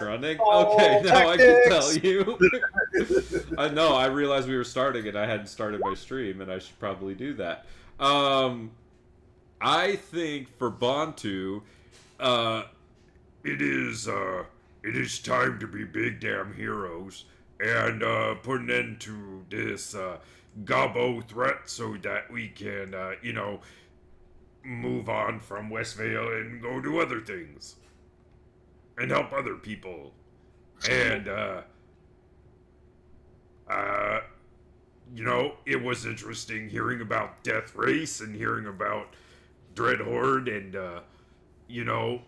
running? Oh, Okay, now I can tell tactics! you. I know, I realized we were starting and I hadn't started my stream, and I should probably do that. Um, I think for Bantu, uh, it is time to be big damn heroes and put an end to this Gabo threat so that we can move on from Westvale and go do other things and help other people. And uh it was interesting hearing about Death Race and hearing about Dread Horde and you know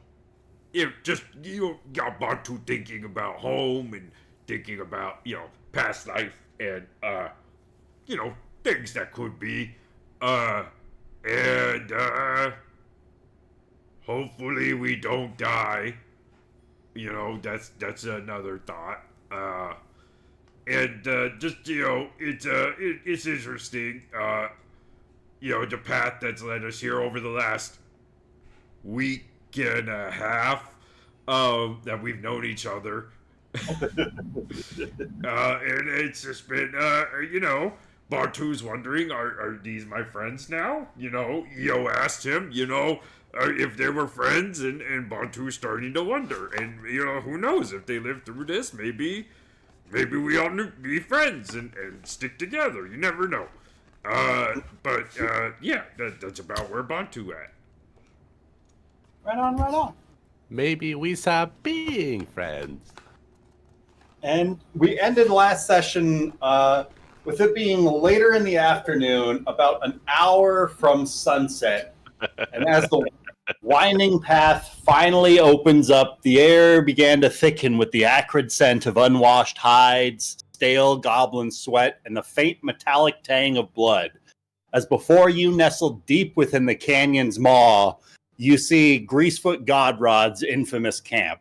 it just got Bantu thinking about home and thinking about past life and you know things that could be uh and hopefully we don't die. That's another thought. And just it's interesting. The path that's led us here over the last week and a half that we've known each other. And it's just been, Bartu's wondering, are these my friends now? Io asked him, if they were friends, and Bartu's starting to wonder. And, who knows, if they live through this, maybe we all be friends and stick together. You never know. Yeah, that's about where Bantu at. Right on, right on. Maybe we stop being friends. And we ended last session with it being later in the afternoon, about an hour from sunset. And as the winding path finally opens up, the air began to thicken with the acrid scent of unwashed hides, stale goblin sweat, and the faint metallic tang of blood. As before you, nestled deep within the canyon's maw, you see Greasefoot Godrod's infamous camp.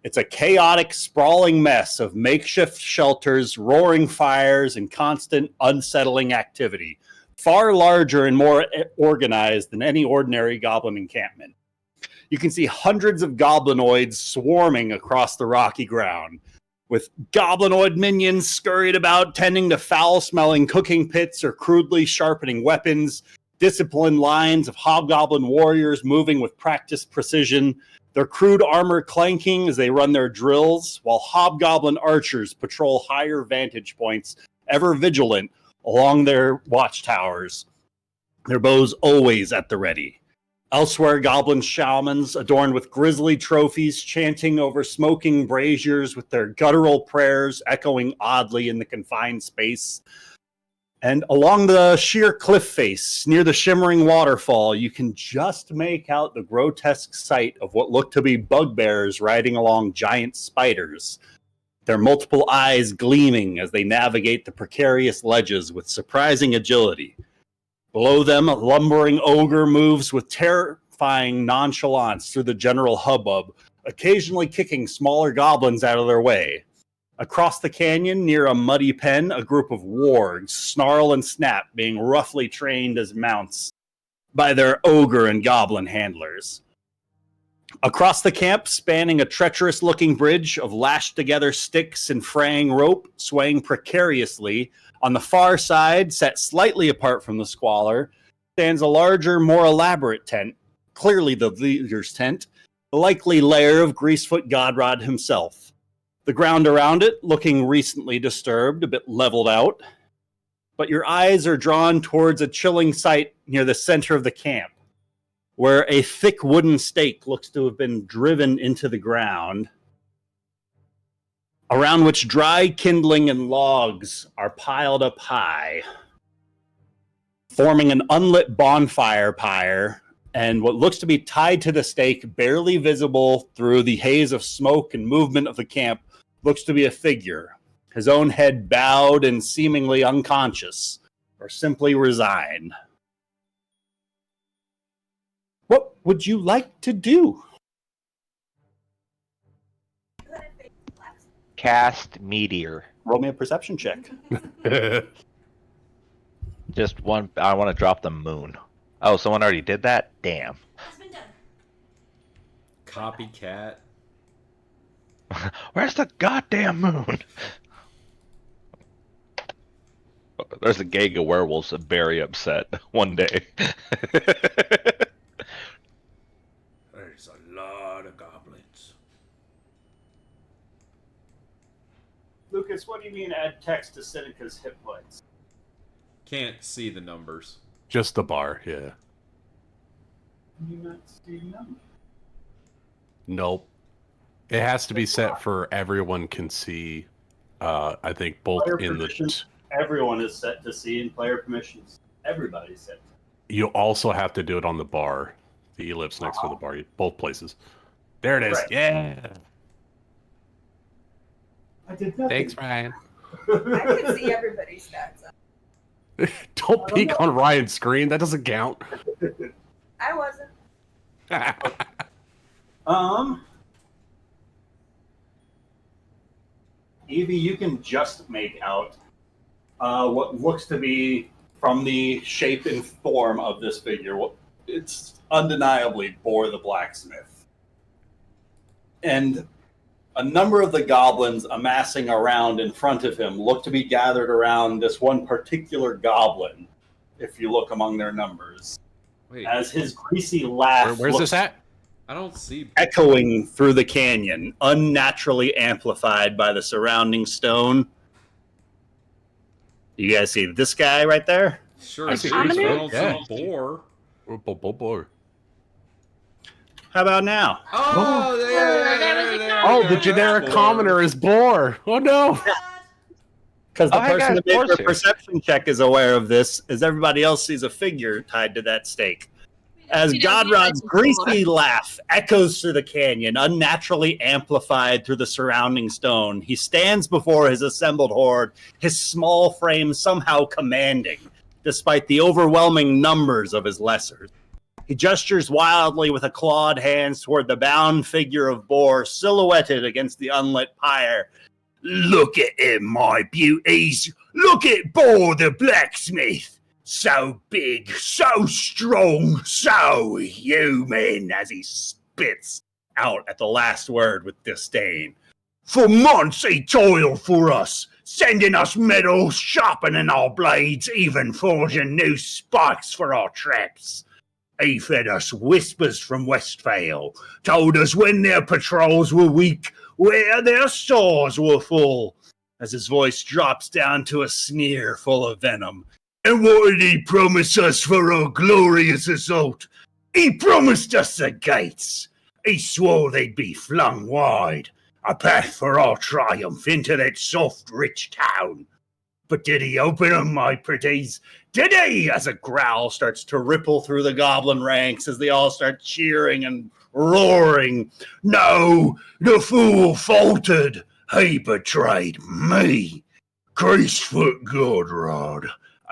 It's a chaotic, sprawling mess of makeshift shelters, roaring fires, and constant unsettling activity, far larger and more organized than any ordinary goblin encampment. You can see hundreds of goblinoids swarming across the rocky ground, with goblinoid minions scurried about, tending to foul-smelling cooking pits or crudely sharpening weapons, disciplined lines of hobgoblin warriors moving with practiced precision, their crude armor clanking as they run their drills, while hobgoblin archers patrol higher vantage points, ever vigilant along their watchtowers, their bows always at the ready. Elsewhere, goblin shamans adorned with grisly trophies, chanting over smoking braziers with their guttural prayers echoing oddly in the confined space. And along the sheer cliff face, near the shimmering waterfall, you can just make out the grotesque sight of what look to be bugbears riding along giant spiders, their multiple eyes gleaming as they navigate the precarious ledges with surprising agility. Below them, a lumbering ogre moves with terrifying nonchalance through the general hubbub, occasionally kicking smaller goblins out of their way. Across the canyon, near a muddy pen, a group of wargs snarl and snap, being roughly trained as mounts by their ogre and goblin handlers. Across the camp, spanning a treacherous-looking bridge of lashed-together sticks and fraying rope, swaying precariously, on the far side, set slightly apart from the squalor, stands a larger, more elaborate tent, clearly the leader's tent, the likely lair of Greasefoot Godrod himself. The ground around it, looking recently disturbed, a bit leveled out, but your eyes are drawn towards a chilling sight near the center of the camp, where a thick wooden stake looks to have been driven into the ground, around which dry kindling and logs are piled up high, forming an unlit bonfire pyre, and what looks to be tied to the stake, barely visible through the haze of smoke and movement of the camp, looks to be a figure, his own head bowed and seemingly unconscious, or simply resigned. What would you like to do? Cast Meteor. Roll me a perception check. Just one. I want to drop the moon. Oh, someone already did that? Damn. Copycat. Where's the goddamn moon? There's a gang of werewolves that very upset one day. There's a lot of goblins. Lucas, what do you mean add text to Seneca's hit points? Can't see the numbers. Just the bar, yeah. You not see them? Nope. It has to be set for everyone can see. I think both Player in the. permissions, everyone is set to see, and player permissions, everybody's set. You also have to do it on the bar, the ellipse next to the bar, both places. There it is. Right. Yeah. I did nothing. Thanks, Ryan. I can see everybody's stats. Don't peek on Ryan's screen. That doesn't count. I wasn't. Evie, you can just make out what looks to be, from the shape and form of this figure, it's undeniably Boar the Blacksmith. And a number of the goblins amassing around in front of him look to be gathered around this one particular goblin, if you look among their numbers. Wait, As his greasy laugh Where's looks this at? I don't see. echoing through the canyon, unnaturally amplified by the surrounding stone. You guys see this guy right there? Sure, I I see. don't Yeah. see boar. Boar. How about now? Oh, Oh, the generic commoner is boar. Oh no. Because the Oh, hey, person guys, that made Boar's their here. perception check is aware of this, as everybody else sees a figure tied to that stake. As We don't need Godrod's this greasy laugh echoes through the canyon, unnaturally amplified through the surrounding stone, he stands before his assembled horde, his small frame somehow commanding, despite the overwhelming numbers of his lessers. He gestures wildly with a clawed hand toward the bound figure of Boar, silhouetted against the unlit pyre. Look at him, my beauties! Look at Boar the Blacksmith! So big, so strong, so human, as he spits out at the last word with disdain. For months he toiled for us, sending us metals, sharpening our blades, even forging new spikes for our traps. He fed us whispers from Westvale, told us when their patrols were weak, where their stores were full, as his voice drops down to a sneer full of venom. And what did he promise us for our glorious assault? He promised us the gates. He swore they'd be flung wide, a path for our triumph into that soft, rich town. But did he open them, my pretties? Did he? As a growl starts to ripple through the goblin ranks as they all start cheering and roaring. No, the fool faltered. He betrayed me. Greasefoot Godrod.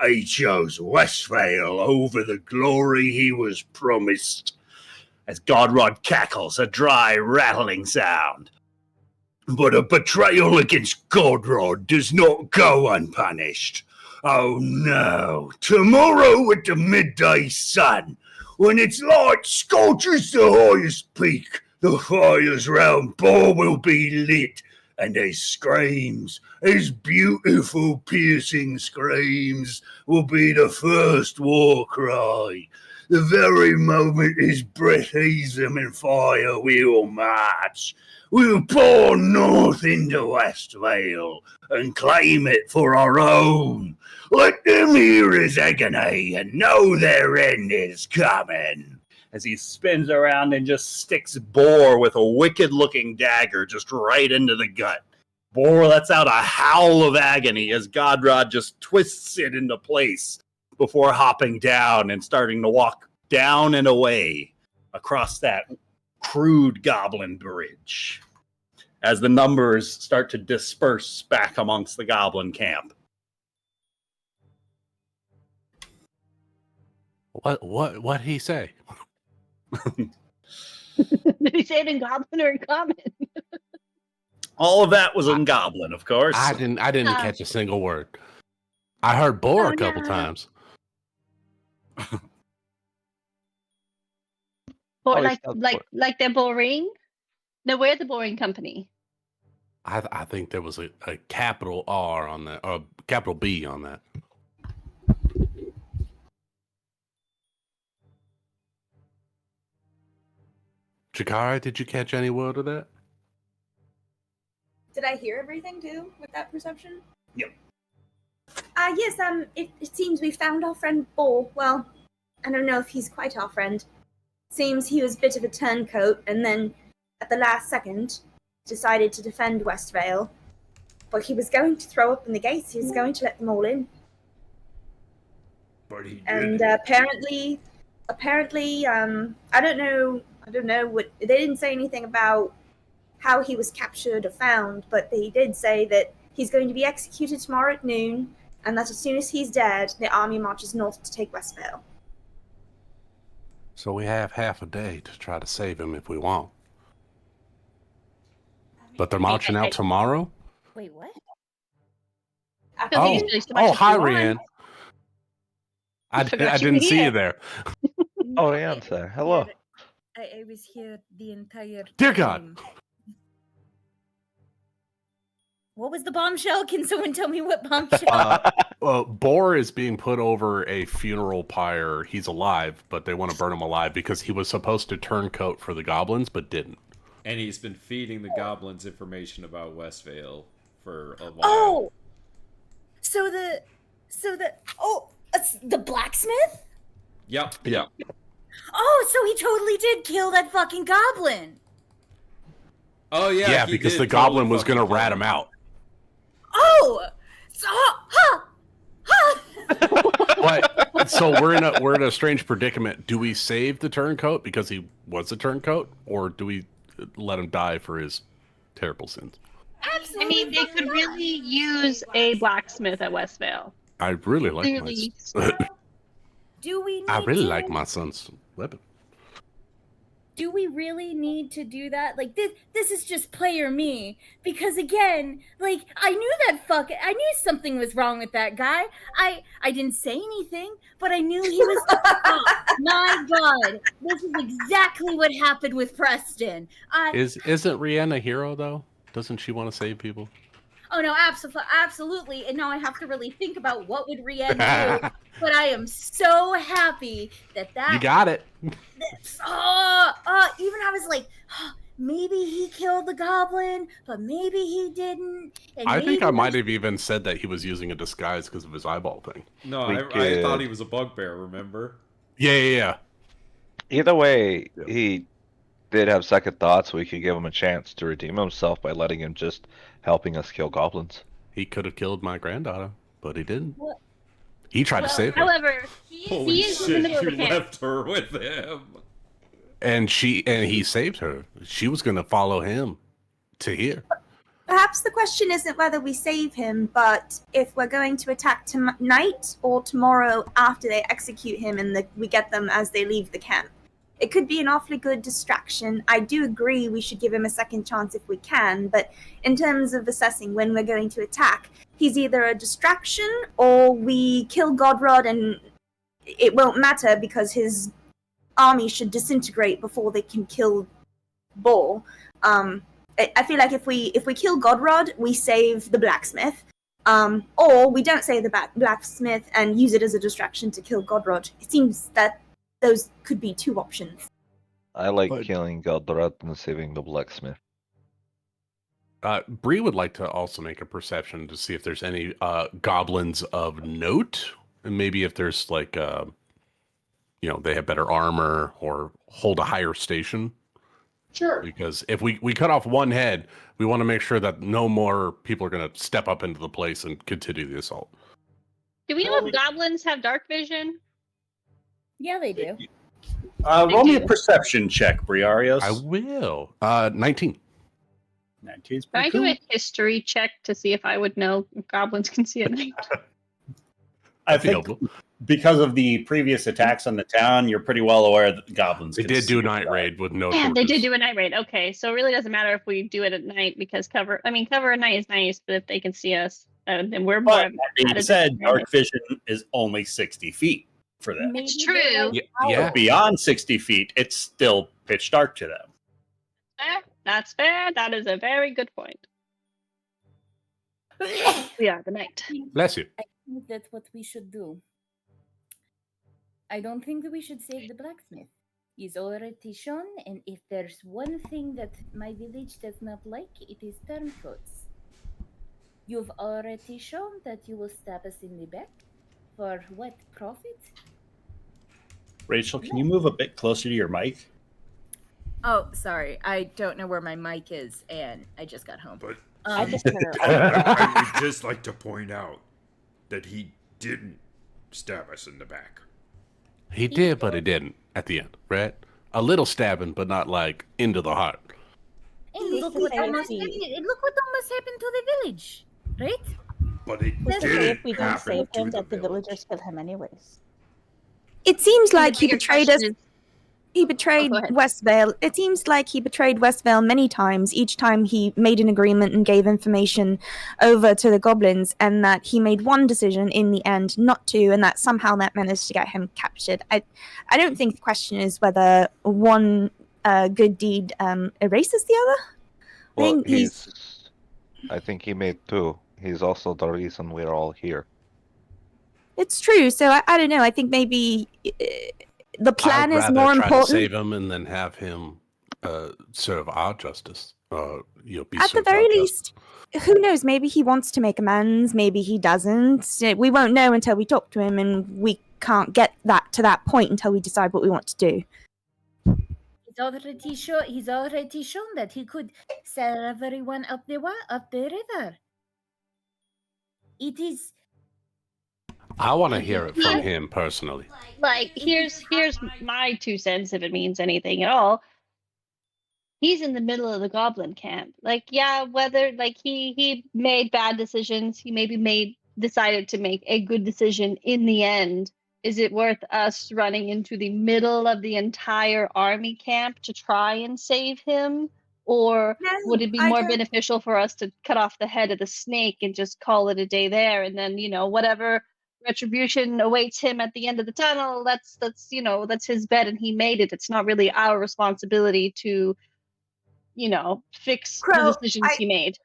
He chose Westvale over the glory he was promised. As Godrod cackles, a dry, rattling sound. But a betrayal against Godrod does not go unpunished. Oh no, tomorrow at the midday sun, when its light scorches the highest peak, the fires round Boar will be lit, and his screams, his beautiful piercing screams, will be the first war cry. The very moment his breath eases them in fire, we'll march. We'll pour north into Westvale and claim it for our own. Let them hear his agony and know their end is coming. As he spins around and just sticks Boar with a wicked-looking dagger just right into the gut. Boar lets out a howl of agony as Godrod just twists it into place before hopping down and starting to walk down and away across that crude goblin bridge as the numbers start to disperse back amongst the goblin camp. What he say? Did he say it in Goblin or in Common? All of that was in goblin, of course. I didn't catch a single word. I heard boar a couple times. Or Oh, like it's not like they're boring? No, we're the boring company. I think there was a capital R on that, or a capital B on that. Chikara, did you catch any word of that? Did I hear everything too with that perception? Yep. Yes, it seems we found our friend Bull. Well, I don't know if he's quite our friend. Seems he was a bit of a turncoat and then, at the last second, decided to defend Westvale. But he was going to throw open the gates. He was going to let them all in. But he did. And apparently, I don't know what, they didn't say anything about how he was captured or found, but they did say that he's going to be executed tomorrow at noon, and that as soon as he's dead, the army marches north to take Westvale. So we have half a day to try to save him if we want. But they're marching out tomorrow? Wait, what? Oh, hi, Rianne. I forgot you were didn't see here. you there. Oh, Rianne's there. Hello. I was here the entire Dear God. What was the bombshell? Can someone tell me what bombshell? Boar is being put over a funeral pyre. He's alive, but they want to burn him alive because he was supposed to turn-coat for the goblins, but didn't. And he's been feeding the goblins information about Westvale for a while. Oh! So the it's the blacksmith? Yep. Yeah. Oh, so he totally did kill that fucking goblin. Oh yeah. Yeah, he because did the goblin totally was going to fucking rat kill him out. Oh! So, But so we're in a strange predicament. Do we save the turncoat because he was a turncoat, or do we let him die for his terrible sins? Absolutely. I mean, they could really use a blacksmith at Westvale. I really like Clearly. Do we need I really to, like my son's weapon. do we really need to do that? Like, this is just player me. Because again, like, I knew something was wrong with that guy. I didn't say anything, but I knew he was. Oh, my God. This is exactly what happened with Preston. Isn't Rihanna a hero though? Doesn't she want to save people? Oh no, absolutely. And now I have to really think about what would Rihanna do. But I am so happy that You got it. even I was like, maybe he killed the goblin, but maybe he didn't. And I think I maybe- might have even said that he was using a disguise because of his eyeball thing. No, We I thought could- he was a bugbear. Remember? Yeah. Either way, Yeah. he did have second thoughts. We could give him a chance to redeem himself by letting him just helping us kill goblins. He could have killed my granddaughter, but he didn't. What? He tried to save her, However, Holy he is in the shit! middle You of the camp. left her with him. and he saved her. She was going to follow him to here. Perhaps the question isn't whether we save him, but if we're going to attack tonight or tomorrow after they execute him and we get them as they leave the camp. It could be an awfully good distraction. I do agree we should give him a second chance if we can, but in terms of assessing when we're going to attack, he's either a distraction or we kill Godrod and it won't matter because his army should disintegrate before they can kill Bull. I feel like if we kill Godrod, we save the blacksmith, or we don't save the blacksmith and use it as a distraction to kill Godrod. It seems that those could be two options. I like But- killing Galdrat and saving the blacksmith. Bree would like to also make a perception to see if there's any goblins of note, and maybe if there's like, they have better armor or hold a higher station. Sure. Because if we cut off one head, we want to make sure that no more people are going to step up into the place and continue the assault. Do we know if goblins have dark vision? Yeah, they do. Roll me a perception check, Briarios. I will. 19. 19 is Can I pretty do cool. a history check to see if I would know if goblins can see at night? I That'd be think helpful. because of the previous attacks on the town, you're pretty well aware that the goblins. They can did do a see night that. raid with no Yeah, they torches. did do a night raid. Okay, so it really doesn't matter if we do it at night because cover at night is nice, but if they can see us, then we're more. But that being said, dark vision is only 60 feet for them. It's Maybe they're true. Yeah. Beyond 60 feet, it's still pitch dark to them. Fair. That's fair. That is a very good point. We are the knight. Bless you. I think that's what we should do. I don't think that we should save the blacksmith. He's already shown, and if there's one thing that my village does not like, it is turncoats. You've already shown that you will stab us in the back. For what profit? Rachel, can you move a bit closer to your mic? Oh, sorry. I don't know where my mic is, and I just got home. But I he- just heard her. I would just like to point out that he didn't stab us in the back. He did, but he didn't at the end, right? A little stabbing, but not like into the heart. And Who's look to what say almost if happened. we- Look what almost happened to the village, right? But it Who's to say if didn't we don't happen save to him the that the village. villagers kill him anyways? It seems like he bigger betrayed us. question is- He betrayed go ahead. Westvale. It seems like he betrayed Westvale many times. Each time he made an agreement and gave information over to the goblins, and that he made one decision in the end not to, and that somehow that managed to get him captured. I don't think the question is whether one good deed erases the other. Well, think I think he made two. He's also the reason we're all here. It's true. So I don't know. I think maybe the plan I'd is rather more try to important. save him and then have him serve our justice. Be At the served our very justice. least, who knows? Maybe he wants to make amends. Maybe he doesn't. We won't know until we talk to him, and we can't get to that point until we decide what we want to do. He's already shown that he could serve everyone up the river. It is. I want to hear it from him personally. Like, here's my 2 cents, if it means anything at all. He's in the middle of the goblin camp. Like, yeah, whether like he made bad decisions, he maybe decided to make a good decision in the end. Is it worth us running into the middle of the entire army camp to try and save him? Or No, would it be I more don't- beneficial for us to cut off the head of the snake and just call it a day there, and then whatever retribution awaits him at the end of the tunnel, that's his bet and he made it. It's not really our responsibility to fix Crow, the decisions he made.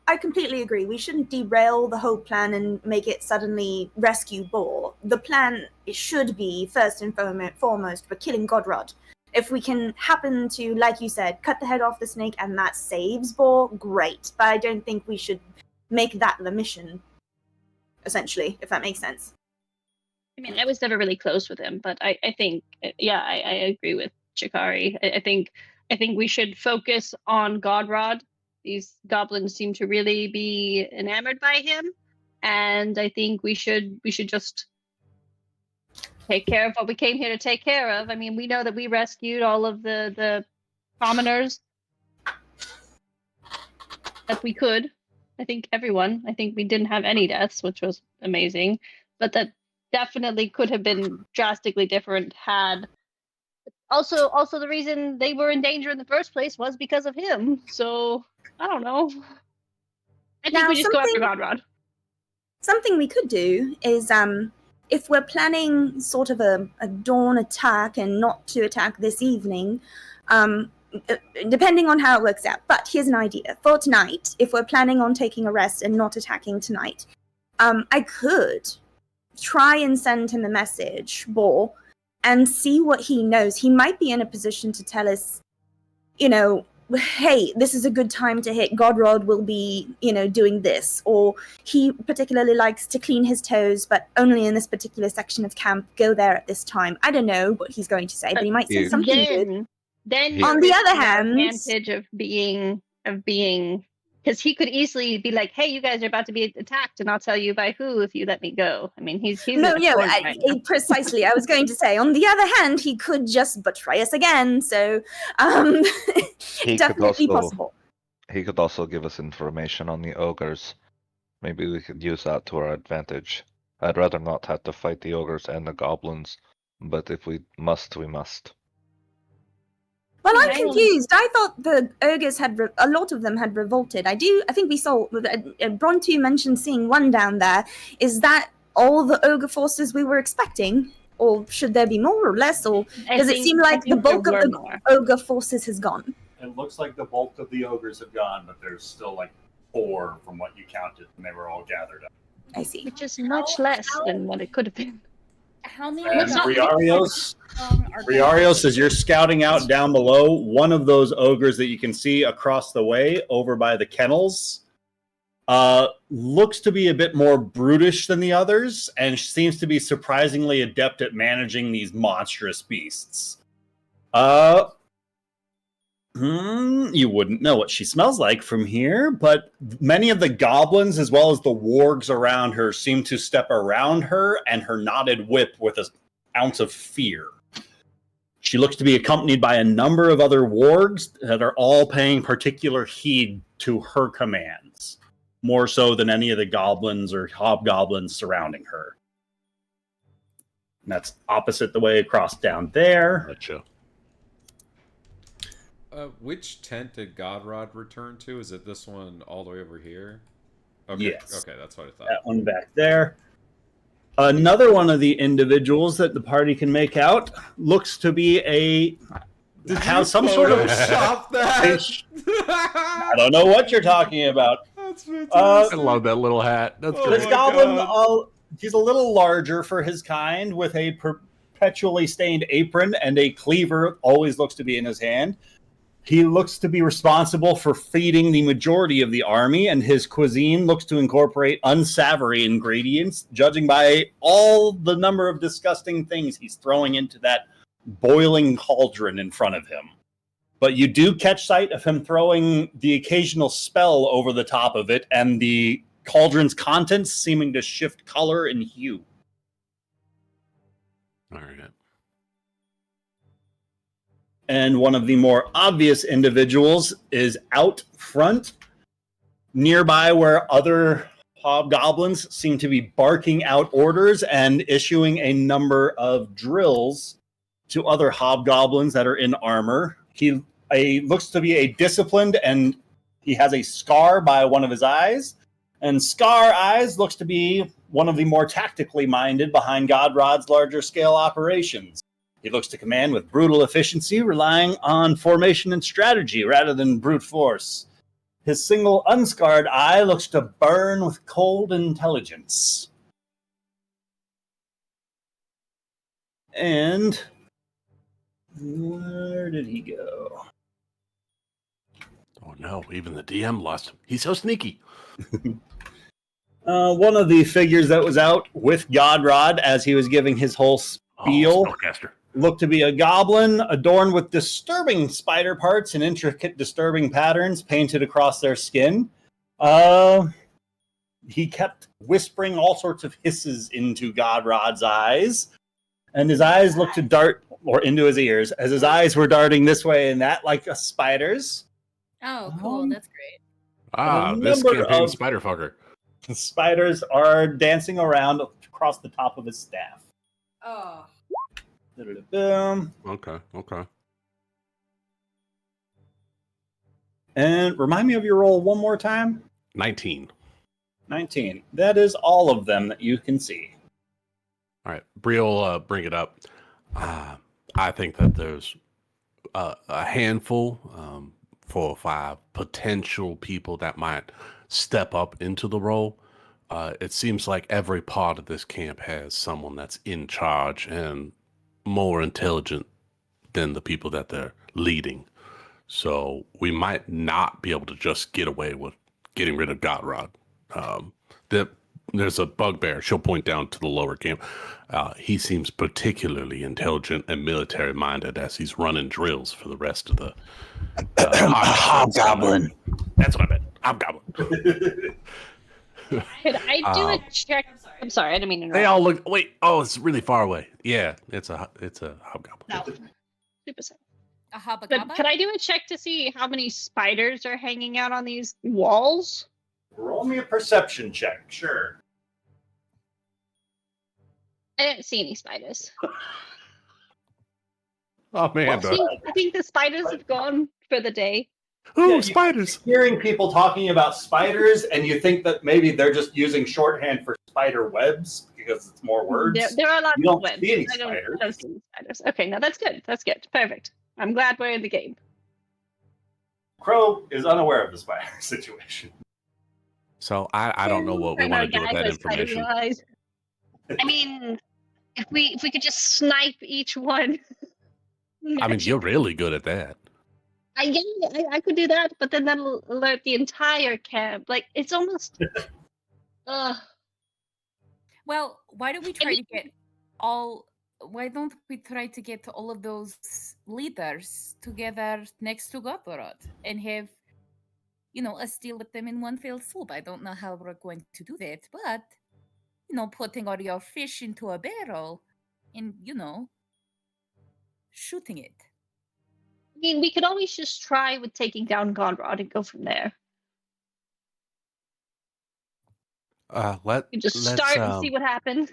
I completely agree. We shouldn't derail the whole plan and make it suddenly rescue Boar. The plan should be, first and foremost, for killing Godrod. If we can happen to, like you said, cut the head off the snake and that saves Boar, great. But I don't think we should make that the mission, essentially, if that makes sense. I mean, I was never really close with him, but I think, yeah, I agree with Chikari. I think we should focus on Godrod. These goblins seem to really be enamored by him, and I think we should just take care of what we came here to take care of. I mean, we know that we rescued all of the commoners that we could. I think everyone. I think we didn't have any deaths, which was amazing, but that definitely could have been drastically different had. Also, the reason they were in danger in the first place was because of him. So I don't know. I think Now, we just go after something- Godrod. Something we could do is, if we're planning sort of a dawn attack and not to attack this evening, depending on how it works out. But here's an idea. For tonight, if we're planning on taking a rest and not attacking tonight, I could try and send him a message, Boar, and see what he knows. He might be in a position to tell us, hey, this is a good time to hit. Godrod will be, doing this. Or he particularly likes to clean his toes, but only in this particular section of camp. Go there at this time. I don't know what he's going to say, but he might say Yeah. something good. Then On there the is other the hand- advantage of being, because he could easily be like, "Hey, you guys are about to be attacked, and I'll tell you by who if you let me go." I mean, he's No, in a corner right now. precisely. I was going to say. On the other hand, he could just betray us again. So, He could definitely also possible. he could also give us information on the ogres. Maybe we could use that to our advantage. I'd rather not have to fight the ogres and the goblins, but if we must, we must. Well, I'm Right. confused. I thought the ogres had a lot of them had revolted. I think we saw Brontu mentioned seeing one down there. Is that all the ogre forces we were expecting, or should there be more or less, or I does it think- seem I like the think there bulk of were the more. ogre forces has gone? It looks like the bulk of the ogres have gone, but there's still like 4 from what you counted when they were all gathered up. I see. Which is much less than what it could have been. How many? And goblins Briarios, as you're scouting out down below, one of those ogres that you can see across the way over by the kennels looks to be a bit more brutish than the others and seems to be surprisingly adept at managing these monstrous beasts. You wouldn't know what she smells like from here, but many of the goblins as well as the wargs around her seem to step around her and her knotted whip with an ounce of fear. She looks to be accompanied by a number of other wargs that are all paying particular heed to her commands, more so than any of the goblins or hobgoblins surrounding her. And that's opposite the way across down there. Gotcha. Which tent did Godrod return to? Is it this one all the way over here? Okay. Yes. Okay, that's what I thought. That one back there. Another one of the individuals that the party can make out looks to be have some sort of Stop that! I don't know what you're talking about. That's I fantastic. love that little hat. That's Oh This great. my goblin, God. he's a little larger for his kind, with a perpetually stained apron and a cleaver always looks to be in his hand. He looks to be responsible for feeding the majority of the army, and his cuisine looks to incorporate unsavory ingredients, judging by all the number of disgusting things he's throwing into that boiling cauldron in front of him. But you do catch sight of him throwing the occasional spell over the top of it, and the cauldron's contents seeming to shift color and hue. All right. And one of the more obvious individuals is out front, nearby where other hobgoblins seem to be barking out orders and issuing a number of drills to other hobgoblins that are in armor. He looks to be a disciplined, and he has a scar by one of his eyes. And Scar Eyes looks to be one of the more tactically minded behind Godrod's larger scale operations. He looks to command with brutal efficiency, relying on formation and strategy rather than brute force. His single unscarred eye looks to burn with cold intelligence. And where did he go? Oh no, even the DM lost him. He's so sneaky. One of the figures that was out with Godrod as he was giving his whole spiel Spellcaster. looked to be a goblin adorned with disturbing spider parts and intricate disturbing patterns painted across their skin. He kept whispering all sorts of hisses into Godrod's eyes, and his eyes looked to dart, or into his ears, as his eyes were darting this way and that like a spider's. Oh, cool. That's great. Ah, A this number campaign of- spider fucker. The spiders are dancing around across the top of his staff. Oh. Boom. Okay. And remind me of your roll one more time. 19. 19. That is all of them that you can see. All right, Briel, bring it up. I think that there's a handful, 4 or 5 potential people that might step up into the role. It seems like every part of this camp has someone that's in charge and more intelligent than the people that they're leading. So we might not be able to just get away with getting rid of Godrod. There's a bugbear. She'll point down to the lower camp. He seems particularly intelligent and military minded as he's running drills for the rest of the Hobgoblin. That's what I meant. Hobgoblin. Could I do a check? I'm sorry, I didn't mean to interrupt. They all look. Wait. Oh, it's really far away. Yeah, it's a hobgoblin. No. Super sad. A hubba But could I do a check to see how many spiders are hanging out on these walls? Roll me a perception check, sure. I didn't see any spiders. Oh man. I think the spiders have gone for the day. Ooh, Yeah, you- spiders. Hearing people talking about spiders, and you think that maybe they're just using shorthand for spider webs because it's more words. There are lots You don't of webs. see any I spiders. don't see any spiders. Okay, no, that's good. That's good. Perfect. I'm glad we're in the game. Crow is unaware of the spider situation. So I don't know what we And our want to do with guy that was fighting information. eyes. I mean, if we could just snipe each one. I mean, you're really good at that. I could do that, but then that'll alert the entire camp. Like it's almost. Well, why don't we try mean- to get all? Why don't we try to get all of those leaders together next to Gotharod and have, us deal with them in one fell swoop? I don't know how we're going to do that, but putting all your fish into a barrel and shooting it. I mean, we could always just try with taking down Godrod and go from there. You just start and see what happens.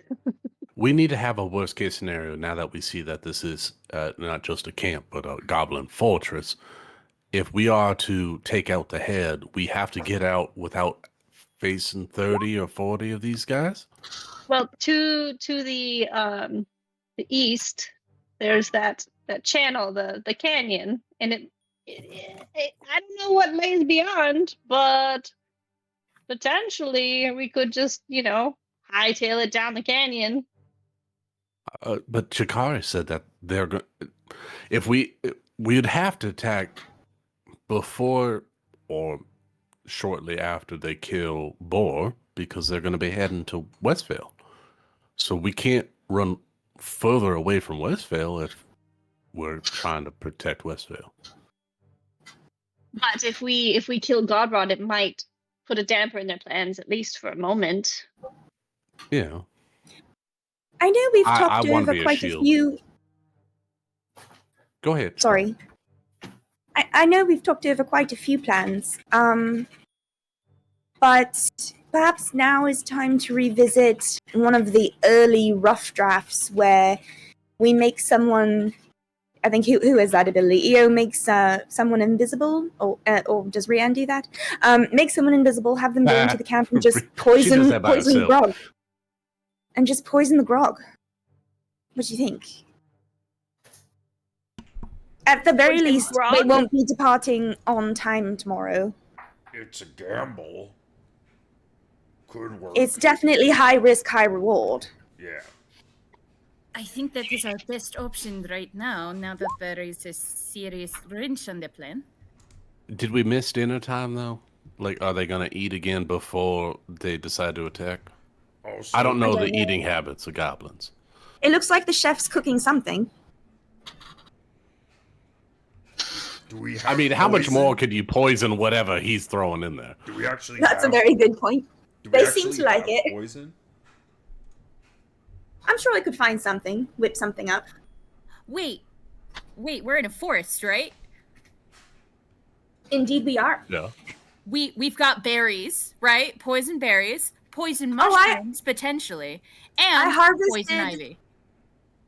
We need to have a worst case scenario now that we see that this is not just a camp, but a goblin fortress. If we are to take out the head, we have to get out without facing 30 or 40 of these guys. Well, to the east, there's that channel, the canyon, and it I don't know what lays beyond, but potentially we could just hightail it down the canyon. But Chikari said that they're going. If we'd have to attack before or shortly after they kill Boar, because they're going to be heading to Westvale. So we can't run further away from Westvale if we're trying to protect Westvale. But if we kill Godrod, it might put a damper in their plans, at least for a moment. Yeah. I know we've I talked wanna over be a quite a shield. few. Go ahead. Sorry. I know we've talked over quite a few plans. But perhaps now is time to revisit one of the early rough drafts where we make someone. I think who has that ability? EO makes someone invisible, or does Rian do that? Make someone invisible, have them go into the camp and just She poison does that by the herself. grog, and just poison the grog. What do you think? At the very Poison least, grog? they won't be departing on time tomorrow. It's a gamble. Could work. It's definitely high risk, high reward. Yeah. I think that is our best option right now that there is a serious wrench on the plan. Did we miss dinner time though? Like, are they going to eat again before they decide to attack? Also, I don't know I don't the know. eating habits of goblins. It looks like the chef's cooking something. Do we have I mean, how much poison? more could you poison whatever he's throwing in there? Do we actually That's a have, very good point. do we they seem actually to like have it. Poison? I'm sure I could find something, whip something up. Wait, we're in a forest, right? Indeed, we are. Yeah. We've got berries, right? Poison berries, poison Oh, mushrooms potentially, and harvested- poison ivy.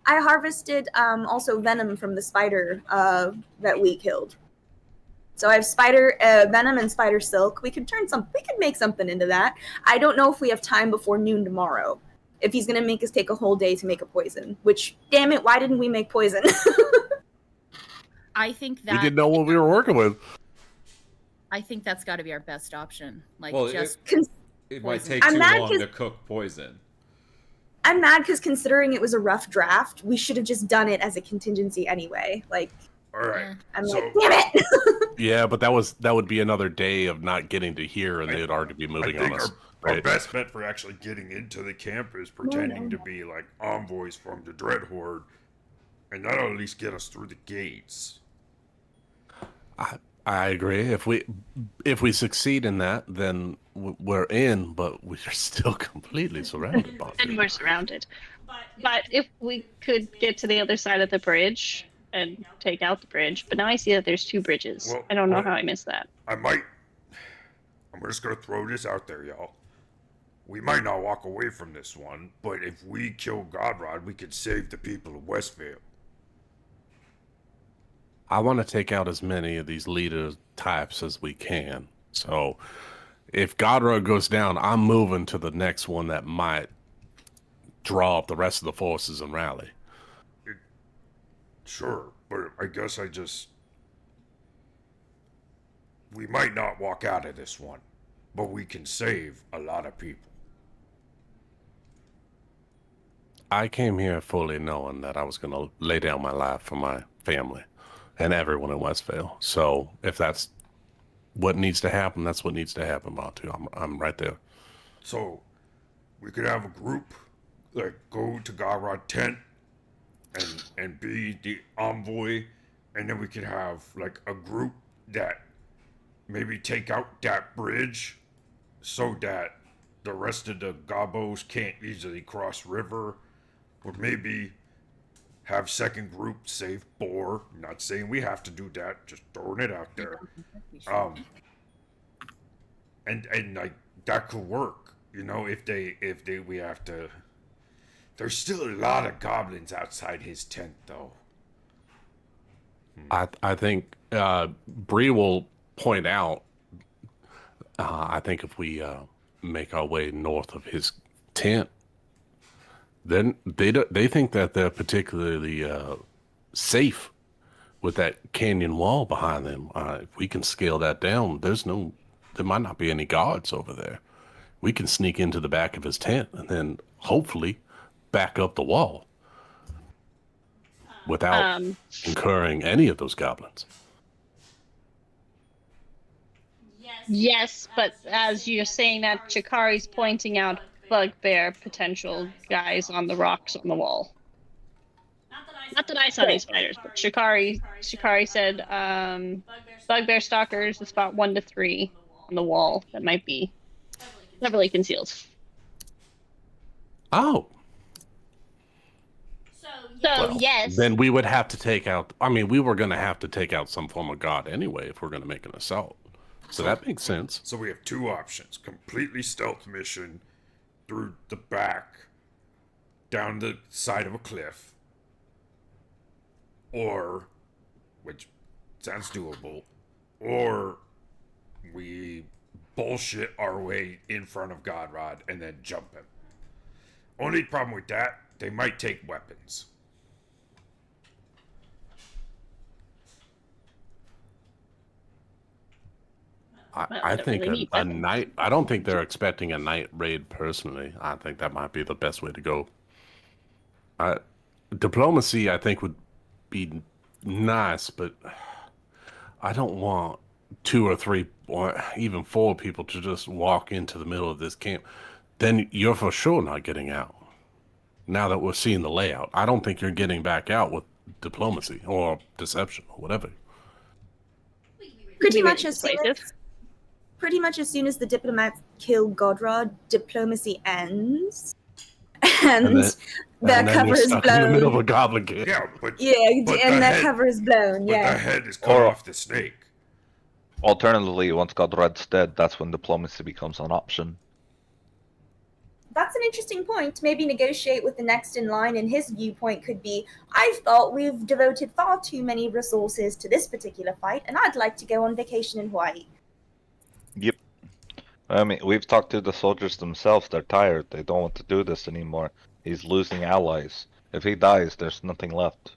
I harvested also venom from the spider that we killed. So I have spider venom and spider silk. We could make something into that. I don't know if we have time before noon tomorrow. If he's gonna make us take a whole day to make a poison, which, damn it, why didn't we make poison? I think that We didn't know what we were working with. I think that's got to be our best option. Like Well, just It might Poison. take I'm too mad long 'cause- to cook poison. I'm mad because considering it was a rough draft, we should have just done it as a contingency anyway. Like, All right. I'm So- like, damn it! Yeah, but that would be another day of not getting to here, and they'd already be I moving think on us. our Right? best bet for actually getting into the camp is pretending to be like envoys from the Dread Horde, and that'll at least get us through the gates. I agree. If we succeed in that, then we're in, but we're still completely surrounded. And we're surrounded. But if we could get to the other side of the bridge and take out the bridge, but now I see that there's two bridges. Well, I don't know well- how I missed that. I'm just gonna throw this out there, y'all. We might not walk away from this one, but if we kill Godrod, we could save the people of Westvale. I want to take out as many of these leader types as we can. So if Godrod goes down, I'm moving to the next one that might draw up the rest of the forces and rally. Sure, but I guess we might not walk out of this one. but we can save a lot of people. I came here fully knowing that I was going to lay down my life for my family and everyone in Westvale. So if that's what needs to happen, that's what needs to happen, Batu. I'm right there. So we could have a group, like go to Garrod tent and be the envoy, and then we could have like a group that maybe take out that bridge so that the rest of the Gobos can't easily cross river, or maybe have second group save Boar. Not saying we have to do that, just throwing it out there. And like that could work, you know, if we have to. There's still a lot of goblins outside his tent, though. I think Bree will point out. I think if we make our way north of his tent, then they think that they're particularly safe with that canyon wall behind them. If we can scale that down, there might not be any guards over there. We can sneak into the back of his tent and then hopefully back up the wall without incurring any of those goblins. Yes, but as you're saying that, Chikari's pointing out bugbear potential guys on the rocks on the wall. Not that I saw any spiders, but Shikari said bugbear stalkers is about 1 to 3 on the wall that might be heavily concealed. Oh. So yes. Then we would have to take out. I mean, we were going to have to take out some form of god anyway if we're going to make an assault. So that makes sense. So we have two options: completely stealth mission through the back, down the side of a cliff, or, which sounds doable, or we bullshit our way in front of Godrod and then jump him. Only problem with that, they might take weapons. I think a night. I don't think they're expecting a night raid personally. I think that might be the best way to go. Diplomacy, I think, would be nice, but I don't want 2 or 3 or even 4 people to just walk into the middle of this camp. Then you're for sure not getting out. Now that we're seeing the layout, I don't think you're getting back out with diplomacy or deception or whatever. Pretty much as soon as the diplomats kill Godrod, diplomacy ends, and their cover is blown. In the middle of a goblin camp. Yeah, but their cover is blown. But Yeah, the head is cut off the snake. Alternatively, once Godred's dead, that's when diplomacy becomes an option. that's an interesting point. Maybe negotiate with the next in line, and his viewpoint could be, I've thought we've devoted far too many resources to this particular fight, and I'd like to go on vacation in Hawaii. Yep. I mean, we've talked to the soldiers themselves. They're tired. They don't want to do this anymore. He's losing allies. If he dies, there's nothing left.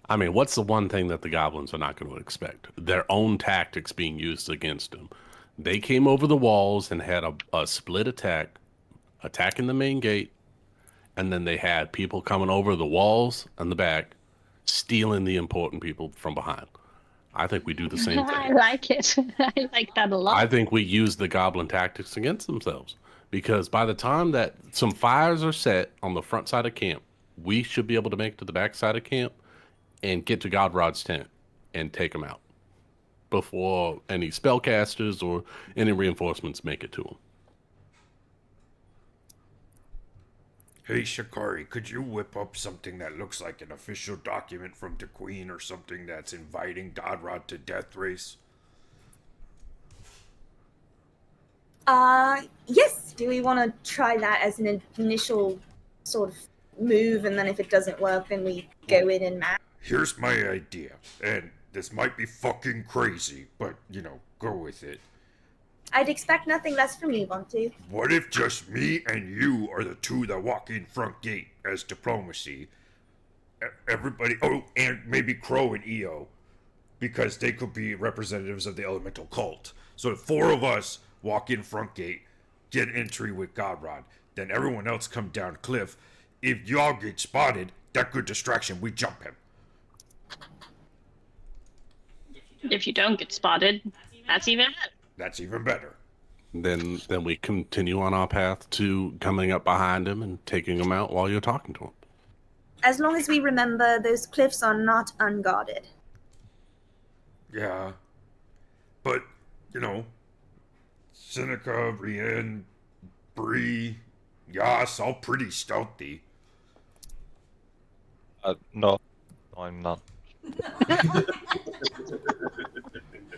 I mean, what's the one thing that the goblins are not going to expect? Their own tactics being used against them. They came over the walls and had a split attack, attacking the main gate, and then they had people coming over the walls and the back, stealing the important people from behind. I think we do the same thing. I like it. I like that a lot. I think we use the goblin tactics against themselves, because by the time that some fires are set on the front side of camp, we should be able to make it to the back side of camp and get to Godrod's tent and take him out before any spellcasters or any reinforcements make it to him. Hey, Shikari, could you whip up something that looks like an official document from the Queen or something that's inviting Godrod to Death Race? Yes. Do we want to try that as an initial sort of move, and then if it doesn't work, then we go in and match? Here's my idea, and this might be fucking crazy, but, you know, go with it. I'd expect nothing less from you, Vontu. What if just me and you are the two that walk in front gate as diplomacy? Everybody, oh, and maybe Crow and EO, because they could be representatives of the elemental cult. So the 4 of us walk in front gate, get entry with Godrod. Then everyone else come down cliff. If y'all get spotted, that good distraction, we jump him. If you don't get spotted, that's even better. That's even better. Then we continue on our path to coming up behind him and taking him out while you're talking to him. As long as we remember, those cliffs are not unguarded. Yeah. But, you know, Seneca, Brienne, Bree, Yas, all pretty stealthy. No, I'm not.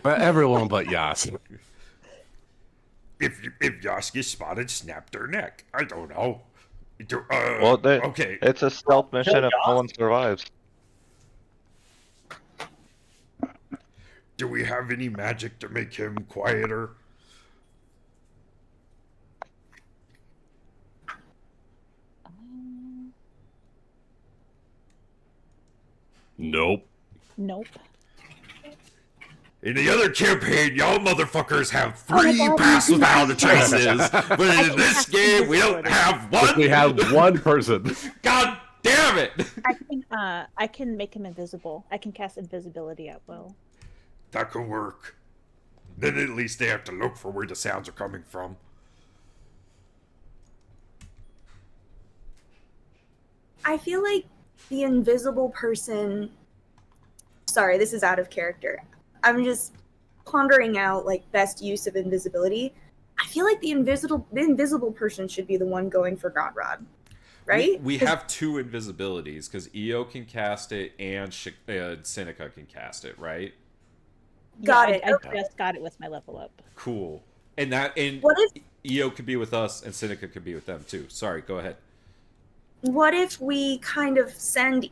But everyone but Yas. If Yas gets spotted, snap their neck. I don't know. Okay. It's a stealth mission if no one survives. Do we have any magic to make him quieter? Nope. Nope. In the other campaign, y'all motherfuckers have 3 pass without the traces. But in this game, we don't have one. We have one person. God damn it! I can make him invisible. I can cast invisibility at will. That could work. Then at least they have to look for where the sounds are coming from. I feel like the invisible person... Sorry, this is out of character. I'm just pondering out, like, best use of invisibility. I feel like the invisible person should be the one going for Godrod. Right? We have 2 invisibilities, because Io can cast it and Seneca can cast it, right? Got it. I Okay. just got it with my level up. Cool. And What if Io could be with us and Seneca could be with them too. Sorry, go ahead. what if we kind of send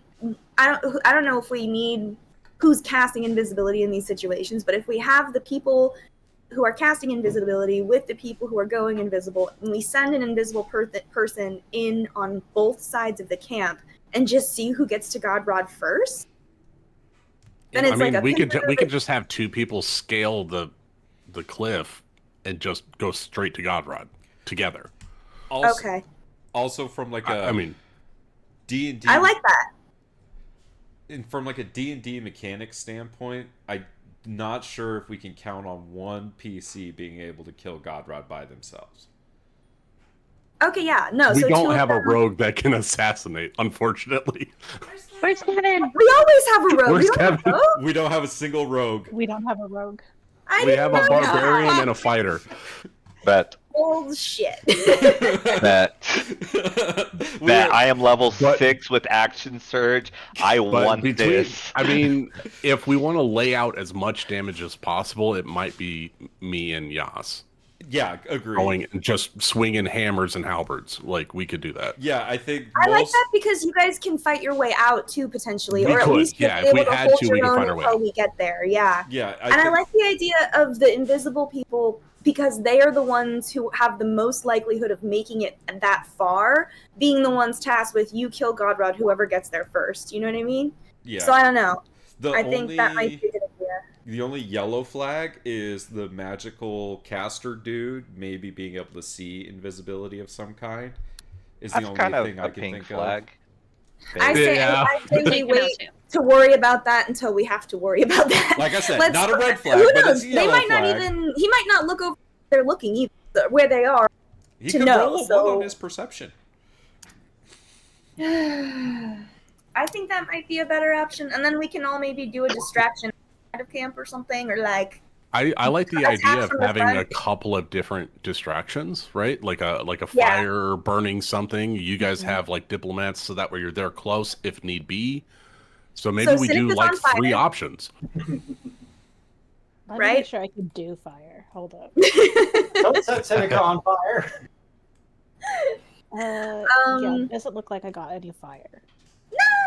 I don't know if we need who's casting invisibility in these situations, but if we have the people who are casting invisibility with the people who are going invisible, and we send an invisible person in on both sides of the camp and just see who gets to Godrod first, then it's we could just have 2 people scale the cliff and just go straight to Godrod together. Also, okay. Also from like D&D, I like that. and from like a D&D mechanic standpoint, I'm not sure if we can count on one PC being able to kill Godrod by themselves. Okay, yeah, no. We so don't 2 have of a them- rogue that can assassinate, unfortunately. Where's Kevin? We always have a rogue. Where's We don't have a Kevin? rogue. We don't have a single rogue. We don't have a rogue. I We didn't have a know barbarian that. and a fighter. Bet. Bullshit. Bet. Bet. I am level But- 6 with action surge. I But want between, this. I mean, if we want to lay out as much damage as possible, it might be me and Yas Yeah, agree. going and just swinging hammers and halberds. Like, we could do that. Yeah, I think I like that because you guys can fight your way out too, potentially, We or at could, least yeah, be if we able to had hold to, we your could own fight our way until out. we get there. Yeah, Yeah, I like the idea of the invisible people because they are the ones who have the most likelihood of making it that far, being the ones tasked with you kill Godrod, whoever gets there first. You know what I mean? Yeah. So I don't know. The I think that might be a good idea. The only yellow flag is the magical caster dude maybe being able to see invisibility of some kind. Is the That's only kind of thing a I can pink think flag. I say, Yeah. I say we Take it out wait too. to worry about that until we have to worry about that. Like I said, Let's- not a red flag, Who but knows? it's a They yellow might flag. not even. He might not look over where they're looking either, where they are. He to could know, roll a 1 so- on his perception. I think that might be a better option, and then we can all maybe do a distraction out of camp or something, or like. I like the Attack idea of from the having front. a couple of different distractions, right? Like a Yeah. fire burning something. You guys have like diplomats, so that way you're there close if need be. So maybe we do Seneca's like on 3 fire. options. Let me Right? make sure I can do fire. Hold up. Don't set Seneca on fire. Yeah, it doesn't look like I got any fire.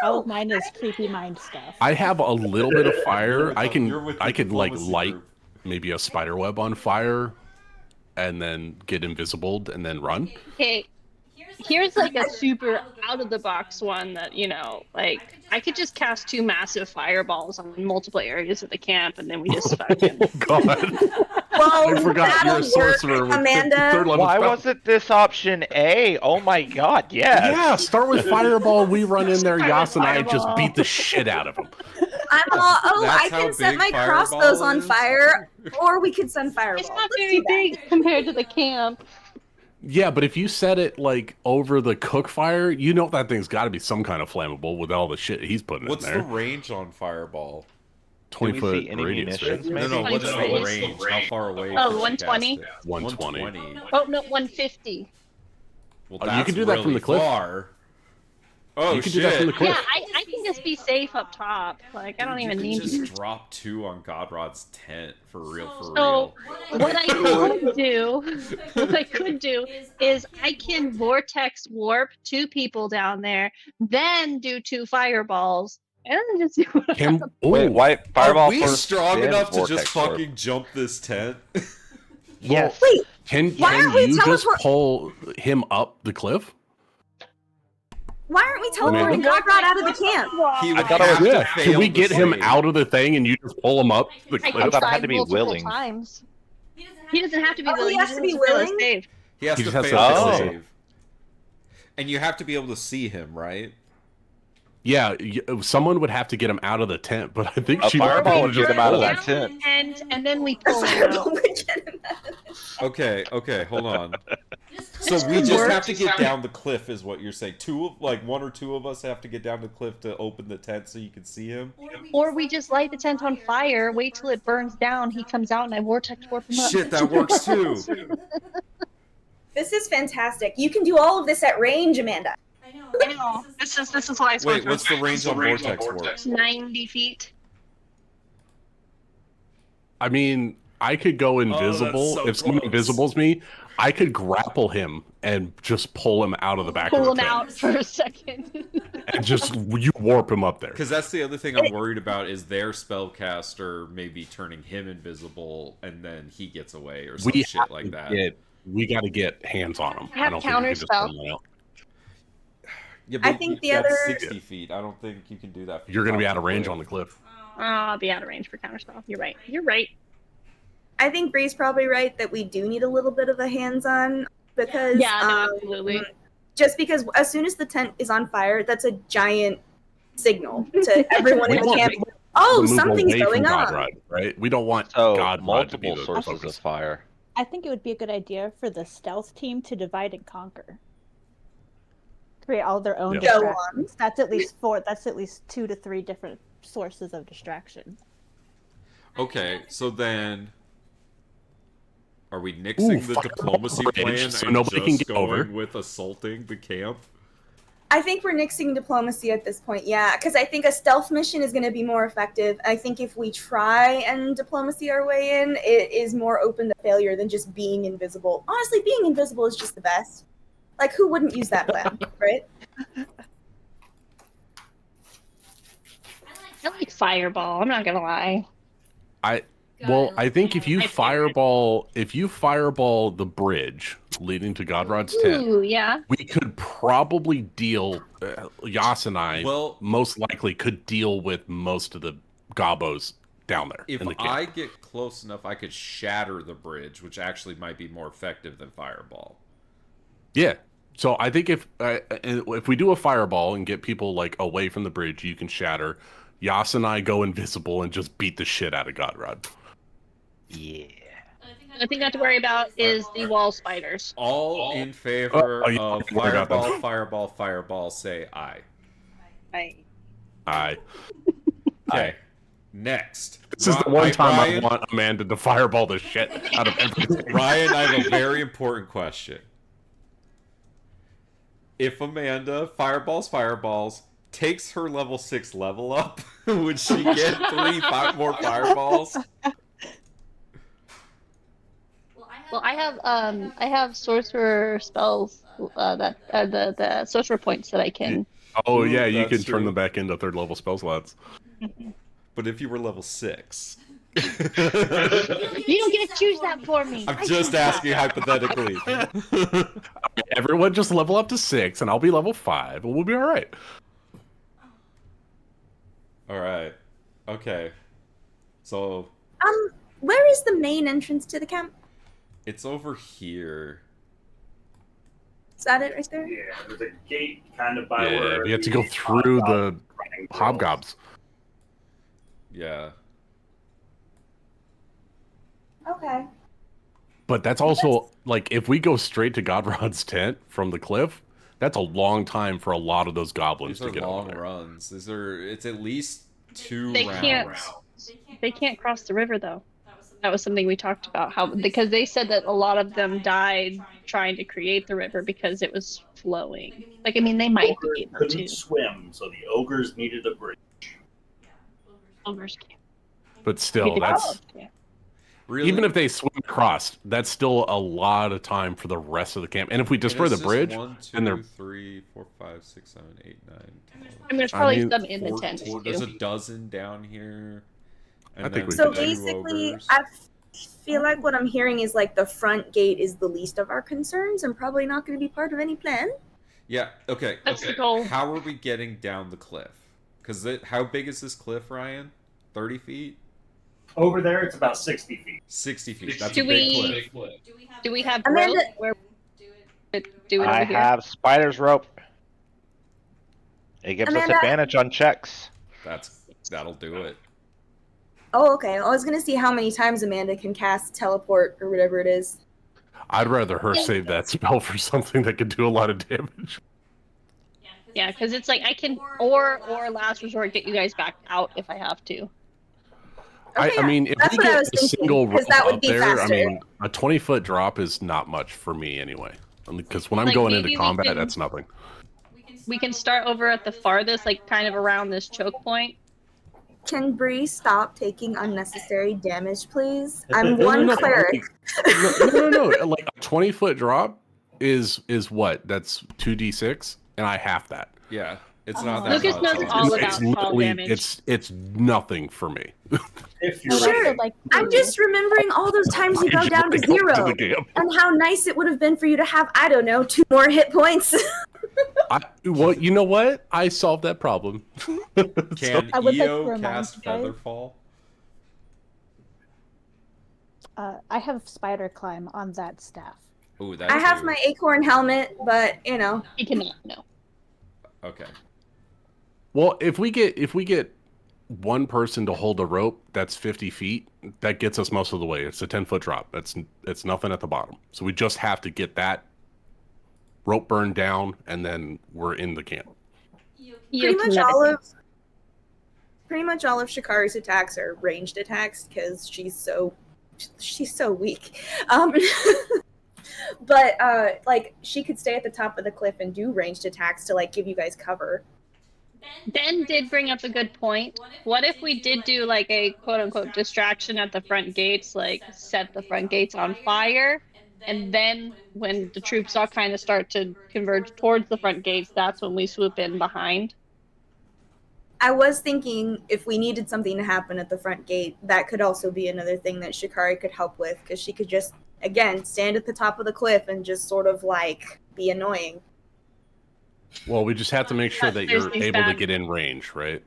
All of mine is creepy mind stuff. I have a little bit of fire. I You're with the could like diplomacy light group. maybe a spider web on fire, and then get invisibled and then run. Okay, here's like a super out of the box one that, you know, like I could just cast 2 massive fireballs on multiple areas of the camp and then we just fucking Oh God! Whoa, I forgot that'll you're a sorcerer work, with Amanda. third level Why spell. wasn't this option A? Oh my god, yes. Yeah, start with fireball. We run in there. Start with Yas and I just fireball. beat the shit out of him. I'm all, oh, That's I how can set big my Fireball crossbows on is? fire, or we could send fireball. It's not Let's very do that. big compared to the camp. Yeah, but if you set it like over the cook fire, you know that thing's got to be some kind of flammable with all the shit he's putting What's in the there. range on Fireball? 20 Can we see foot any radius, munitions, right? No, no. maybe? What's the Range. range? How far away? Oh, can you 120? cast it? 120. Oh no, 150. Well, Oh, you that's can do that from really the cliff. Far. Oh You can shit! do that from the cliff. Yeah, I can just be safe up top. Like I don't even you need can to. just drop 2 on Godrod's tent for real. So what I could do is I can vortex warp 2 people down there, then do 2 fireballs, and then just do Can, Wait, ooh, why fireball Are we first? strong then enough to just vortex warp? fucking jump this tent? Yes. Wait, can Why aren't we you just teleport- pull him up the cliff? why aren't we teleporting Amanda? Godrod out of the camp? He would thought it was- have to Yeah. fail Can we the get him save. out of the thing and you just pull him up the I cliff? can thought it try had to be multiple willing. times. He doesn't have to be Oh, he willing. has just to be fail a willing? save. He has He to just has fail to the fail. save. And you have to be able to see him, right? Yeah, someone would have to get him out of the tent, but I think A she fireball would just get him out of pull that tent. And then we pull him Fireball out. would get him out. Okay, hold on. So we just have to get down the cliff, is what you're saying? 1 or 2 of us have to get down the cliff to open the tent so you can see him. Or we just light the tent on fire, wait till it burns down, he comes out, and I vortex warp him up. Shit, that works too. This is fantastic. You can do all of this at range, Amanda. I know. This is why I Wait, what's the range on vortex warp? 90 feet. I mean, I could go invisible. so If someone close. invisibles me, I could grapple him and just pull him out of the back Pull of the him tent. out for a second. And just you warp him up there. Because that's the other thing I'm worried about is their spellcaster maybe turning him invisible and then he gets away or some shit like that. We got to get hands on him. Have I don't think we can just counterspell. pull him out. Yeah, I but think the that's other- 60 feet. I don't think you can do that. from You're going to be top out of the range cliff. on the cliff. Oh, I'll be out of range for counterspell. You're right. You're right. I think Bree's probably right that we do need a little bit of a hands-on because Yeah, no, absolutely. just because as soon as the tent is on fire, that's a giant signal to everyone We in the want camp. to Oh, move something's away from going on. Godrod, right? We don't want So Godrod to be multiple the sources focus. of fire. I think it would be a good idea for the stealth team to divide and conquer. Create all their own Yeah. Go distractions. That's at least 4. That's at least 2 to 3 different sources of distraction. Okay, so then are we nixing the fuck diplomacy bridge, plan so and nobody can just get going over. with assaulting the camp? I think we're nixing diplomacy at this point, yeah, because I think a stealth mission is going to be more effective. I think if we try and diplomacy our way in, it is more open to failure than just being invisible. Honestly, being invisible is just the best. Like, who wouldn't use that plan, right? I like fireball. I'm not gonna lie. Well, I think if you fireball the bridge leading to Godrod's tent, Ooh, yeah. we could probably deal. Yas and I Well, most likely could deal with most of the gobos down there if in the camp. I get close enough, I could shatter the bridge, which actually might be more effective than fireball. Yeah. So I think if we do a fireball and get people like away from the bridge, you can shatter. Yas and I go invisible and just beat the shit out of Godrod. Yeah. The thing not to worry about is the wall spiders. All in favor Oh, yeah, of I forgot about fireball, that. fireball, fireball, say aye. Aye. Okay. Next. This is the one time Ryan, I want Amanda to fireball the shit out of everything. Ryan, I have a very important question. If Amanda fireballs, takes her level 6 level up, would she get 5 more fireballs? Well, I have sorcerer spells that the sorcerer points that I can. Oh yeah, you That's can turn true. them back into third level spell slots. But if you were level 6. You don't get to choose that for me. I'm just asking hypothetically. Everyone just level up to 6, and I'll be level 5, and we'll be all right. Alright. Okay. So Where is the main entrance to the camp? It's over here. Is that it right there? Yeah, there's a gate kind of by Yeah, where you have to go through the hobgobs. Yeah. Okay. But that's also like if we go straight to Godrod's tent from the cliff, that's a long time for a lot of those goblins These to are get long over there. runs. It's at least 2 They rounds. can't cross the river though. That was something we talked about. Because they said that a lot of them died trying to create the river because it was flowing. Like, I mean, they might Ogres be able couldn't to. swim, so the ogres needed a bridge. Ogres can't. But still, that's Really? even if they swim across, that's still a lot of time for the rest of the camp. And if we destroy the bridge, 1, 2, and they're 3, 4, 5, 6, 7, 8, 9, 10. And there's I probably mean, some in the tent There's a too. dozen down here. And I think we then So could do 2 basically, ogres. I feel like what I'm hearing is like the front gate is the least of our concerns and probably not going to be part of any plan. Yeah, okay. That's the goal. How are we getting down the cliff? Because how big is this cliff, Ryan? 30 feet? Over there, it's about 60 feet. 60 feet. That's Do a big we- cliff. Do we have Amanda- drills where do it I over here? have spider's rope. It gives Amanda- us advantage on checks. That'll do it. Oh, okay. I was going to see how many times Amanda can cast teleport or whatever it is. I'd rather her save that spell for something that could do a lot of damage. Yeah, because it's like I can or last resort get you guys back out if I have to. Okay, I mean, if that's we what I get was a thinking, single 'cause rope that would up be there, I faster. mean, a 20-foot drop is not much for me anyway. Because when I'm Like, going maybe into we combat, can- that's nothing. We can start over at the farthest, like kind of around this choke point. Can Bree stop taking unnecessary damage, please? I'm one No, cleric. no. Like a 20-foot drop is what? That's 2d6, and I half that. Yeah, it's not that Lucas much. knows at all all. about It's fall literally damage. it's nothing for me. If I you're Sure. right. like I'm just remembering all those times you go down to Usually go zero to the camp. and how nice it would have been for you to have, I don't know, 2 more hit points. Well, you know what? I solved that problem. Can I would like to EO remind cast you guys- Featherfall? I have spider climb on that staff. Ooh, that I have too. my acorn helmet, but, you know. He cannot. No. Okay. Well, if we get one person to hold a rope that's 50 feet, that gets us most of the way. It's a 10-foot drop. It's nothing at the bottom. So we just have to get that rope burned down, and then we're in the camp. Pretty much all of Shikari's attacks are ranged attacks because she's so weak. But like she could stay at the top of the cliff and do ranged attacks to like give you guys cover. Ben did bring up a good point. What if we did do like a quote unquote distraction at the front gates, like set the front gates on fire, and then when the troops all kind of start to converge towards the front gates, that's when we swoop in behind. I was thinking if we needed something to happen at the front gate, that could also be another thing that Shikari could help with because she could just again stand at the top of the cliff and just sort of like be annoying. Well, we just have to make sure that you're There's these able to bad- get in range, right?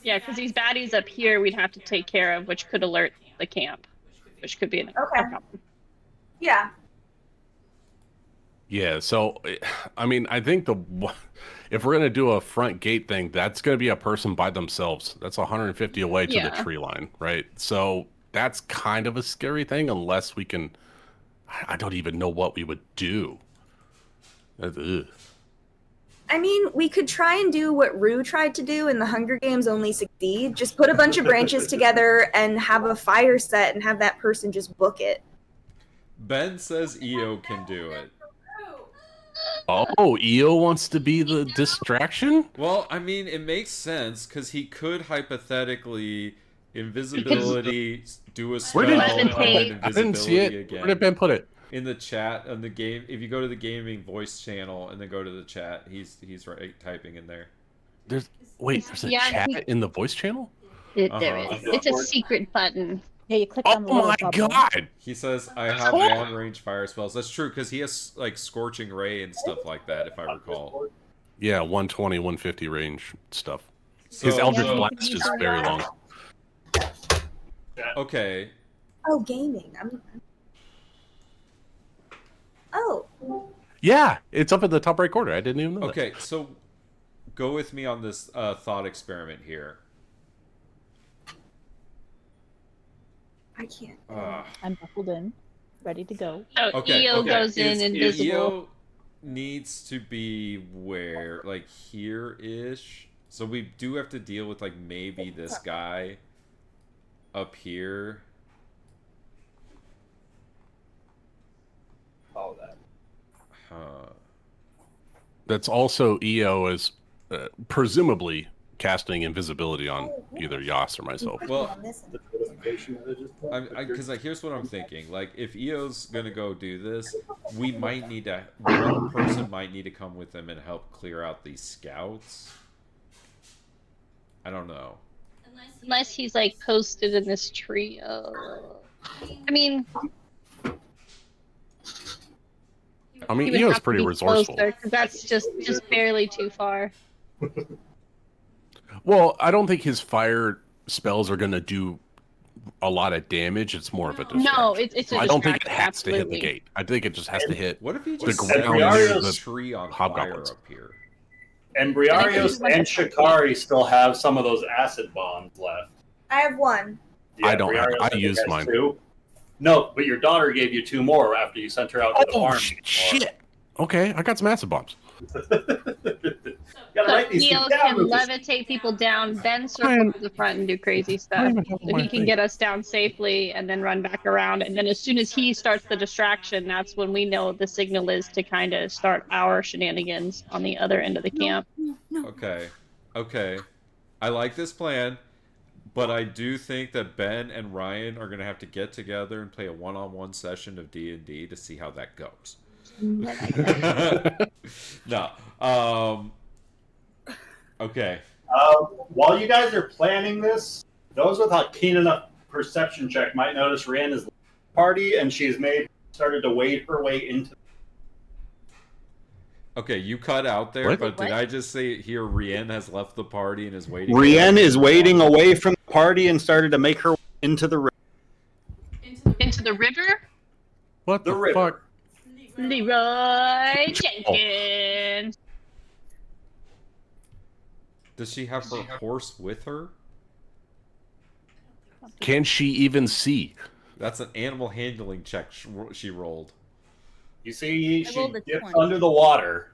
Yeah, because these baddies up here we'd have to take care of, which could alert the camp, which could be a problem. Yeah. Yeah, so I mean, I think if we're gonna do a front gate thing, that's gonna be a person by themselves. That's 150 away to the Yeah. tree line, right? So that's kind of a scary thing, unless we can. I don't even know what we would do. Ugh. I mean, we could try and do what Rue tried to do in the Hunger Games Only Succeed. Just put a bunch of branches together and have a fire set and have that person just book it. Ben says EO can do it. Oh, EO wants to be the distraction? Well, I mean, it makes sense because he could hypothetically invisibility, do a spell, Where did and then I didn't see invisibility it. again. Where did Ben put it? In the chat on the game, if you go to the gaming voice channel and then go to the chat, he's typing in there. There's a Yeah, chat he- in the voice channel? There Uh-huh. is. It's a secret button. Yeah, you click Oh on the little my bubble. god! He says, "I have long range fire spells." That's true because he has like scorching ray and stuff like that, if I recall. Yeah, 120, 150 range stuff. So, His Eldritch Yeah. Blast is very long. okay, Oh, gaming. Oh. Yeah, it's up at the top right corner. I didn't even know that. Okay, so go with me on this thought experiment here. I can't. I'm buckled in, ready to go. So Okay, EO goes in invisible. EO needs to be where, like, here-ish. So we do have to deal with, like, maybe this guy up here. All that. That's also EO is presumably casting invisibility on either Yas or myself. Well, The notification that I just put. because like, here's what I'm thinking. Like, if EO's gonna go do this, we might need to. One person might need to come with him and help clear out these scouts. I don't know. Unless he's like posted in this trio. I mean, I mean, he would EO's have to pretty be resourceful. closer, 'cause that's just barely too far. Well, I don't think his fire spells are going to do a lot of damage. It's more of a distraction. No, it's a I don't think it distraction, has to hit the absolutely. gate. I think it just has to hit What if he the just ground set near Briario's the tree on hobgoblins. fire up here? And Briarios and Shikari still have some of those acid bombs left. I have one. I don't have- Briarios, I think, used has mine. 2. No, but your daughter gave you 2 more after you sent her out to the farm. shit! Okay, I got some acid bombs. Gotta So write these EO things down, can Lucas. levitate people down, then circle Man. to the front and do crazy I stuff. don't even have So my he can thing. get us down safely and then run back around. And then as soon as he starts the distraction, that's when we know the signal is to kind of start our shenanigans on the other end of the camp. Okay. Okay. I like this plan, but I do think that Ben and Ryan are going to have to get together and play a one-on-one session of D&D to see how that goes. No. Okay. While you guys are planning this, those with a keen enough perception check might notice Rand is party, and she's started to wade her way into. Okay, you cut out there, What? but did What? I just say here Rien has left the party and is waiting? Rienne is wading away from the party and started to make her way into the river. Into the river? What The the, river. fuck? Leroy Jenkins. Does she have her horse with her? Can she even see? That's an animal handling check she rolled. You see, I she rolled a dips 20. under the water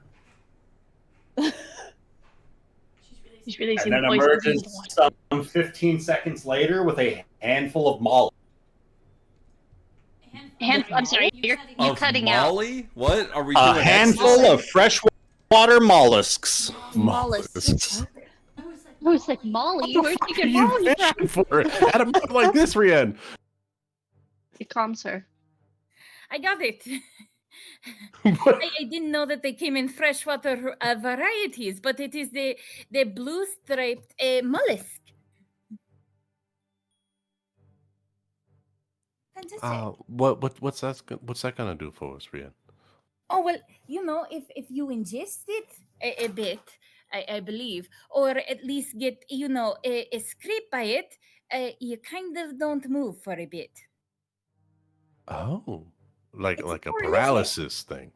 She's really and then emerges some 15 seconds later with a handful of molly. I'm sorry, you're Of cutting out. Molly? What are we A doing? handful of freshwater mollusks. Mollusks. I was like, Molly? Where's she get You Molly from? fishing for it at a mouth like this, Rian. It calms her. I got it. What? I didn't know that they came in freshwater varieties, but it is the blue striped mollusk. Fantastic. What's that gonna do for us, Rian? Oh well, if you ingest it a bit, I believe, or at least get a scrape by it, you kind of don't move for a bit. Oh, like It's a more easy. paralysis thing.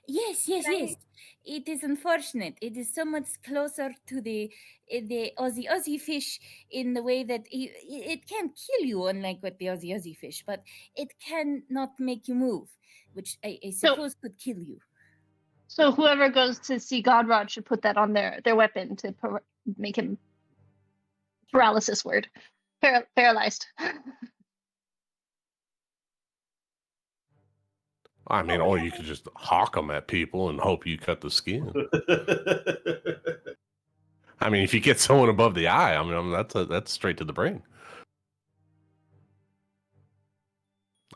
Yes. It is unfortunate. It is so much closer to the Aussie fish in the way that it can't kill you, unlike what the Aussie fish, but it can not make you move, which I suppose could kill you. So whoever goes to see Godrod should put that on their weapon to make him paralysis word. Paralyzed. I mean, or you could just hawk them at people and hope you cut the skin. I mean, if you get someone above the eye, I mean, that's straight to the brain.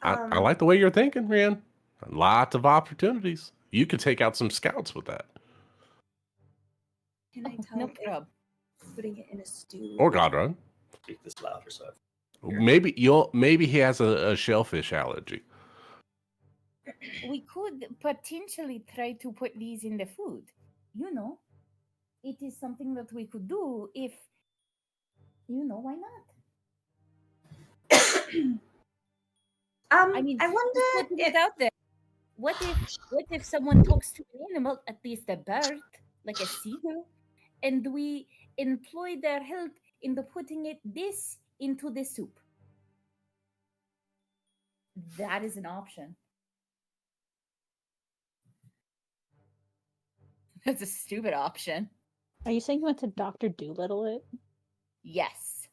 I like the way you're thinking, Rian. Lots of opportunities. You could take out some scouts with that. Can I tell No if problem. putting it in a stew? Or Godrun. Speak this louder, so. Maybe he has a shellfish allergy. We could potentially try to put these in the food. It is something that we could do if, why not? I mean, I wonder just put if it out there. What if someone talks to an animal, at least a bird, like a seagull, and we employ their help in the putting this into the soup? That is an option. That's a stupid option. Are you saying you want to Dr. Doolittle it? Yes.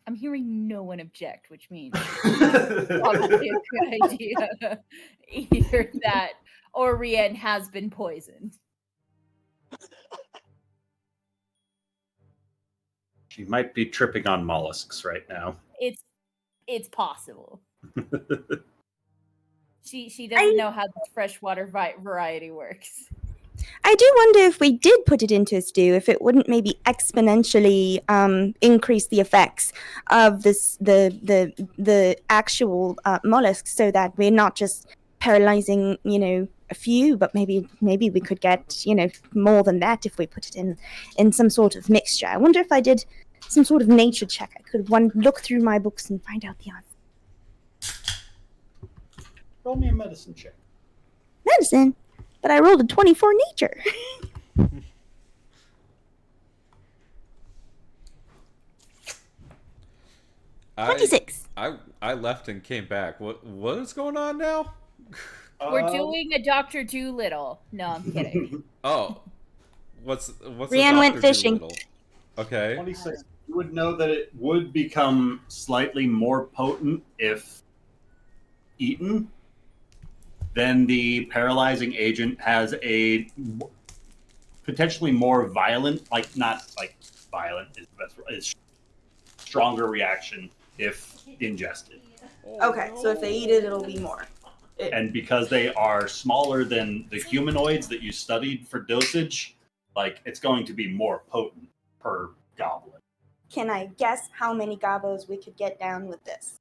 I'm hearing no one object, which means probably a good idea. Either that or Rian has been poisoned. She might be tripping on mollusks right now. It's possible. She doesn't know how the freshwater variety works. I do wonder if we did put it into a stew, if it wouldn't maybe exponentially increase the effects of the actual mollusks, so that we're not just paralyzing, a few, but maybe we could get, more than that if we put it in some sort of mixture. I wonder if I did some sort of nature check. I could look through my books and find out the answer. Roll me a medicine check. Medicine? But I rolled a 24 nature. I 26. I left and came back. What is going on now? We're doing a Dr. Doolittle. No, I'm kidding. Oh, what's Rian went fishing. Doolittle? Okay. 26. You would know that it would become slightly more potent if eaten. Then the paralyzing agent has a potentially more violent, not violent, is stronger reaction if ingested. Okay, so if they eat it, it'll be more. And because they are smaller than the humanoids that you studied for dosage, it's going to be more potent per goblin. Can I guess how many gobos we could get down with this?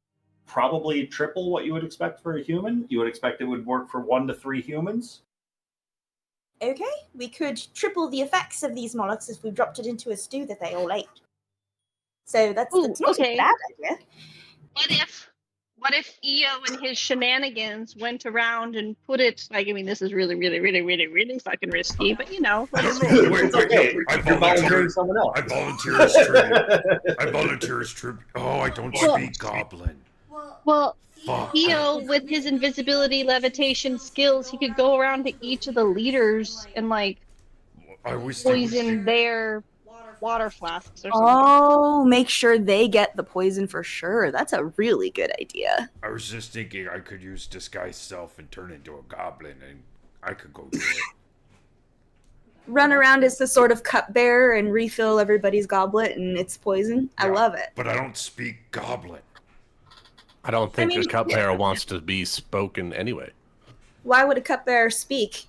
Probably triple what you would expect for a human. You would expect it would work for 1 to 3 humans. Okay, we could triple the effects of these mollusks if we dropped it into a stew that they all ate. So that's not a bad idea. What if EO and his shenanigans went around and put it this is really, really, really, really, really fucking risky, but I don't know. Wait, okay. I You're volunteering someone else. I volunteer as tribute. Oh, I don't speak goblin. Well, Fuck. EO with his invisibility levitation skills, he could go around to each of the leaders and I wish they would poison their water flasks or something. Oh, make sure they get the poison for sure. That's a really good idea. I was just thinking I could use disguise self and turn into a goblin, and I could go do it. Run around as the sort of cupbearer and refill everybody's goblet and it's poison. I love it. But I don't speak goblin. I don't think the cupbearer wants to be spoken anyway. Why would a cupbearer speak?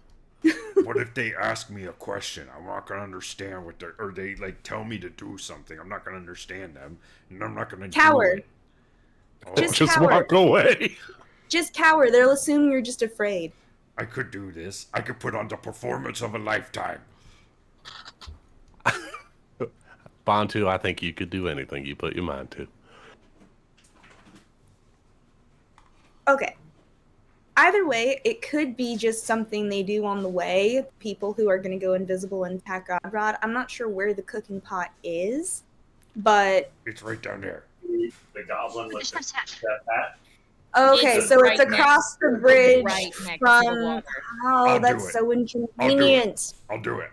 What if they ask me a question? I'm not gonna understand what or they tell me to do something. I'm not gonna understand them, and I'm not gonna Cower. do it. Oh, Just cower. Walk away. Just cower. They'll assume you're just afraid. I could do this. I could put on the performance of a lifetime. Bantu, I think you could do anything you put your mind to. Okay. Either way, it could be just something they do on the way. People who are going to go invisible and attack Godrod. I'm not sure where the cooking pot is, but It's right down there. The goblin with that hat. okay, It's so right it's across the bridge right next to the from. water. Oh, I'll do that's it. so inconvenient. I'll do it.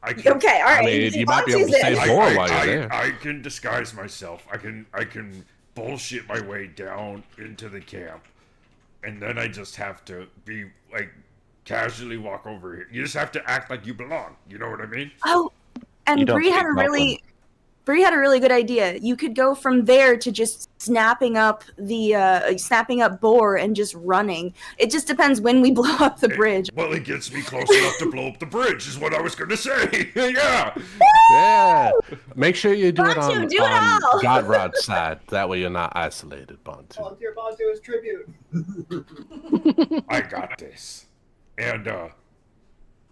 I can. Okay, all right. I mean, you might be able to Bantu's save in. more while you're there. I can disguise myself. I can bullshit my way down into the camp, and then I just have to be casually walk over here. You just have to act like you belong. You know what I mean? Oh, You and don't Bree had speak a really good idea. You could go from there to just snapping up Boar and just running. It just depends when we blow up the bridge. Well, it gets me close enough to blow up the bridge, is what I was going to say. Yeah. Yeah. Make sure you do it Bantu, on do it all. Godrod's side. That way you're not isolated, Bantu. Volunteer Bantu as tribute. I got this. And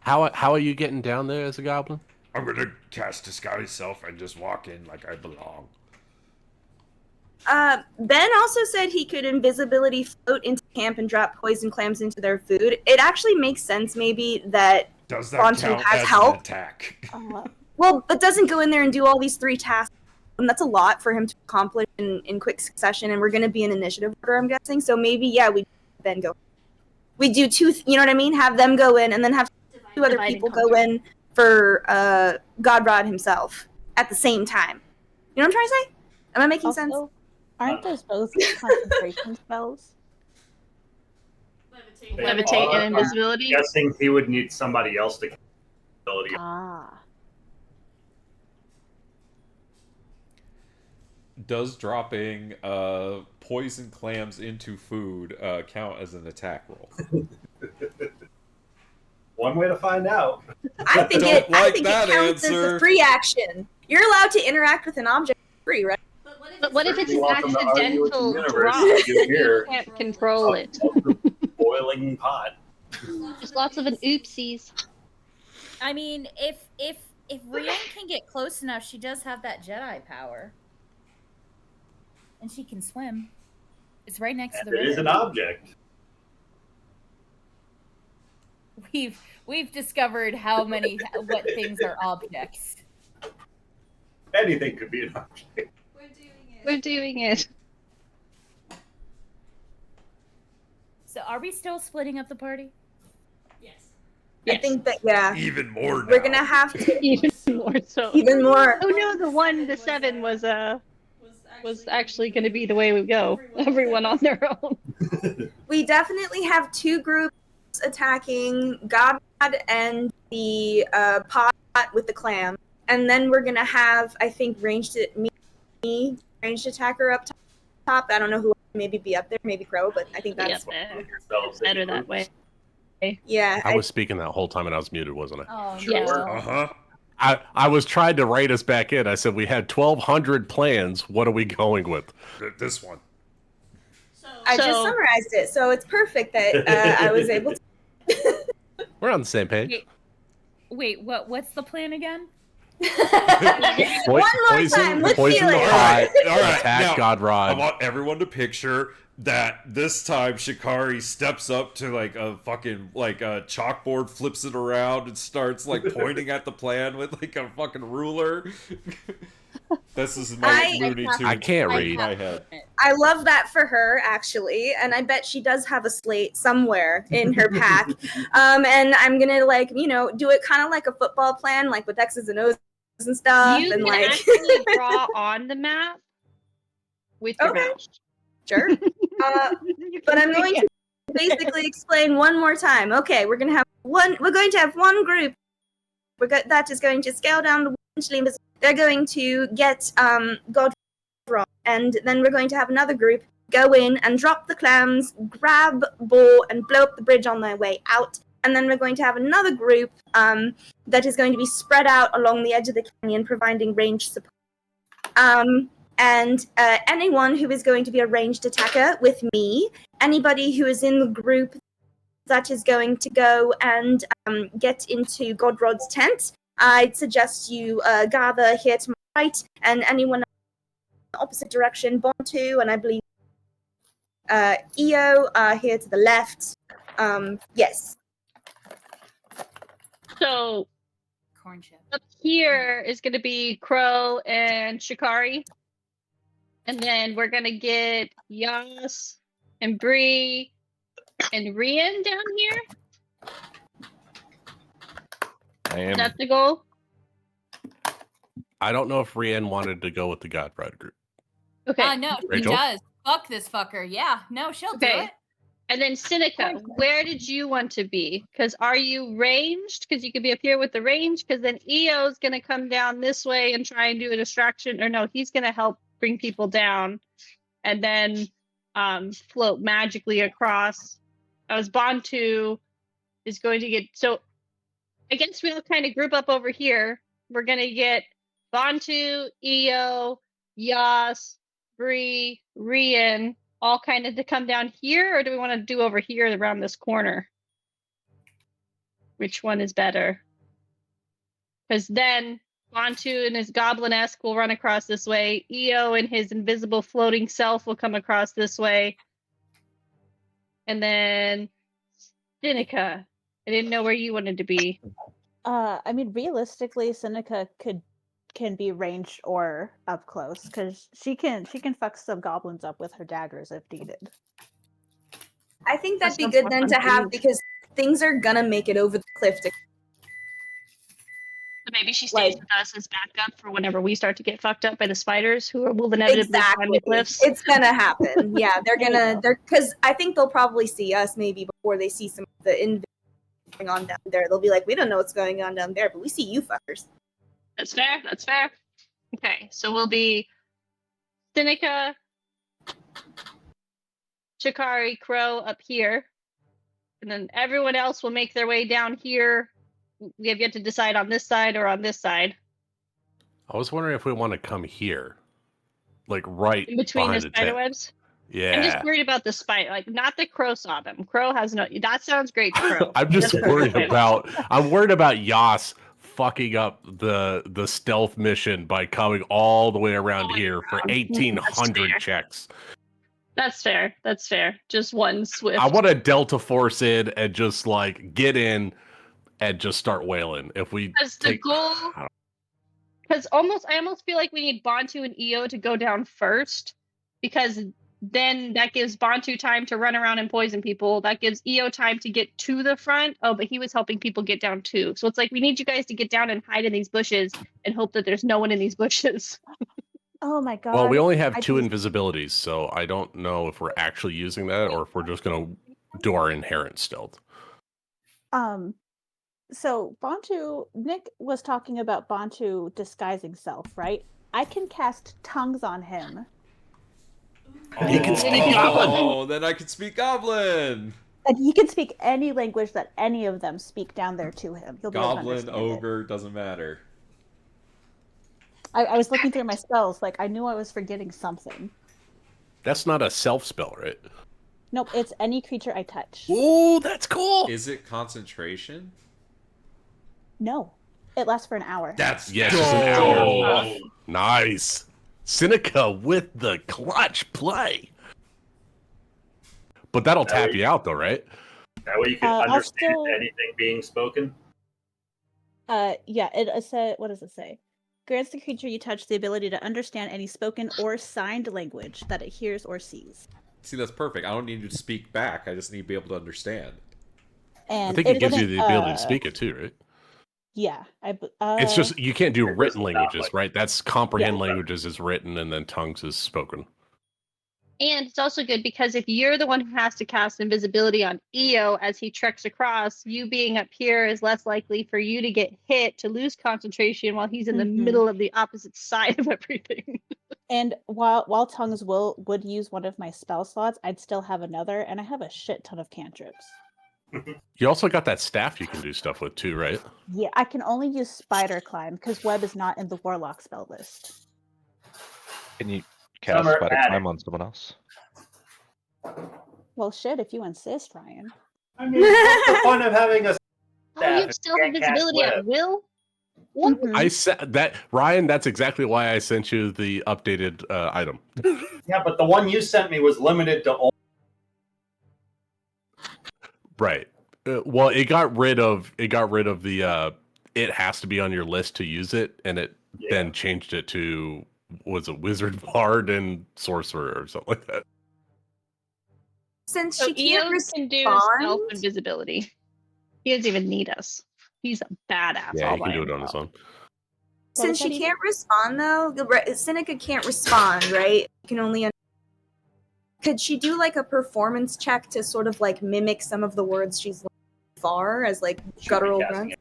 How are you getting down there as a goblin? I'm gonna cast disguise self and just walk in like I belong. Ben also said he could invisibility float into camp and drop poison clams into their food. It actually makes sense, maybe, that Does that Bantu count has as help. an attack? Well, but doesn't go in there and do all these 3 tasks. And that's a lot for him to accomplish in quick succession, and we're going to be in initiative order, I'm guessing. So maybe, yeah, we Ben go. We do 2, you know what I mean? Have them go in, and then have 2 other Divide and people go conquer. in for Godrod himself at the same time. You know what I'm trying to say? Am I making sense? Also, aren't those both concentration spells? Levitate and invisibility. I'm guessing he would need somebody else to cast ability. Ah. Does dropping poison clams into food count as an attack roll? One way to find out. I think Don't it like counts that as answer. a free action. You're allowed to interact with an object for free, right? But what if it's an Welcome to Argue with the accidental Universe. drop? You Then you hear can't control it. boiling pot. There's lots of an oopsies. I mean, if Rian can get close enough, she does have that Jedi power, and she can swim. It's right next to the It is river. an object. We've discovered what things are objects. Anything could be an object. We're doing it. So, are we still splitting up the party? I think that, yeah. Even more now. We're going to have to Even more so. even more. Oh no, the 1 to 7 was actually going to be the way we go. Everyone on their own. We definitely have 2 groups attacking God and the pot with the clam. And then we're going to have, I think, ranged attacker up top. I don't know who maybe be up there, maybe Crow, but I think that's Better that way. Yeah. I was speaking that whole time and I was muted, wasn't I? Oh, Yeah. no. Uh-huh. I was trying to write us back in. I said we had 1,200 plans. What are we going with? This one. I just So- summarized it, so it's perfect that I was able to. We're on the same page. Wait, what's the plan again? One more time, let's poison feel the it. pot, All right, attack now, I Godrod. want everyone to picture that this time Shikari steps up to like a fucking like a chalkboard, flips it around, and starts like pointing at the plan with like a fucking ruler. This is my Looney Tunes. I can't read. in my head. I love that for her, actually, and I bet she does have a slate somewhere in her pack. And I'm gonna do it kind of like a football plan, like with X's and O's and stuff, You and can like actually draw on the map with your Okay. mouse. sure. But I'm going to basically explain one more time. Okay, we're going to have one group. That is going to scale down the wind. They're going to get Godrod, and then we're going to have another group go in and drop the clams, grab Boar, and blow up the bridge on their way out. And then we're going to have another group that is going to be spread out along the edge of the canyon, providing ranged support. And anyone who is going to be a ranged attacker with me, anybody who is in the group that is going to go and get into Godrod's tent, I'd suggest you gather here to my right, and anyone in the opposite direction, Bantu, and I believe Io here to the left. Yes. So Corn chip. up here is going to be Crow and Shikari. And then we're going to get Yas and Bree and Rian down here. I am. That's the goal. I don't know if Rian wanted to go with the Godrod group. Okay. No, she Rachel? does. Fuck this fucker. Yeah, no, she'll do Okay. it. And then Seneca, where did you want to be? Because are you ranged? Because you could be up here with the range. Because then Eo's going to come down this way and try and do a distraction. Or no, he's going to help bring people down. And then float magically across. As Bantu is going to get... So I guess we'll kind of group up over here. We're going to get Bantu, Io, Yas, Bree, Rian, all kind of to come down here, or do we want to do over here around this corner? Which one is better? Because then Bantu and his goblin-esque will run across this way. Io and his invisible floating self will come across this way. And then Seneca. I didn't know where you wanted to be. I mean, realistically, Seneca can be ranged or up close because she can fuck some goblins up with her daggers if needed. I think that'd be good then to have because things are gonna make it over the cliff. So maybe she stays with us as backup for whenever we start to get fucked up by the spiders who will inevitably climb the cliffs. It's gonna happen. Yeah, they're because I think they'll probably see us maybe before they see some of the invasion going on down there. They'll be like, we don't know what's going on down there, but we see you fuckers. That's fair. That's fair. Okay, so we'll be Seneca, Chikari, Crow up here, and then everyone else will make their way down here. We have yet to decide on this side or on this side. I was wondering if we want to come here, like right In between the behind spider tent. webs. Yeah. I'm just worried about the spider. Like, not that Crow saw them. Crow has no. That sounds great, to Crow. I'm just That's worried perfect. I'm worried about Yas fucking up the stealth mission by coming all the way around here for 1,800 fair. checks. That's fair. That's fair. Just one swift. I want to Delta Force in and just like get in and just start wailing. If we Because the take, goal. Because I almost feel like we need Bantu and Io to go down first, because then that gives Bantu time to run around and poison people. That gives Io time to get to the front. Oh, but he was helping people get down too. So it's like we need you guys to get down and hide in these bushes and hope that there's no one in these bushes. Oh my god. well, we only have I 2 just- invisibilities, so I don't know if we're actually using that or if we're just gonna do our inherent stealth. So Bantu, Nick was talking about Bantu disguising self, right? I can cast tongues on him. He can speak Goblin. Oh, then I can speak Goblin. And he can speak any language that any of them speak down there to him. He'll be able to Goblin, understand it. ogre, doesn't matter. I was looking through my spells, like I knew I was forgetting something. That's not a self spell, right? Nope, it's any creature I touch. Oh, that's cool. Is it concentration? No, it lasts for an hour. That's Yes, it's an hour. Oh, Nice. Seneca with the clutch play. But that'll tap you out, though, right? That way you can I'll understand still- anything being spoken. Yeah, it said, what does it say? Grants the creature you touch the ability to understand any spoken or signed language that it hears or sees. See, that's perfect. I don't need you to speak back. I just need to be able to understand. And I think it gives you wouldn't, the ability to speak it, too, right? Yeah, It's just, you can't do written languages, like- right? That's comprehend Yeah. languages is written and then tongues is spoken. And it's also good because if you're the one who has to cast invisibility on Io as he treks across, you being up here is less likely for you to get hit, to lose concentration while he's in the Mhm. middle of the opposite side of everything. And while tongues would use one of my spell slots, I'd still have another, and I have a shit ton of cantrips. You also got that staff you can do stuff with, too, right? Yeah, I can only use spider climb because web is not in the warlock spell list. Can you cast Summer spider attic. climb on someone else? Well, shit, if you insist, Ryan. I mean, what's the point of having a Oh, you have if stealth you can't cast invisibility at web? will? What? Mhm. I said that, Ryan, that's exactly why I sent you the updated item. Yeah, but the one you sent me was limited to only. Right. Well, it got rid of the it has to be on your list to use it, and it then changed it to was it Wizard, Bard, and Sorcerer or something like that. Since So she can't Io can do respond, stealth invisibility. He doesn't even need us. He's a badass. Yeah, all he by can do it on his himself. own. since she can't respond though, Seneca can't respond, right? You can only. Could she do like a performance check to sort of like mimic some of the words she's learned far as like guttural grunts?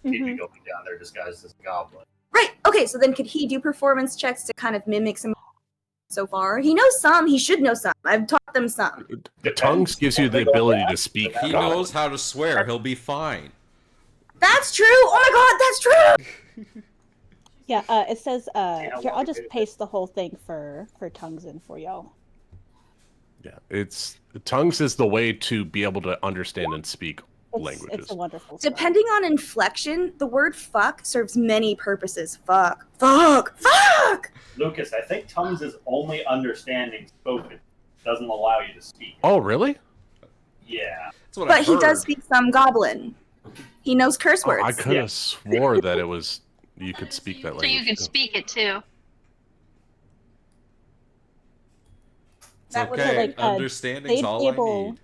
He'd Mhm. be going down there disguised as a goblin. Right. Okay. So then, could he do performance checks to kind of mimic some? So far, he knows some. He should know some. I've taught them some. Tongues gives you the ability to speak. He Goblin. knows how to swear. He'll be fine. That's true. Oh my god, that's true. Yeah, it says here. I'll just good. paste the whole thing for tongues in for y'all. Yeah, it's tongues is the way to be able to understand and speak languages. It's a wonderful spell. Depending on inflection, the word fuck serves many purposes. Fuck. Fuck. Fuck! Lucas, I think tongues is only understanding spoken. Doesn't allow you to speak. Oh, really? Yeah. That's what But I've he does heard. speak some goblin. He knows curse Oh, words. I could Yeah. have swore that it was you could speak that So language. you can too. speak it too. It's That was okay. like, Understanding's they'd all be I able- need.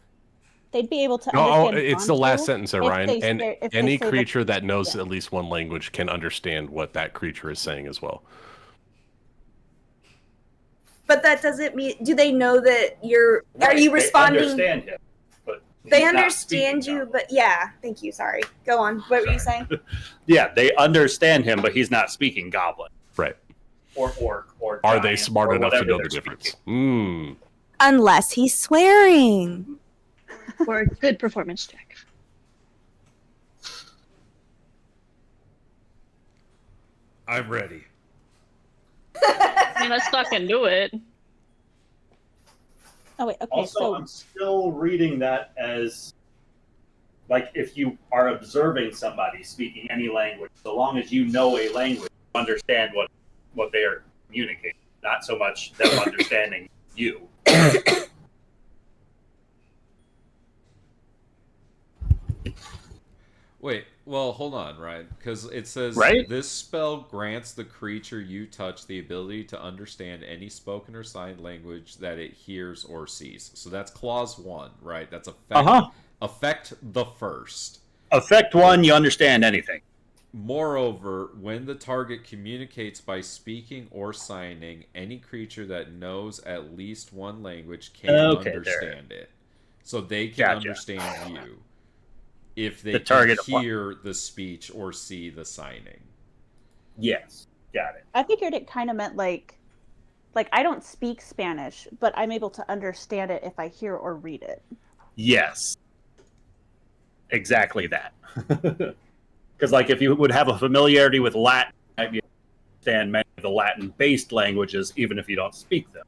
They'd be able to Oh, understand. it's the last Bantu sentence there, if Ryan. they And say- if they any say the- creature that knows yeah. at least one language can understand what that creature is saying as well. But that doesn't mean. Do they know that you're? Are Right, you they responding? understand him, but They he's not understand speaking you, now. but yeah. Thank you. Sorry. Go on. What were you saying? Yeah, they understand him, but he's not speaking goblin Right. or orc or. Are they giant smart or enough to whatever know the they're difference? speaking. Unless he's swearing. Or a good performance check. I'm ready. I mean, let's fucking do it. Oh wait, okay. Also, So I'm still reading that as like if you are observing somebody speaking any language, so long as you know a language, you understand what they are communicating, not so much them understanding you. Wait, well, hold on, Ryan, because it says Right? this spell grants the creature you touch the ability to understand any spoken or signed language that it hears or sees. So that's clause 1, right? That's effect the first. Effect 1, you understand anything. Moreover, when the target communicates by speaking or signing, any creature that knows at least one language can Okay, there. understand it. So they can Gotcha. understand you if they The target can hear the speech or see the signing. Yes, got it. I figured it kind of meant like I don't speak Spanish, but I'm able to understand it if I hear or read it. Yes. Exactly that. Because, like, if you would have a familiarity with Latin, you might be able to understand many of the Latin-based languages, even if you don't speak them.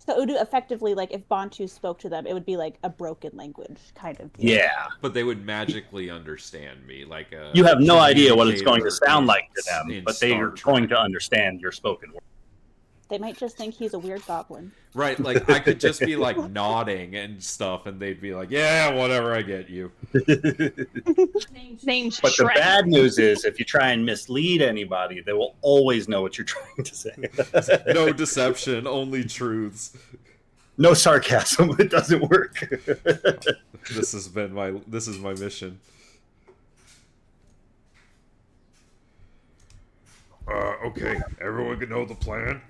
So it would do effectively like if Bantu spoke to them, it would be like a broken language kind of deal. Yeah. But they would magically understand me, like a You have no idea what it's going to communicator sound in- like to them, in but they Star are Trek. going to understand your spoken word. They might just think he's a weird goblin. Right, like I could just be like nodding and stuff, and they'd be like, "Yeah, whatever, I get you." Name's But the Shrek. bad news is, if you try and mislead anybody, they will always know what you're trying to say. No deception, only truths. No sarcasm. It doesn't work. This is my mission. Okay, everyone can know the plan?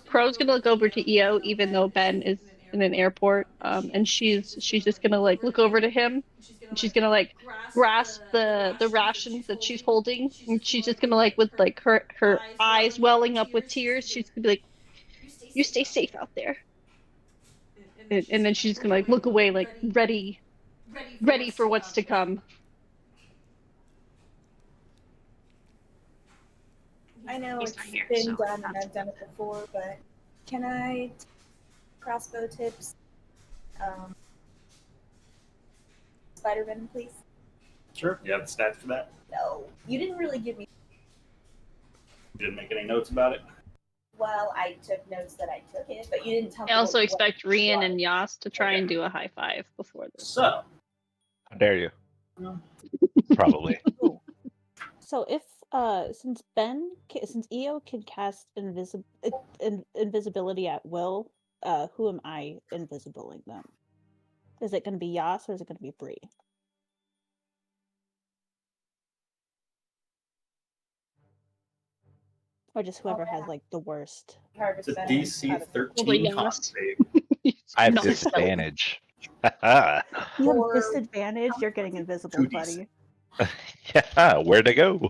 Crow's gonna look over to EO, even though Ben is in an airport, and she's just gonna like look over to him. And she's gonna like grasp the rations that she's holding, and she's just gonna like with like her eyes welling up with tears. She's gonna be like, "You stay safe out there." And then she's gonna like look away, like ready for what's to come. I know He's it's not here, been so- done and I've done it before, but can I crossbow tips spider venom, please? Sure. You have the stats for that? No, you didn't really give me. You didn't make any notes about it? Well, I took notes that I took it, but you didn't tell me. I also what expect Rian was. and Yas to try and do a high five before this. So, How dare you? Probably. So if since EO can cast invisibility at will, who am I invisibling them? Is it going to be Yas or is it going to be Bree? Or just whoever has like the worst. it's a DC 13 con save. I have Not disadvantage. You have Or- disadvantage. You're getting invisible, 2d6. buddy. Yeah, where'd it go?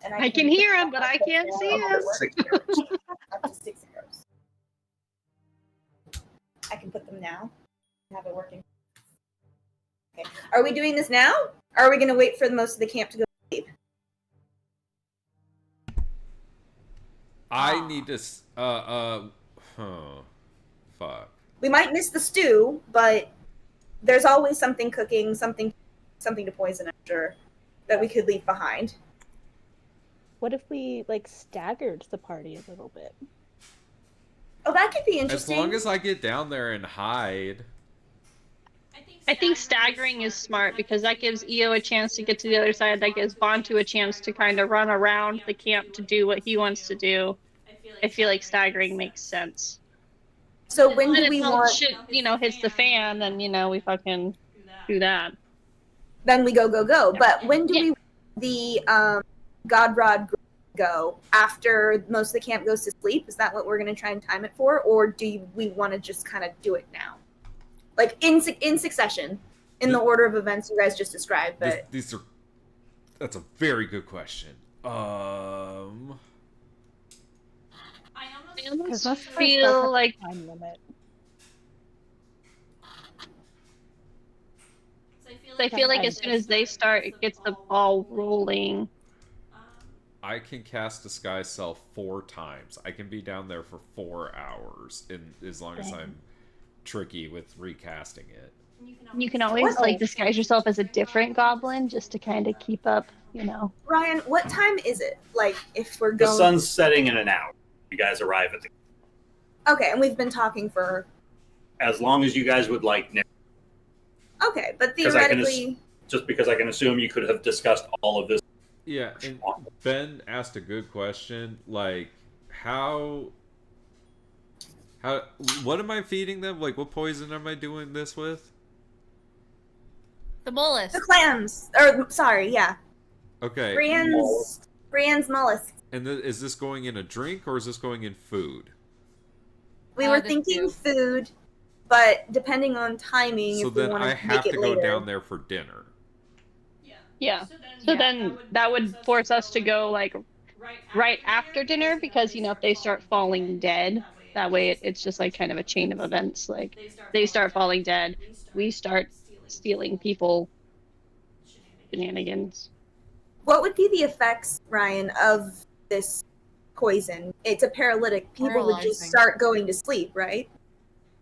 And I can hear him, but I can't see him. 6 arrows. Up to 6 arrows. I can put them now. Have it working. Okay. Are we doing this now? Or are we going to wait for most of the camp to go sleep? I need to. Fuck. We might miss the stew, but there's always something cooking, something to poison, I'm sure, that we could leave behind. What if we like staggered the party a little bit? Oh, that could be As interesting. long as I get down there and hide. I think staggering is smart because that gives Io a chance to get to the other side. That gives Bantu a chance to kind of run around the camp to do what he wants to do. I feel like staggering makes sense. So when And do if we all want? shit, hits the fan, then we fucking do that. Then we go. But when do we the Godrod go? After most of the camp goes to sleep? Is that what we're going to try and time it for, or do we want to just kind of do it now, like in succession, in the order of events you guys just described? But That's a very good question. I almost feel like time limit. I feel like as soon as they start, it gets the ball rolling. I can cast Disguise Self 4 times. I can be down there for 4 hours, as long as I'm tricky with recasting it. You can always disguise yourself as a different goblin just to kind of keep up, Ryan, what time is it? Like, if we're The going. sun's setting in an hour. You guys arrive at the. Okay, and we've been talking for. As long as you guys would like now. Okay, but 'Cause I can theoretically. Just because I can assume you could have discussed all of this. Yeah, and Ben asked a good question. Like, how? What am I feeding them? Like, what poison am I doing this with? The mollusk. The clams. Or, sorry, yeah. Okay. Brienne's mollusk. And is this going in a drink or is this going in food? We were thinking food, but depending on timing, So if we then want I to have make to it go later. down there for dinner. Yeah. So then that would force us to go right after dinner because if they start falling dead, that way it's just like kind of a chain of events. Like they start falling dead, we start stealing people. Shenanigans. What would be the effects, Ryan, of this poison? It's a paralytic. People would just Paralyzing. start going to sleep, right?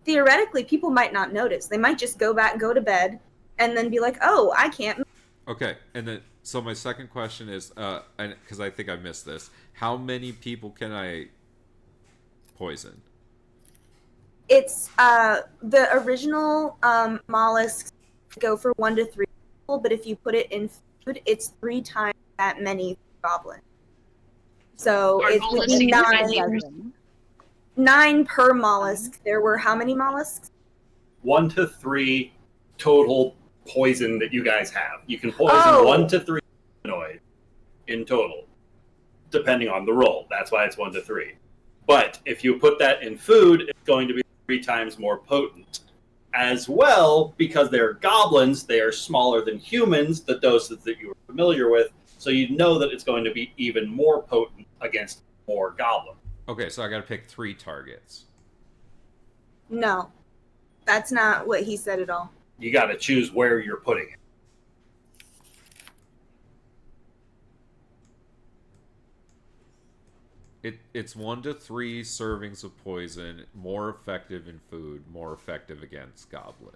Theoretically, people might not notice. They might just go to bed, and then be like, "Oh, I can't." Okay, and then so my second question is, because I think I missed this, how many people can I poison? It's the original mollusks go for 1 to 3 people, but if you put it in food, it's 3 times that many goblins. So Our it goal would is to be get 9, 9 per mollusk. There were how many mollusks? 1 to 3 total poison that you guys have. You can poison 1 to 3 humanoids in total, depending on the roll. That's why it's 1 to 3. But if you put that in food, it's going to be 3 times more potent. As well, because they're goblins, they are smaller than humans, the doses that you are familiar with, so you know that it's going to be even more potent against more goblins. Okay, so I gotta pick 3 targets. No, that's not what he said at all. You got to choose where you're putting it. It's 1 to 3 servings of poison, more effective in food, more effective against goblin.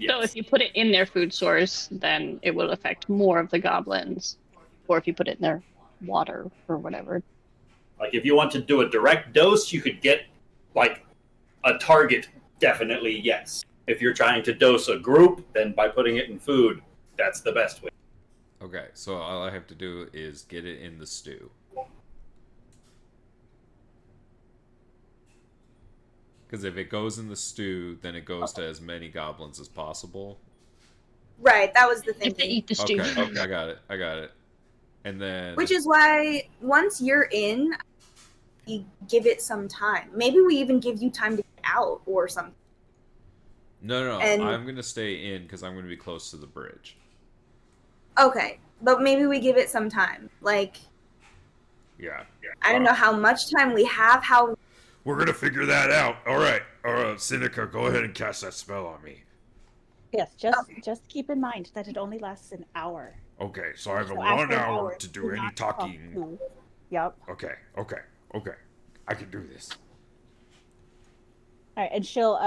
So if you put it in their food source, then it will affect more of the goblins. Or if you put it in their water or whatever. Like, if you want to do a direct dose, you could get, like, a target, definitely yes. If you're trying to dose a group, then by putting it in food, that's the best way. Okay, so all I have to do is get it in the stew. Because if it goes in the stew, then it goes to as many goblins as possible. Right, that was the thing. If they eat the stew. Okay, I got it. And then... Which is why once you're in, you give it some time. Maybe we even give you time to get out or something. No, and- I'm going to stay in because I'm going to be close to the bridge. Okay, but maybe we give it some time. Like, Yeah. I don't know how much time we have, how... We're gonna figure that out. All right, Seneca, go ahead and cast that spell on me. Yes, just keep in mind that it only lasts an hour. Okay, so I have So 1 after an hour hour, to do do any not talk talking. to- Yep. Okay. I can do this. All right, and she'll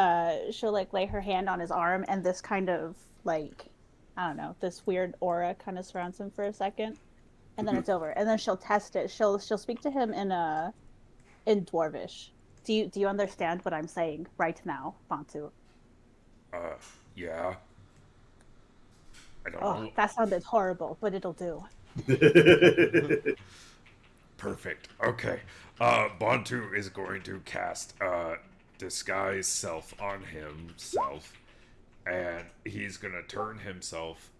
like lay her hand on his arm, and this kind of like, I don't know, this weird aura kind of surrounds him for a second, and then it's over. And then she'll test it. She'll speak to him in Dwarvish. Do you understand what I'm saying right now, Bantu? Yeah. I don't know. That sounded horrible, but it'll do. Perfect. Okay. Bantu is going to cast disguise self on himself, and he's gonna turn himself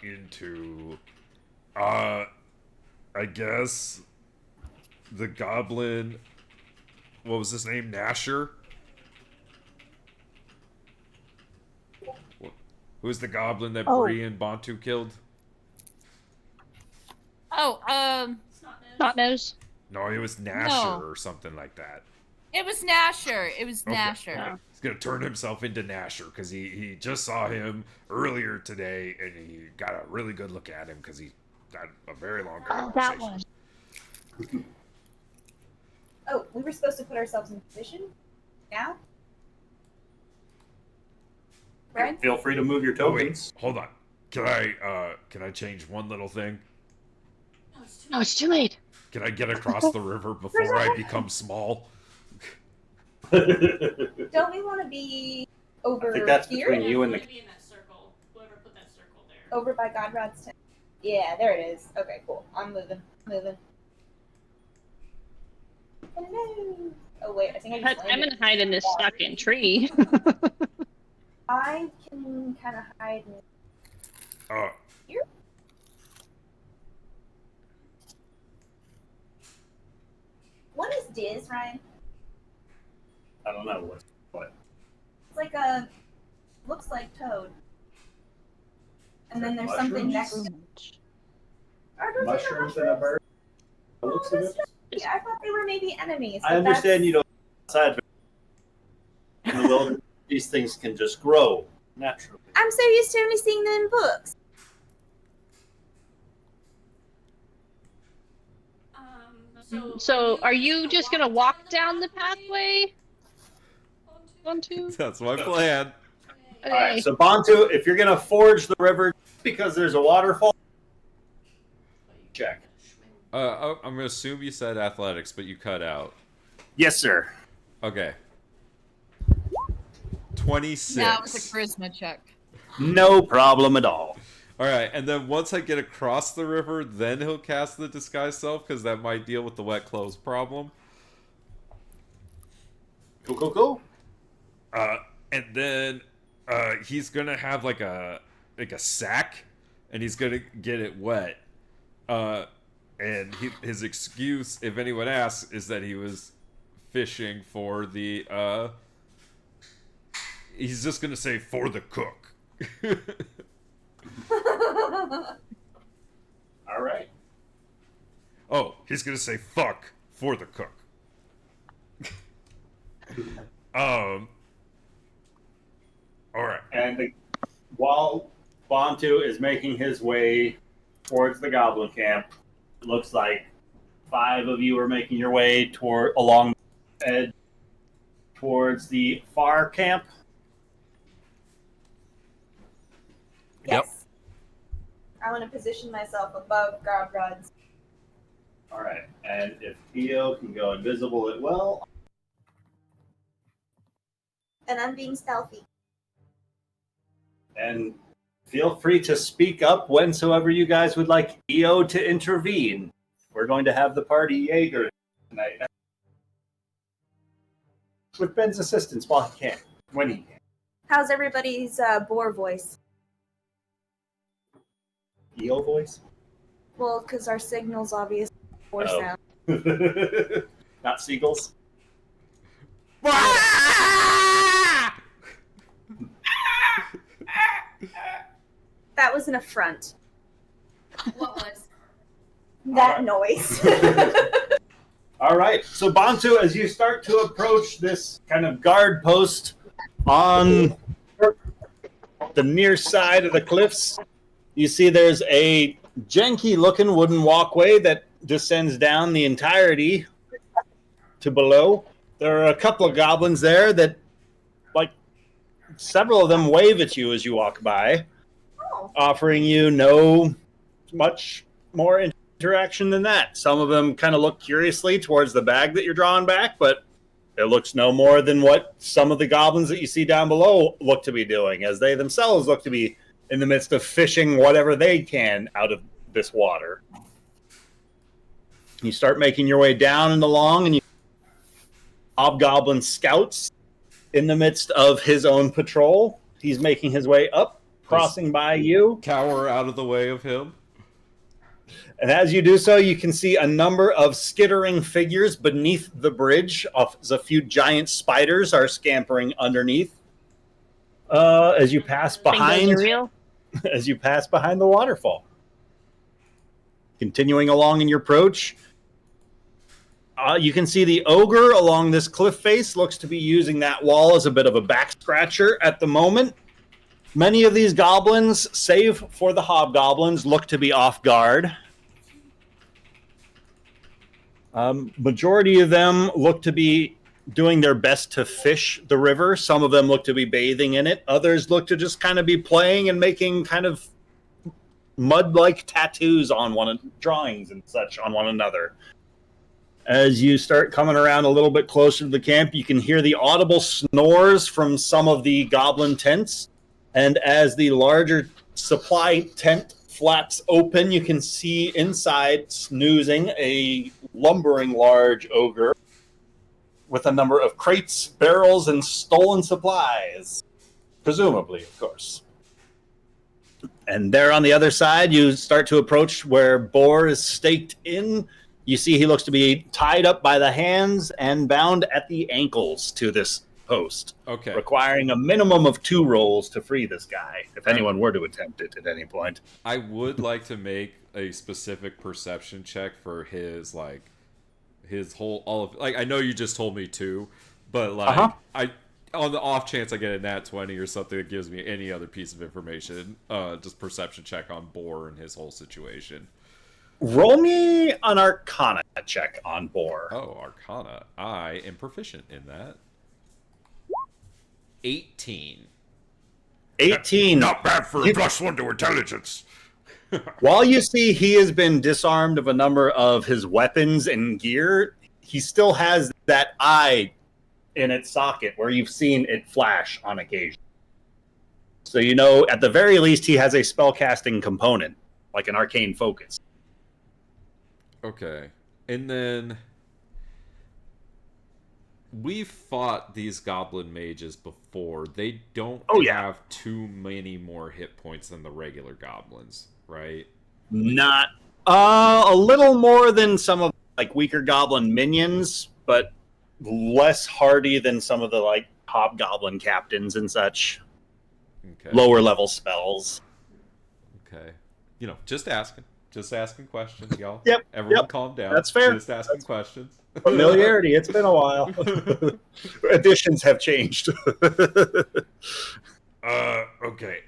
into I guess the goblin. What was his name? Nasher? Who's the goblin that Bree and Bantu killed? Snotnose. No, it was Nasher or something like that. It was Nasher. Okay. Nasher. He's gonna turn himself into Nasher because he just saw him earlier today and he got a really good look at him because he had a very long conversation. That one. Oh, we were supposed to put ourselves in position now? Right? Feel free to move your Oh, wait, tokens. hold on. Can I change one little thing? No, it's too late. Can I get across the river before I become small? Don't we want to be over I think that's here? between you and the. Over by Godrod's tent. Yeah, there it is. Okay, cool. I'm moving. Hello. Oh wait, I think I just I'm landed. gonna hide in this fucking tree. I can kind of hide here. What is Diz, Ryan? I don't know what. It's like a looks like Toad. And then there's something next to Are those Mushrooms and a bird. Looks of it. Yeah, I thought they were maybe enemies. I understand you don't outside in the wilderness. These things can just grow naturally. I'm so used to only seeing them in books. So, are you just gonna walk down the pathway? Bantu? That's my plan. All right, so Bantu, if you're gonna forge the river because there's a waterfall, check. I'm gonna assume you said athletics, but you cut out. Yes, sir. Okay. 26. Now it's a charisma check. No problem at all. All right, and then once I get across the river, then he'll cast the disguise self because that might deal with the wet clothes problem. Cool. And then he's gonna have like a sack, and he's gonna get it wet. And his excuse, if anyone asks, is that he was fishing for the. He's just gonna say for the cook. All right. Oh, he's gonna say fuck for the cook. All right. And while Bantu is making his way towards the goblin camp, it looks like 5 of you are making your way along the edge towards the far camp. Yes. I want to position myself above Godrod's. All right, and if Theo can go invisible, it will. And I'm being stealthy. And feel free to speak up whensoever you guys would like EO to intervene. We're going to have the party Jaeger tonight. With Ben's assistance while he can, when he can. How's everybody's boar voice? EO voice? Well, because our signal's obviously boar sound. Not seagulls? That was an affront. What was? That noise. All right. So, Bantu, as you start to approach this kind of guard post on the near side of the cliffs, you see there's a janky-looking wooden walkway that descends down the entirety to below. There are a couple of goblins there that several of them wave at you as you walk by, offering you no much more interaction than that. Some of them kind of look curiously towards the bag that you're drawing back, but it looks no more than what some of the goblins that you see down below look to be doing, as they themselves look to be in the midst of fishing whatever they can out of this water. You start making your way down and along, and you Hobgoblin scouts in the midst of his own patrol. He's making his way up, crossing by you. Cower out of the way of him. And as you do so, you can see a number of skittering figures beneath the bridge. As a few giant spiders are scampering underneath. As you pass behind, as you pass behind the waterfall. Continuing along in your approach, you can see the ogre along this cliff face looks to be using that wall as a bit of a back scratcher at the moment. Many of these goblins, save for the hobgoblins, look to be off guard. Majority of them look to be doing their best to fish the river. Some of them look to be bathing in it. Others look to just kind of be playing and making kind of mud-like tattoos on drawings and such on one another. As you start coming around a little bit closer to the camp, you can hear the audible snores from some of the goblin tents. And as the larger supply tent flaps open, you can see inside, snoozing, a lumbering large ogre with a number of crates, barrels, and stolen supplies. Presumably, of course. And there on the other side, you start to approach where Boar is staked in. You see he looks to be tied up by the hands and bound at the ankles to this post. Okay. Requiring a minimum of 2 rolls to free this guy, if anyone were to attempt it at any point. I would like to make a specific perception check for his whole I know you just told me 2, but on the off chance I get a nat 20 or something that gives me any other piece of information, just perception check on Boar and his whole situation. Roll me an Arcana check on Boar. Oh, Arcana. I am proficient in that. 18. 18. Not bad for a +1 to intelligence. While you see he has been disarmed of a number of his weapons and gear, he still has that eye in its socket where you've seen it flash on occasion. So you know, at the very least, he has a spellcasting component, like an arcane focus. Okay. And then we've fought these goblin mages before. They don't have too many more hit points than the regular goblins, right? Not a little more than some of like weaker goblin minions, but less hardy than some of the hobgoblin captains and such. Okay. Lower level spells. Okay. Just asking questions, y'all. Yep. Everyone calm down. That's fair. Just asking questions. Familiarity. It's been a while. Additions have changed. Okay.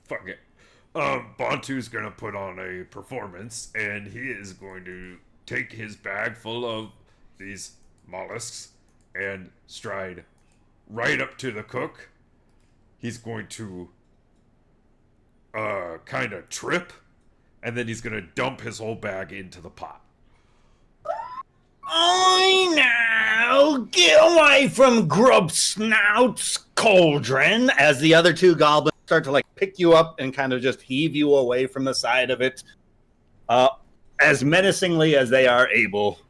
Fuck it. Bantu's gonna put on a performance, and he is going to take his bag full of these mollusks and stride right up to the cook. He's going to kind of trip, and then he's gonna dump his whole bag into the pot. I now get away from Grubsnout's cauldron, as the other 2 goblins start to pick you up and kind of just heave you away from the side of it, as menacingly as they are able.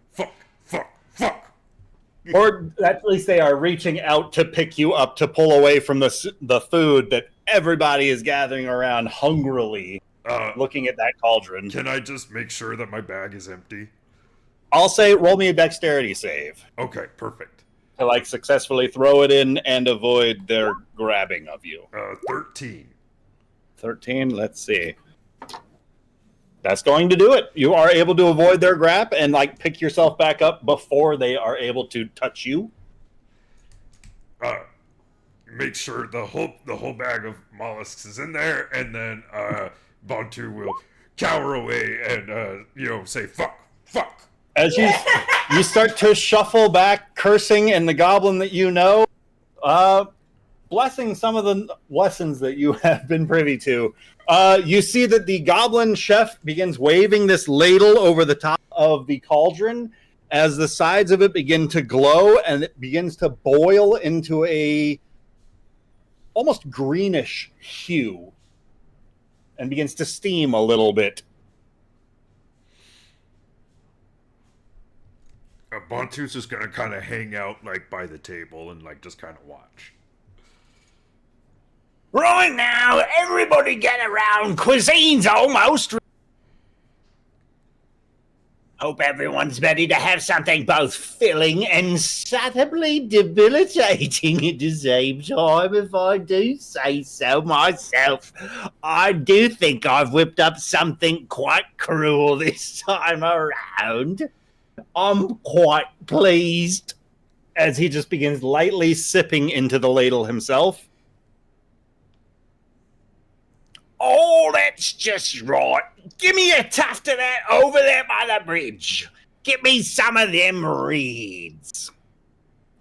Fuck. Or at least they are reaching out to pick you up to pull away from the food that everybody is gathering around hungrily, looking at that cauldron. Can I just make sure that my bag is empty? I'll say roll me a dexterity save. Okay, perfect. To successfully throw it in and avoid their grabbing of you. 13. 13, let's see. That's going to do it. You are able to avoid their grab and pick yourself back up before they are able to touch you. Make sure the whole bag of mollusks is in there, and then Bantu will cower away and say fuck. As you start to shuffle back, cursing, and the goblin that you know, blessing some of the lessons that you have been privy to, you see that the goblin chef begins waving this ladle over the top of the cauldron as the sides of it begin to glow and it begins to boil into a almost greenish hue and begins to steam a little bit. Bantu's just gonna kind of hang out like by the table and like just kind of watch. Right now, everybody get around. Cuisine's almost. Hope everyone's ready to have something both filling and subtly debilitating at the same time, if I do say so myself. I do think I've whipped up something quite cruel this time around. I'm quite pleased as he just begins lightly sipping into the ladle himself. Oh, that's just right. Give me a tuft of that over there by the bridge. Get me some of them reeds.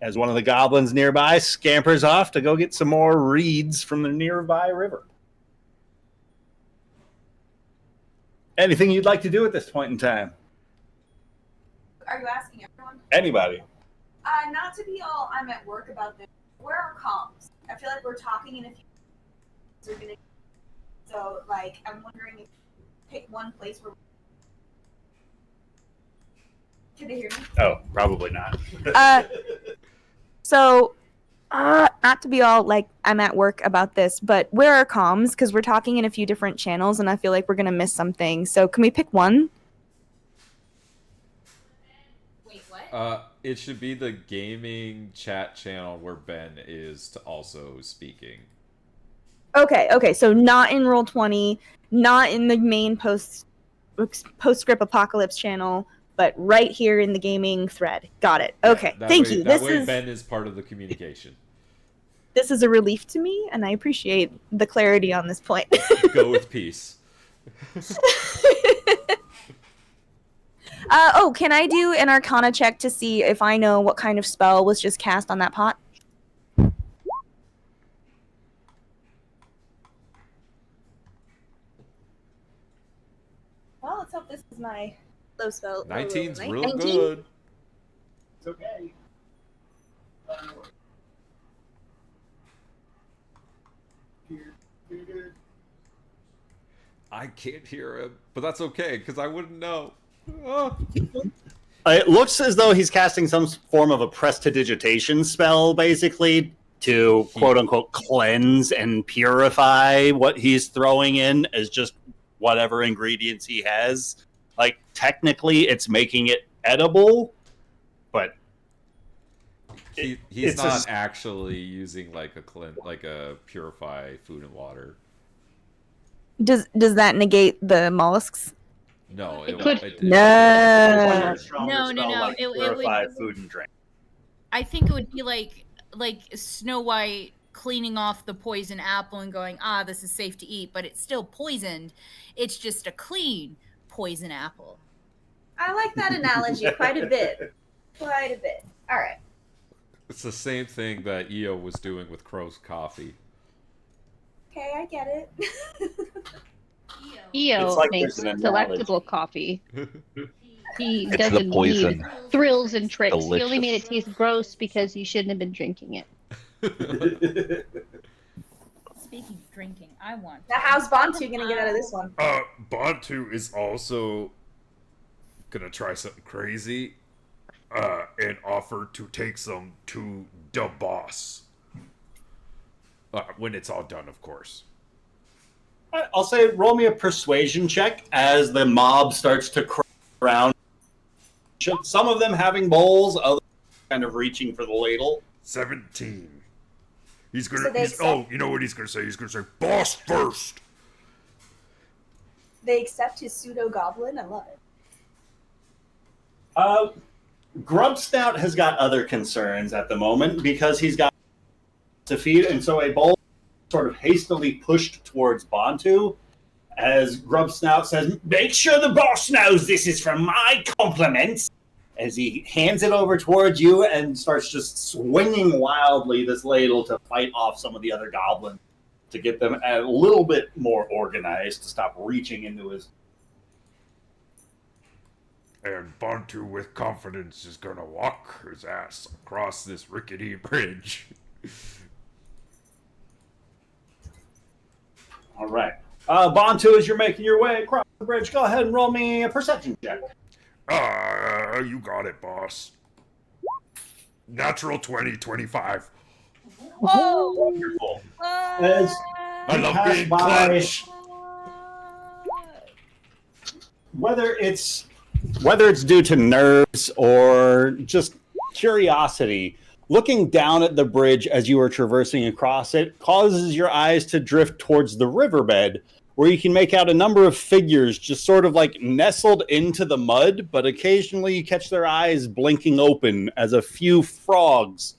As one of the goblins nearby scampers off to go get some more reeds from the nearby river. Anything you'd like to do at this point in time? Are you asking everyone? Anybody? Not to be all I'm at work about this. Where are comms? I feel like we're talking in a few minutes. So, like, I'm wondering if you pick one place where. Can they hear me? Oh, probably not. So, not to be all like I'm at work about this, but where are comms? Because we're talking in a few different channels, and I feel like we're gonna miss something. So, can we pick one? Wait, what? It should be the gaming chat channel where Ben is also speaking. Okay, so not in Roll20, not in the main Postscript Apocalypse channel, but right here in the gaming thread. Got it. Okay, thank you. That way Ben is part of the communication. This is a relief to me, and I appreciate the clarity on this point. Go with peace. Can I do an Arcana check to see if I know what kind of spell was just cast on that pot? Well, let's hope this is my low spell. 19's real 19? good. It's okay. I can't hear him, but that's okay because I wouldn't know. Oh. It looks as though he's casting some form of a prestidigitation spell, basically, to quote-unquote cleanse and purify what he's throwing in as just whatever ingredients he has. Like, technically, it's making it edible, but he's not actually using like a purify food and water. Does that negate the mollusks? No, It could- No. No. It purify would. food and drink. I think it would be like Snow White cleaning off the poison apple and going, this is safe to eat, but it's still poisoned. It's just a clean poison apple. I like that analogy quite a bit. Quite a bit. All right. It's the same thing that EO was doing with Crow's coffee. Okay, I get it. EO It's like makes there's an analogy. delectable coffee. He It's the doesn't poison. need thrills and tricks. He only Delicious. made it taste gross because you shouldn't have been drinking it. Speaking of drinking, I want. Now, how's Bantu gonna get out of this one? Bantu is also gonna try something crazy, and offer to take some to the boss. When it's all done, of course. I'll say roll me a persuasion check as the mob starts to crowd around. Some of them having bowls, others kind of reaching for the ladle. 17. He's gonna. So they accept- you know what he's gonna say? He's gonna say, "Boss first." They accept his pseudo goblin. I love it. Grub Snout has got other concerns at the moment because he's got to feed, and so a bowl sort of hastily pushed towards Bantu as Grub Snout says, Make sure the boss knows this is from my compliments. as he hands it over towards you and starts just swinging wildly this ladle to fight off some of the other goblins to get them a little bit more organized to stop reaching into his. And Bantu, with confidence, is gonna walk his ass across this rickety bridge. All right. Bantu, as you're making your way across the bridge, go ahead and roll me a perception check. You got it, boss. Natural 20, 25. Oh, wonderful. As I you love pass being by, clutch. whether it's due to nerves or just curiosity, looking down at the bridge as you are traversing across it causes your eyes to drift towards the riverbed, where you can make out a number of figures just sort of like nestled into the mud, but occasionally you catch their eyes blinking open as a few frogs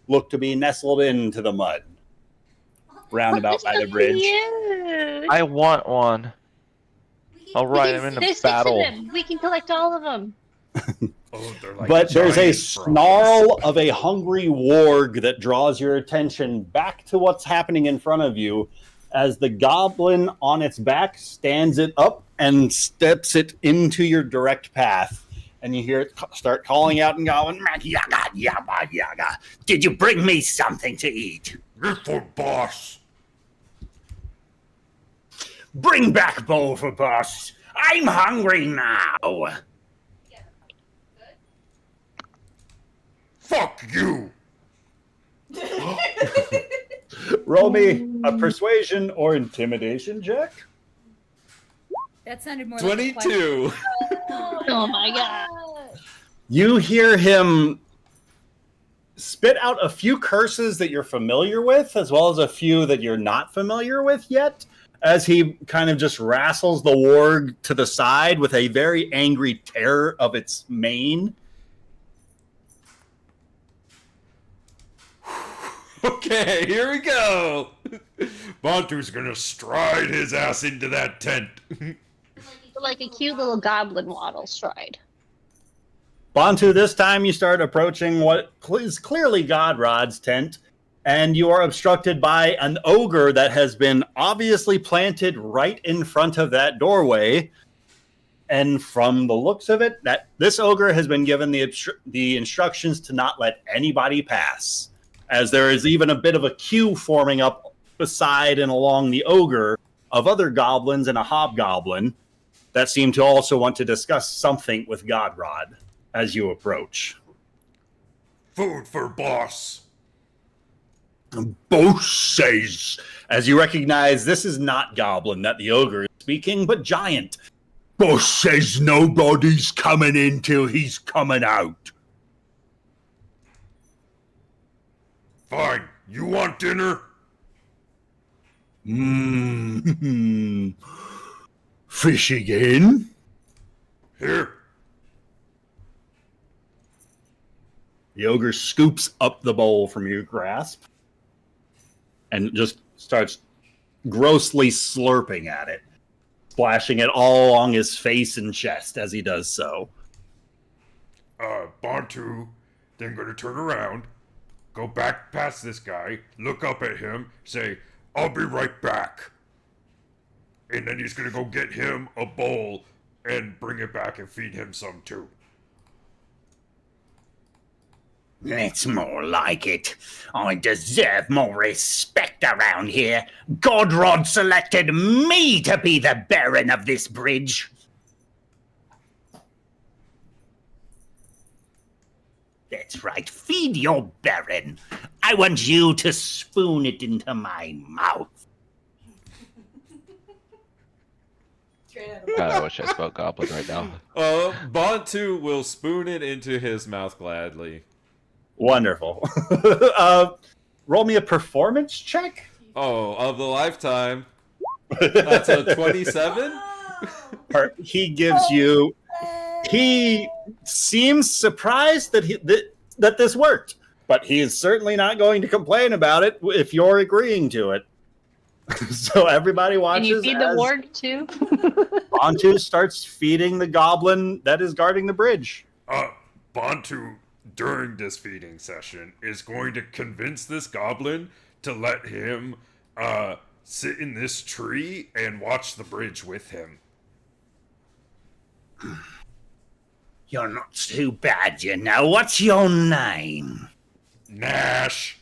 look to be nestled into the mud roundabout by the bridge. I want one. I'll ride him into There's battle. 6 of them. We can collect all of them. But there's a snarl of a hungry warg that draws your attention back to what's happening in front of you as the goblin on its back stands it up and steps it into your direct path. And you hear it start calling out and going, Yaga, yaga, yaga. Did you bring me something to eat? For boss. Bring back bowl for boss. I'm hungry now. Fuck you. roll me a persuasion or intimidation check. That sounded more 22. Like Oh my god. You hear him spit out a few curses that you're familiar with, as well as a few that you're not familiar with yet, as he kind of just wrestles the warg to the side with a very angry tear of its mane. Okay, here we go. Bantu's gonna stride his ass into that tent. Like a cute little goblin waddle stride. Bantu, this time you start approaching what is clearly Godrod's tent, and you are obstructed by an ogre that has been obviously planted right in front of that doorway. And from the looks of it, that this ogre has been given the instructions to not let anybody pass, as there is even a bit of a queue forming up beside and along the ogre of other goblins and a hobgoblin that seem to also want to discuss something with Godrod as you approach. Food for boss. Boss says, as you recognize this is not goblin that the ogre is speaking, but giant. Boss says nobody's coming in till he's coming out. Fine. You want dinner? Fish again? Here. The ogre scoops up the bowl from your grasp and just starts grossly slurping at it, splashing it all along his face and chest as he does so. Bantu, then gonna turn around, go back past this guy, look up at him, say, I'll be right back. And then he's gonna go get him a bowl and bring it back and feed him some too. That's more like it. I deserve more respect around here. Godrod selected me to be the Baron of this bridge. That's right, feed your Baron. I want you to spoon it into my mouth. God, I wish I spoke Goblin right now. Bantu will spoon it into his mouth gladly. Wonderful. Roll me a performance check. Oh, of the lifetime. That's a 27? He gives you... He seems surprised that this worked, but he is certainly not going to complain about it if you're agreeing to it. So everybody watches. And you feed the warg too? Bantu starts feeding the goblin that is guarding the bridge. Bantu, during this feeding session, is going to convince this goblin to let him sit in this tree and watch the bridge with him. You're not too bad, you know. What's your name? Nash.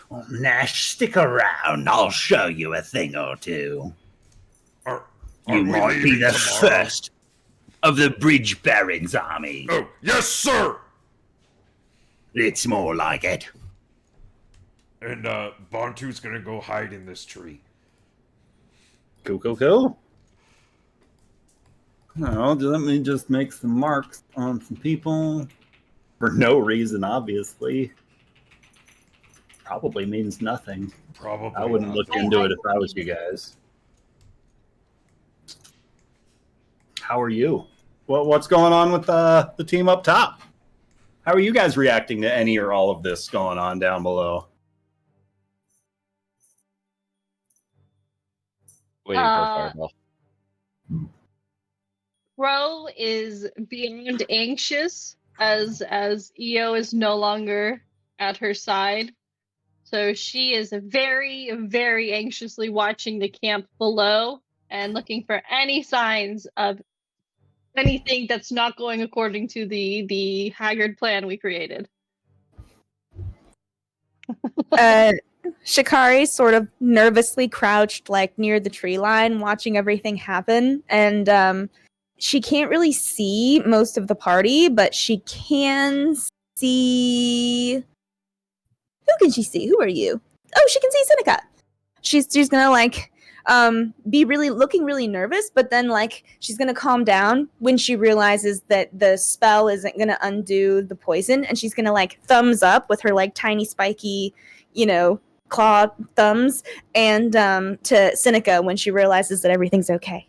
Well, Nash, stick around. I'll show you a thing or two. You we might be leaving the tomorrow? first of the Bridge Barons army. Oh, yes, sir! It's more like it. And Bantu's gonna go hide in this tree. Cool. Well, let me just make some marks on some people. For no reason, obviously. Probably means nothing. Probably. I wouldn't look into it if I was you guys. How are you? What's going on with the team up top? How are you guys reacting to any or all of this going on down below? Waiting for a fireball. Ro is beyond anxious as Io is no longer at her side. So she is very, very anxiously watching the camp below and looking for any signs of anything that's not going according to the haggard plan we created. Shikari sort of nervously crouched like near the tree line watching everything happen, and she can't really see most of the party, but she can see... Who can she see? Who are you? Oh, she can see Seneca. She's gonna like be looking really nervous, but then like she's gonna calm down when she realizes that the spell isn't gonna undo the poison, and she's gonna like thumbs up with her like tiny spiky, claw thumbs, and to Seneca when she realizes that everything's okay.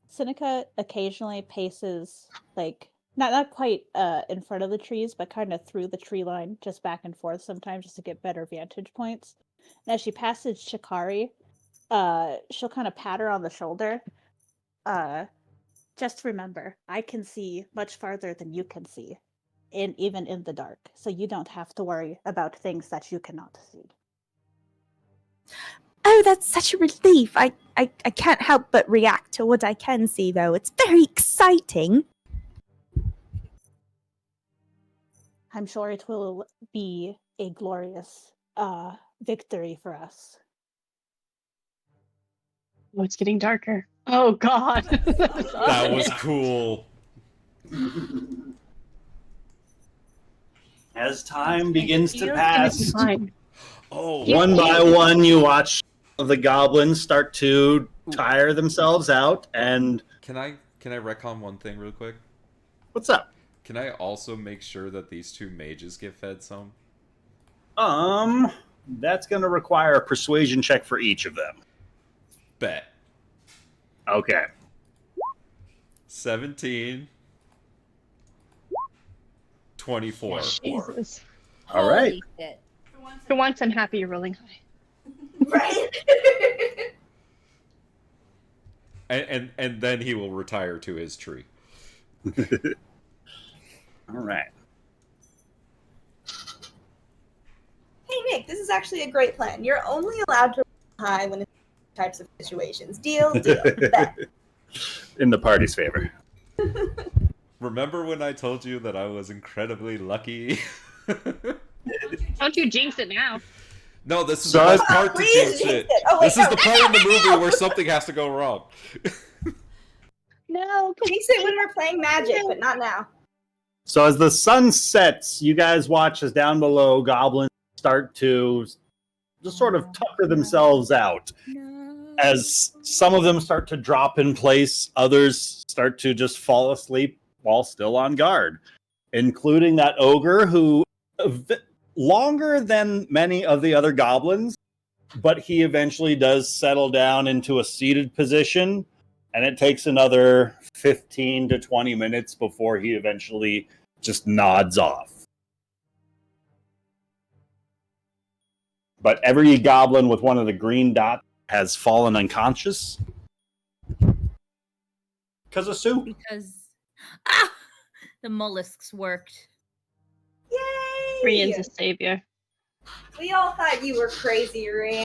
Seneca occasionally paces like not quite in front of the trees, but kind of through the tree line, just back and forth sometimes, just to get better vantage points. And as she passes Shikari, she'll kind of pat her on the shoulder. Just remember, I can see much farther than you can see, even in the dark. So you don't have to worry about things that you cannot see. Oh, that's such a relief. I can't help but react to what I can see, though. It's very exciting. I'm sure it will be a glorious victory for us. Oh, it's getting darker. Oh, God. That was cool. As time begins to pass, Oh, one by one, you watch the goblins start to tire themselves out. And Can I retcon one thing real quick? what's up? Can I also make sure that these two mages get fed some? That's going to require a persuasion check for each of them. Bet. Okay. 17. 24. Jesus. All right. Holy shit. For once, I'm happy you're rolling high. Right. And then he will retire to his tree. All right. Hey, Nick, this is actually a great plan. You're only allowed to roll high when in types of situations. Deal. Bet. In the party's favor. Remember when I told you that I was incredibly lucky? Don't you jinx it now. No, this is So the I- best part to Please jinx jinx it. it. Oh, wait, This is no, the part in the movie where something has to go wrong. No. Jinx it when we're playing Magic, but not now. So as the sun sets, you guys watch as down below goblins start to just sort of tucker themselves out. As some of them start to drop in place, others start to just fall asleep while still on guard, including that ogre who, longer than many of the other goblins, but he eventually does settle down into a seated position, and it takes another 15 to 20 minutes before he eventually just nods off. But every goblin with one of the green dots has fallen unconscious. Because of soup. Because Ah! The mollusks worked. Yay! Brienne's a savior. We all thought you were crazy, Ray.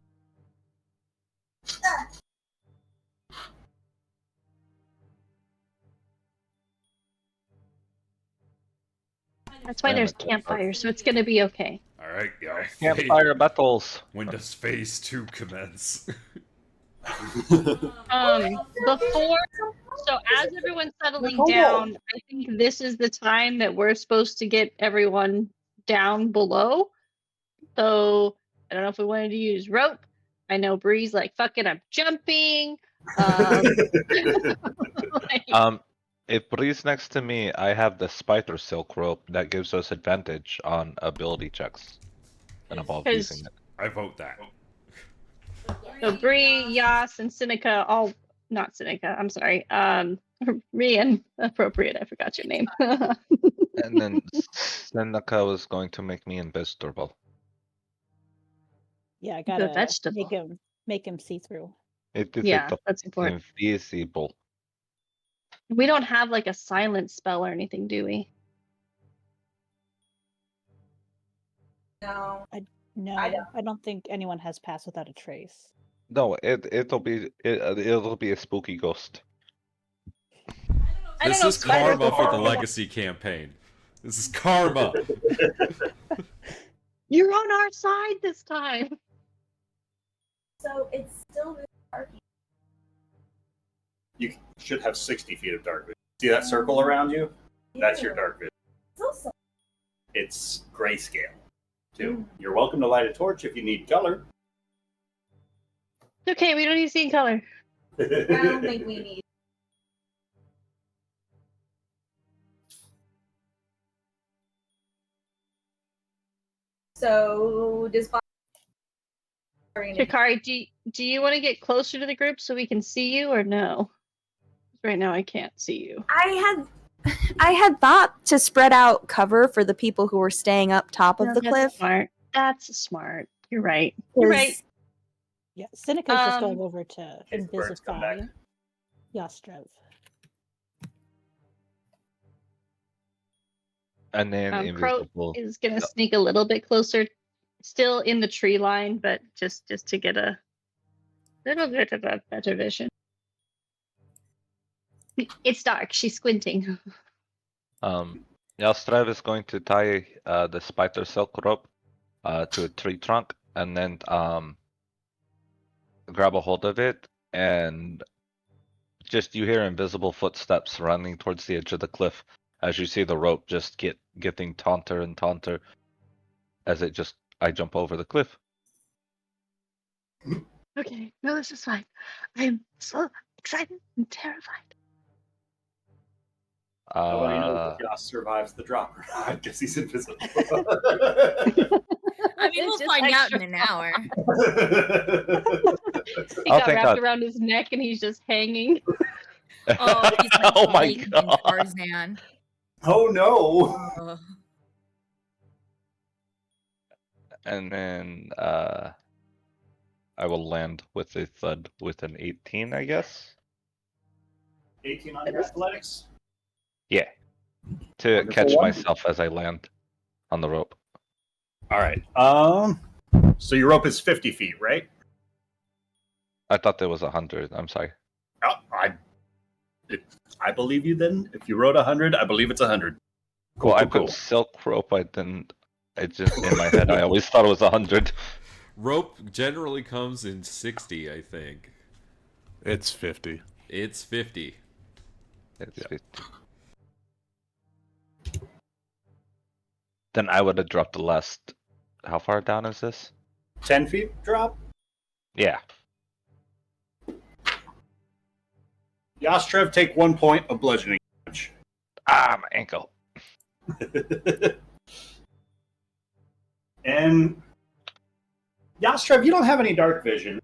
That's why there's campfires, so it's gonna be okay. All right, y'all. Campfire battles. When does phase 2 commence? Before, so as everyone's settling down, I think this is the time that we're supposed to get everyone down below. So I don't know if we wanted to use rope. I know Bree's like, fuck it, I'm jumping. If Bree's next to me, I have the spider silk rope that gives us advantage on ability checks and above using it. I vote that. So Bree, Yas, and Seneca, all not Seneca, I'm sorry. Rian, appropriate, I forgot your name. And then Seneca was going to make me invisible. Yeah, I Good gotta vegetable. make him see through. It is Yeah, that's important. invisible. We don't have like a silent spell or anything, do we? No. No, I don't. I don't think anyone has passed without a trace. No, it'll be a spooky ghost. This is karma for the legacy campaign. This is karma. You're on our side this time. So it's still really dark. You should have 60 feet of dark vision. See that circle around you? That's your dark vision. Also, It's grayscale, too. You're welcome to light a torch if you need color. Okay, we don't need to see in color. I don't think we need. So does Shikari, do you want to get closer to the group so we can see you, or no? Right now, I can't see you. I had thought to spread out cover for the people who were staying up top of the That's cliff. smart. That's smart. You're right. You're right. Yeah, Seneca's just Um, going over to His birds come Invisify back. Yastrev. And then Crow invisible. is gonna sneak a little bit closer, still in the tree line, but just to get a little bit of a better vision. It's dark. She's squinting. Yastrev is going to tie the spider silk rope to a tree trunk and then grab a hold of it, and just you hear invisible footsteps running towards the edge of the cliff as you see the rope just getting taunter and taunter as I jump over the cliff. Okay, no, this is fine. I'm so excited and terrified. Nobody knows if Yas survives the drop or not. I guess he's invisible. I mean, we'll It's just find out in extra an hour. He I'll got thank wrapped God. around his neck and he's just hanging. Oh, he's like Oh my Blake in God. Tarzan. Oh no! Ugh. And then I will land with a thud with an 18, I guess. 18 on your athletics? Yeah. To Wonderful catch one. myself as I land on the rope. All right. So your rope is 50 feet, right? I thought there was 100. I'm sorry. Oh, I believe you then. If you wrote 100, I believe it's 100. Well, I put silk rope. I didn't. I just in my head. I always thought it was 100. Rope generally comes in 60, I think. It's 50. It's 50. It's 50. Then I would have dropped the last. How far down is this? 10 feet drop? Yeah. Yastrev, take 1 point of bludgeoning damage. Ah, my ankle. And Yastrev, you don't have any dark vision.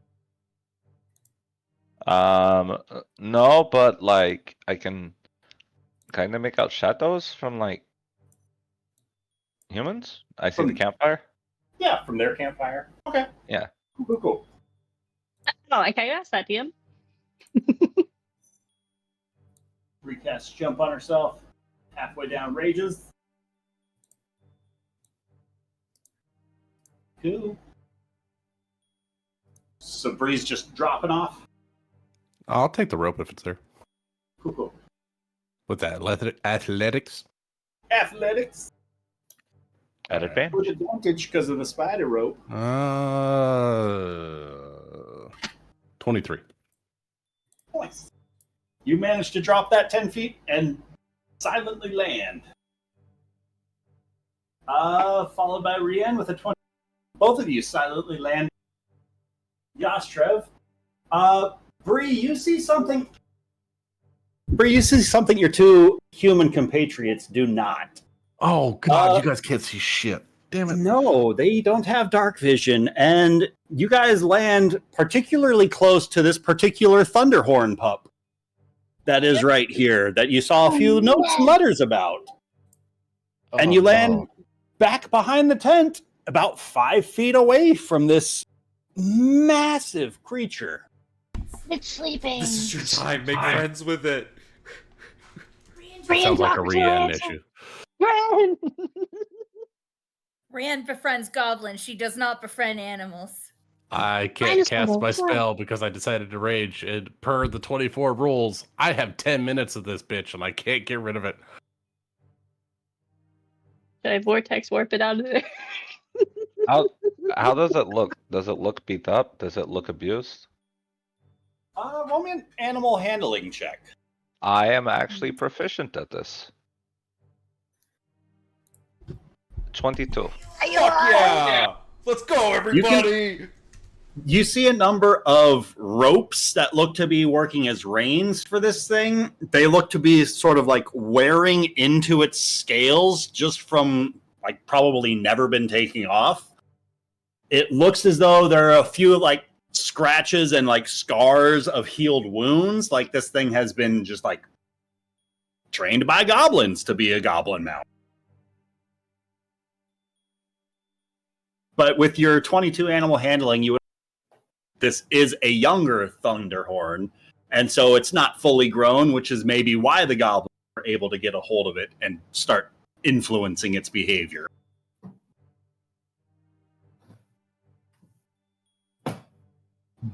No, but like I can kind of make out shadows from like humans. I see the campfire. Yeah, from their campfire. Okay. Yeah. Cool. Oh, I can ask that, DM. Recast jump on herself. halfway down rages. 2. So Bree's just dropping off. I'll take the rope if it's there. Cool. With that athletics. Athletics. At advantage. With advantage because of the spider rope. 23. Nice. You managed to drop that 10 feet and silently land. Followed by Rian with a 20. Both of you silently land. Yastrev. Bree, you see something. Bree, you see something your two human compatriots do not. Oh, God, you guys can't see shit. Damn it. No, they don't have dark vision, and you guys land particularly close to this particular Thunderhorn pup that is right here, that you saw a few notes and letters about. And you land back behind the tent, about 5 feet away from this massive creature. It's sleeping. This is your time. Make friends with it. Sounds like a Rian issue. Brian! Rand befriends goblins. She does not befriend animals. I can't cast my spell because I decided to rage. And per the 24 rules, I have 10 minutes of this bitch and I can't get rid of it. Should I vortex warp it out of there? How does it look? Does it look beat up? Does it look abused? Roll me an animal handling check. I am actually proficient at this. 22. Fuck yeah! Let's go, everybody! You see a number of ropes that look to be working as reins for this thing. They look to be sort of like wearing into its scales just from like probably never been taking off. It looks as though there are a few like scratches and like scars of healed wounds. Like this thing has been just like trained by goblins to be a goblin mount. But with your 22 animal handling, this is a younger Thunderhorn, and so it's not fully grown, which is maybe why the goblins are able to get a hold of it and start influencing its behavior.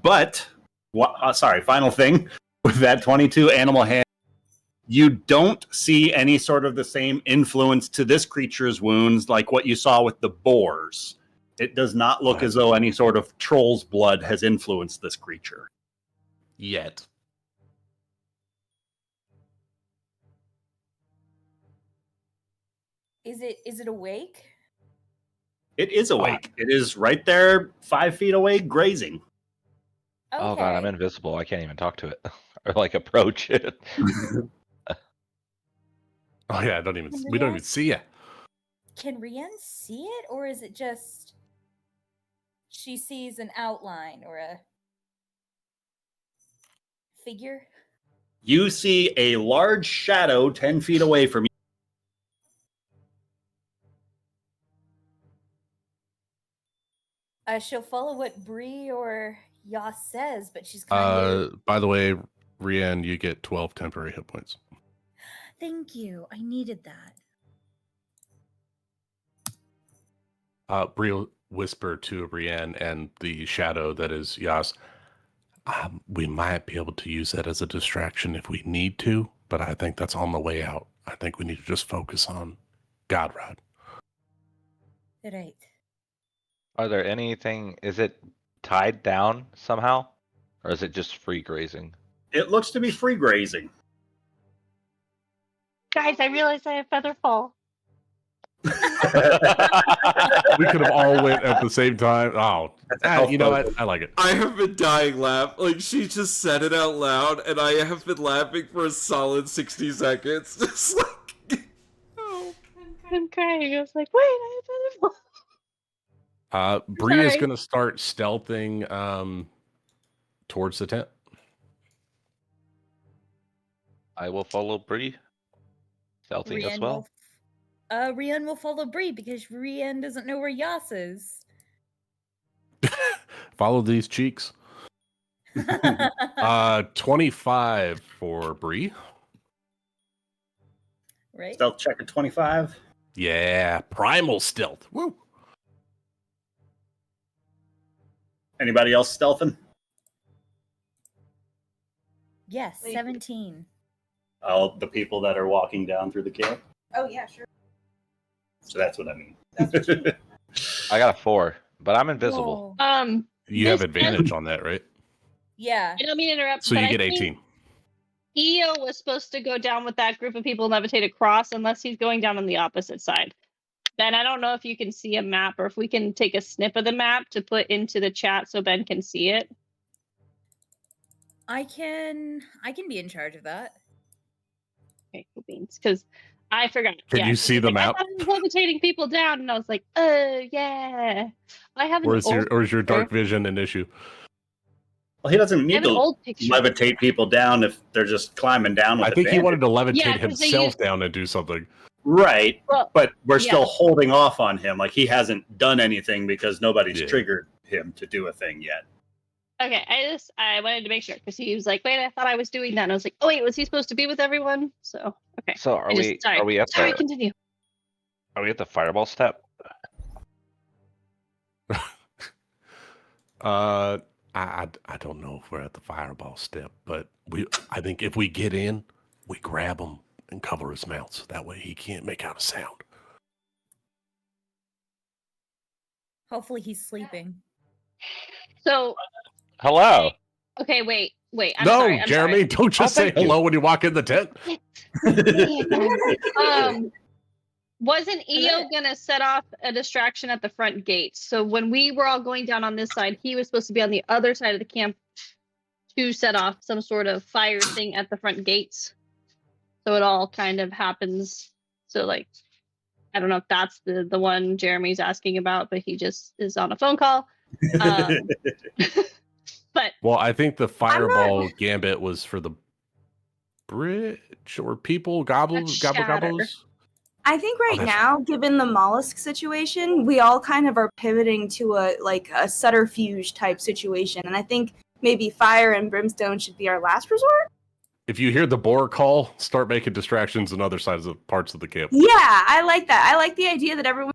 But, final thing, with that 22 animal hand, you don't see any sort of the same influence to this creature's wounds like what you saw with the boars. It does not look as though any sort of troll's blood has influenced this creature. Yet. Is it awake? It is awake. It is right there, 5 feet away, grazing. Okay. Oh god, I'm invisible. I can't even talk to it or like approach it. Oh yeah, we don't even see you. Can Rian see it, or is it just she sees an outline or a figure? You see a large shadow 10 feet away from you. She'll follow what Bree or Yas says, but she's kind of... By the way, Rian, you get 12 temporary hit points. Thank you. I needed that. Bree will whisper to Rian and the shadow that is Yas. We might be able to use that as a distraction if we need to, but I think that's on the way out. I think we need to just focus on Godrod. Right. Are there anything, is it tied down somehow? Or is it just free grazing? It looks to be free grazing. Guys, I realized I have feather fall. We could have all went at the same time. Oh, you know what? I like it. I have been dying laugh. Like, she just said it out loud, and I have been laughing for a solid 60 seconds. Just like, oh, I'm crying. I was like, wait, I have feather fall. Bree is going to start stealthing towards the tent. I will follow Bree. Stealthing as well. Rian will follow Bree because Rian doesn't know where Yas is. Follow these cheeks. 25 for Bree. Right? Stealth check at 25. Yeah, primal stealth. Woo. Anybody else stealthing? Yes, 17. Oh, the people that are walking down through the camp. Oh yeah, sure. So that's what I mean. I got a 4, but I'm invisible. Whoa. You have advantage on that, right? Yeah. I don't mean to interrupt. So but you I get think 18. EO was supposed to go down with that group of people and levitate across, unless he's going down on the opposite side. Ben, I don't know if you can see a map or if we can take a snip of the map to put into the chat so Ben can see it. I can be in charge of that. Okay, cool beans. Because I forgot. Can you see the I map? thought I was levitating people down, and I was like, oh yeah. I have an Or is your old dark picture. vision an issue? Well, he doesn't I need have an to old picture. levitate people down if they're just climbing down with I think he advantage. wanted to levitate Yeah, 'cause they himself use- down and do something. Right, Well, but we're yeah. still holding off on him. Like, he hasn't done anything because nobody's Yeah. triggered him to do a thing yet. Okay, I wanted to make sure because he was like, wait, I thought I was doing that. And I was like, oh wait, was he supposed to be with everyone? So okay. So are we at Sorry, the continue. fireball step? I don't know if we're at the fireball step, but I think if we get in, we grab him and cover his mouth so that way he can't make out a sound. Hopefully he's sleeping. So Hello. okay, wait. I'm no, sorry. I'm Jeremy, sorry. don't just say thank you. hello when you walk in the tent. Wasn't EO gonna set off a distraction at the front gate? So when we were all going down on this side, he was supposed to be on the other side of the camp to set off some sort of fire thing at the front gates. So it all kind of happens. So like, I don't know if that's the one Jeremy's asking about, but he just is on a phone call. But Well, I think the fireball gambit was for the bridge or people gobbles That's shatter. gobbles. I think right that's- now, given the mollusk situation, we all kind of are pivoting to a subterfuge type situation, and I think maybe fire and brimstone should be our last resort. If you hear the boar call, start making distractions in other sides of parts of the camp. Yeah, I like that. I like the idea that everyone,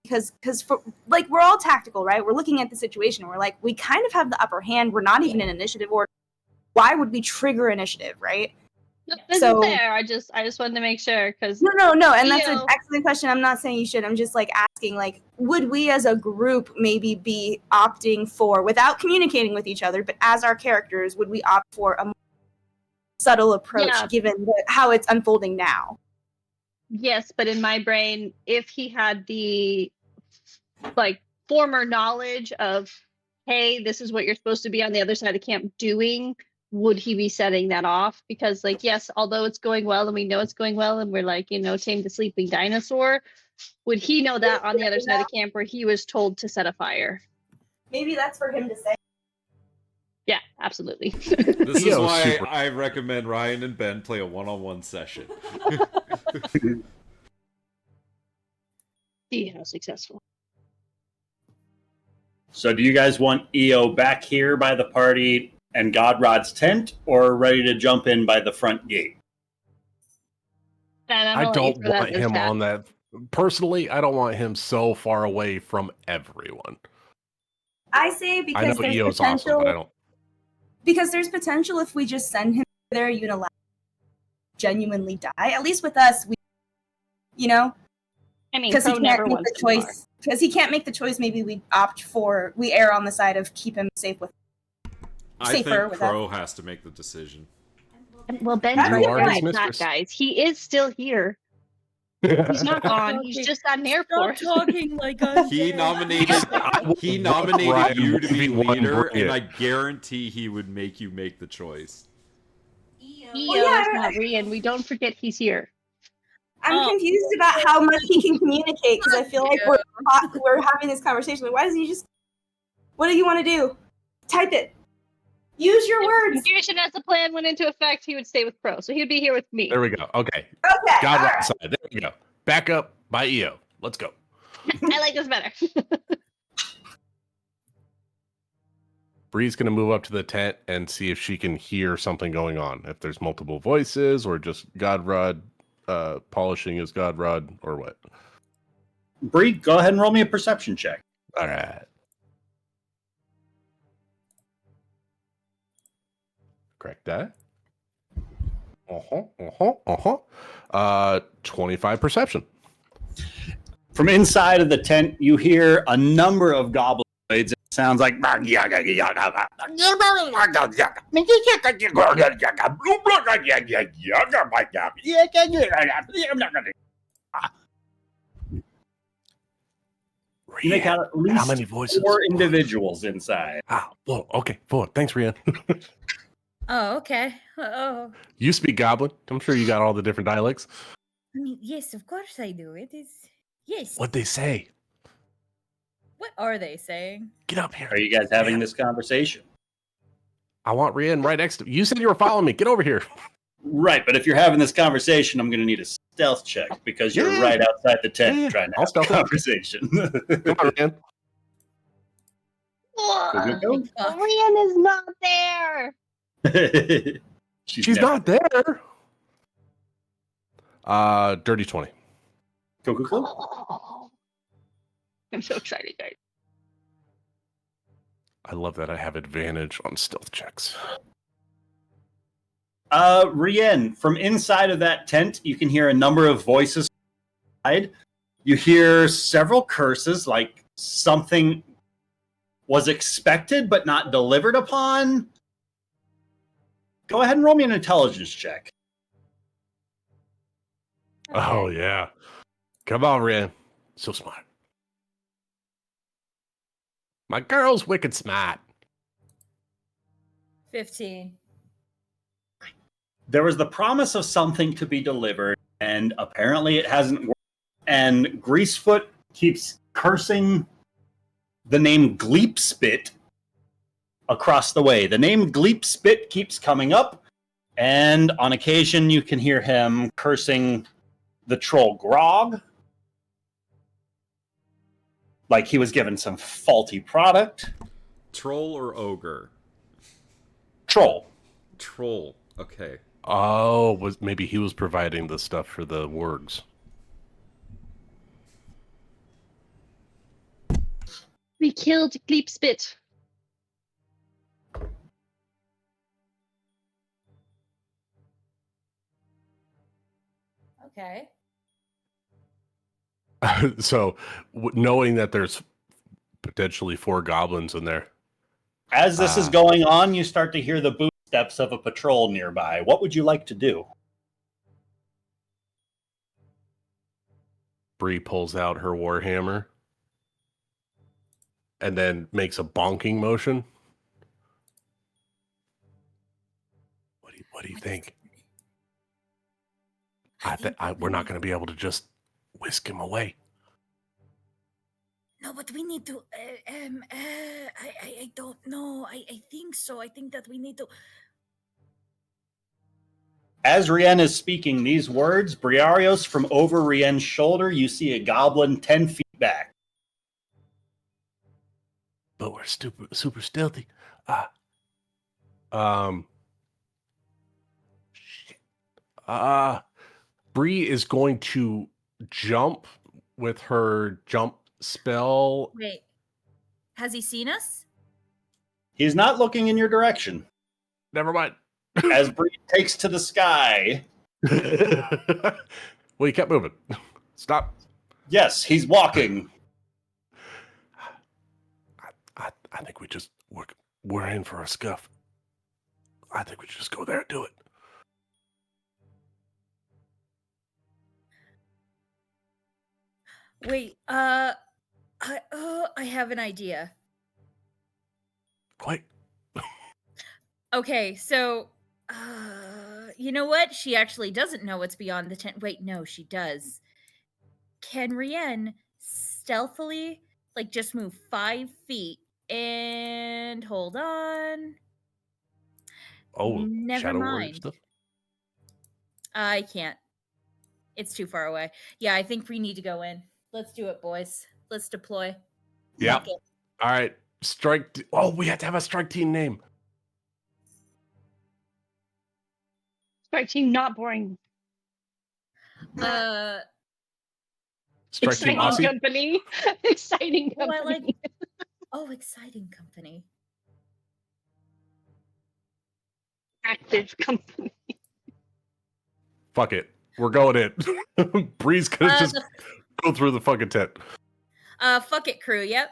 because for like we're all tactical, right? We're looking at the situation. We're like, we kind of have the upper hand. We're not even in initiative order. Why would we trigger initiative, right? no, this So- is fair. I just wanted to make sure because No, and that's an EO excellent question. I'm not saying you should. I'm just like asking, like, would we as a group maybe be opting for, without communicating with each other, but as our characters, would we opt for a more subtle approach Yeah. given how it's unfolding now? Yes, but in my brain, if he had the like former knowledge of, hey, this is what you're supposed to be on the other side of the camp doing, would he be setting that off? Because like, yes, although it's going well and we know it's going well and we're like, tame the sleeping dinosaur, would he know that on the other side of the camp where he was told to set a fire? Maybe that's for him to say. Yeah, absolutely. This is Yo, why super. I recommend Ryan and Ben play a one-on-one session. See how successful. So do you guys want EO back here by the party and Godrod's tent, or ready to jump in by the front gate? Ben, I'm I gonna let you don't throw that want in the him chat. on that. Personally, I don't want him so far away from everyone. I say I because know there's EO's awesome, potential. but I don't. Because there's potential if we just send him there unilaterally, genuinely die. At least with us, we, I mean, because he Crow can't never make wants the to bar. choice. Because he can't make the choice. Maybe we err on the side of keep him safe with. I Safer think without- Crow has to make the decision. Well, Ben's You right are about his that, mistress. guys. He is still here. He's not gone. He's just at an airport. Stop talking like us. He nominated Ryan you to be 1v1 leader, Bria. and I guarantee he would make you make the choice. EO yeah, is not Rian. We don't forget he's here. I'm Oh. confused about how much he can communicate because I feel like we're having this conversation. Like, why doesn't he just? What do you want to do? Type it. Use your words. Confusion as the plan went into effect, he would stay with Crow, so he'd be here with me. There we go. Okay. Okay. all God right. side. There we go. Back up by EO. Let's go. I like this better. Bree's gonna move up to the tent and see if she can hear something going on. If there's multiple voices or just Godrod polishing his god rod or what? Bree, go ahead and roll me a perception check. All right. Correct that. 25 perception. From inside of the tent, you hear a number of goblin blades. It sounds like you make out at least how many voices? 4 individuals inside. Ah, well, okay, 4. Thanks, Rian. Oh, okay. Oh, You speak Goblin. I'm sure you got all the different dialects. I mean, yes, of course I do. It is yes. What'd they say? What are they saying? Get up here. Are you guys having this conversation? I want Rian right next to you. Said you were following me. Get over here. Right, but if you're having this conversation, I'm going to need a stealth check because you're Yeah. right outside the tent trying to I'll have a stealth it. conversation. Come on, Rian. Rian is not there. She's not there. Dirty 20. Cool. I'm so excited, guys. I love that I have advantage on stealth checks. Rien, from inside of that tent, you can hear a number of voices. You hear several curses, like something was expected but not delivered upon. Go ahead and roll me an intelligence check. Oh, yeah. Come on, Rian. So smart. My girl's wicked smart. 15. There was the promise of something to be delivered, and apparently it hasn't worked. And Greasefoot keeps cursing the name Gleepspit across the way. The name Gleepspit keeps coming up, and on occasion you can hear him cursing the troll Grog, like he was given some faulty product. Troll or ogre? Troll. Troll. Okay. Oh, maybe he was providing the stuff for the wargs. We killed Gleepspit. Okay. So, knowing that there's potentially 4 goblins in there. As this is going on, you start to hear the footsteps of a patrol nearby. What would you like to do? Bree pulls out her warhammer and then makes a bonking motion. What do you think? We're not going to be able to just whisk him away. No, but we need to. I don't know. I think so. I think that we need to. As Rien is speaking these words, Briarios, from over Rien's shoulder, you see a goblin 10 feet back. But we're super stealthy. Bree is going to jump with her jump spell. Wait. Has he seen us? He's not looking in your direction. Never mind. As Bree takes to the sky. Well, he kept moving. Stop. Yes, he's walking. I think we're in for a scuff. I think we should just go there and do it. Wait, I have an idea. Quite. Okay, so, you know what? She actually doesn't know what's beyond the tent. Wait, no, she does. Can Rien stealthily, like, just move 5 feet and hold on? Oh, never Shadow Warrior mind. stuff? I can't. It's too far away. Yeah, I think we need to go in. Let's do it, boys. Let's deploy. Yeah. Okay. All right. Strike. Oh, we have to have a strike team name. Strike team, not boring. Strike Team Exciting Aussie. company. Exciting Oh, company. I like. Oh, exciting company. Active company. Fuck it. We're going in. Bree's gonna just go through the fucking tent. Fuck it, crew. Yep.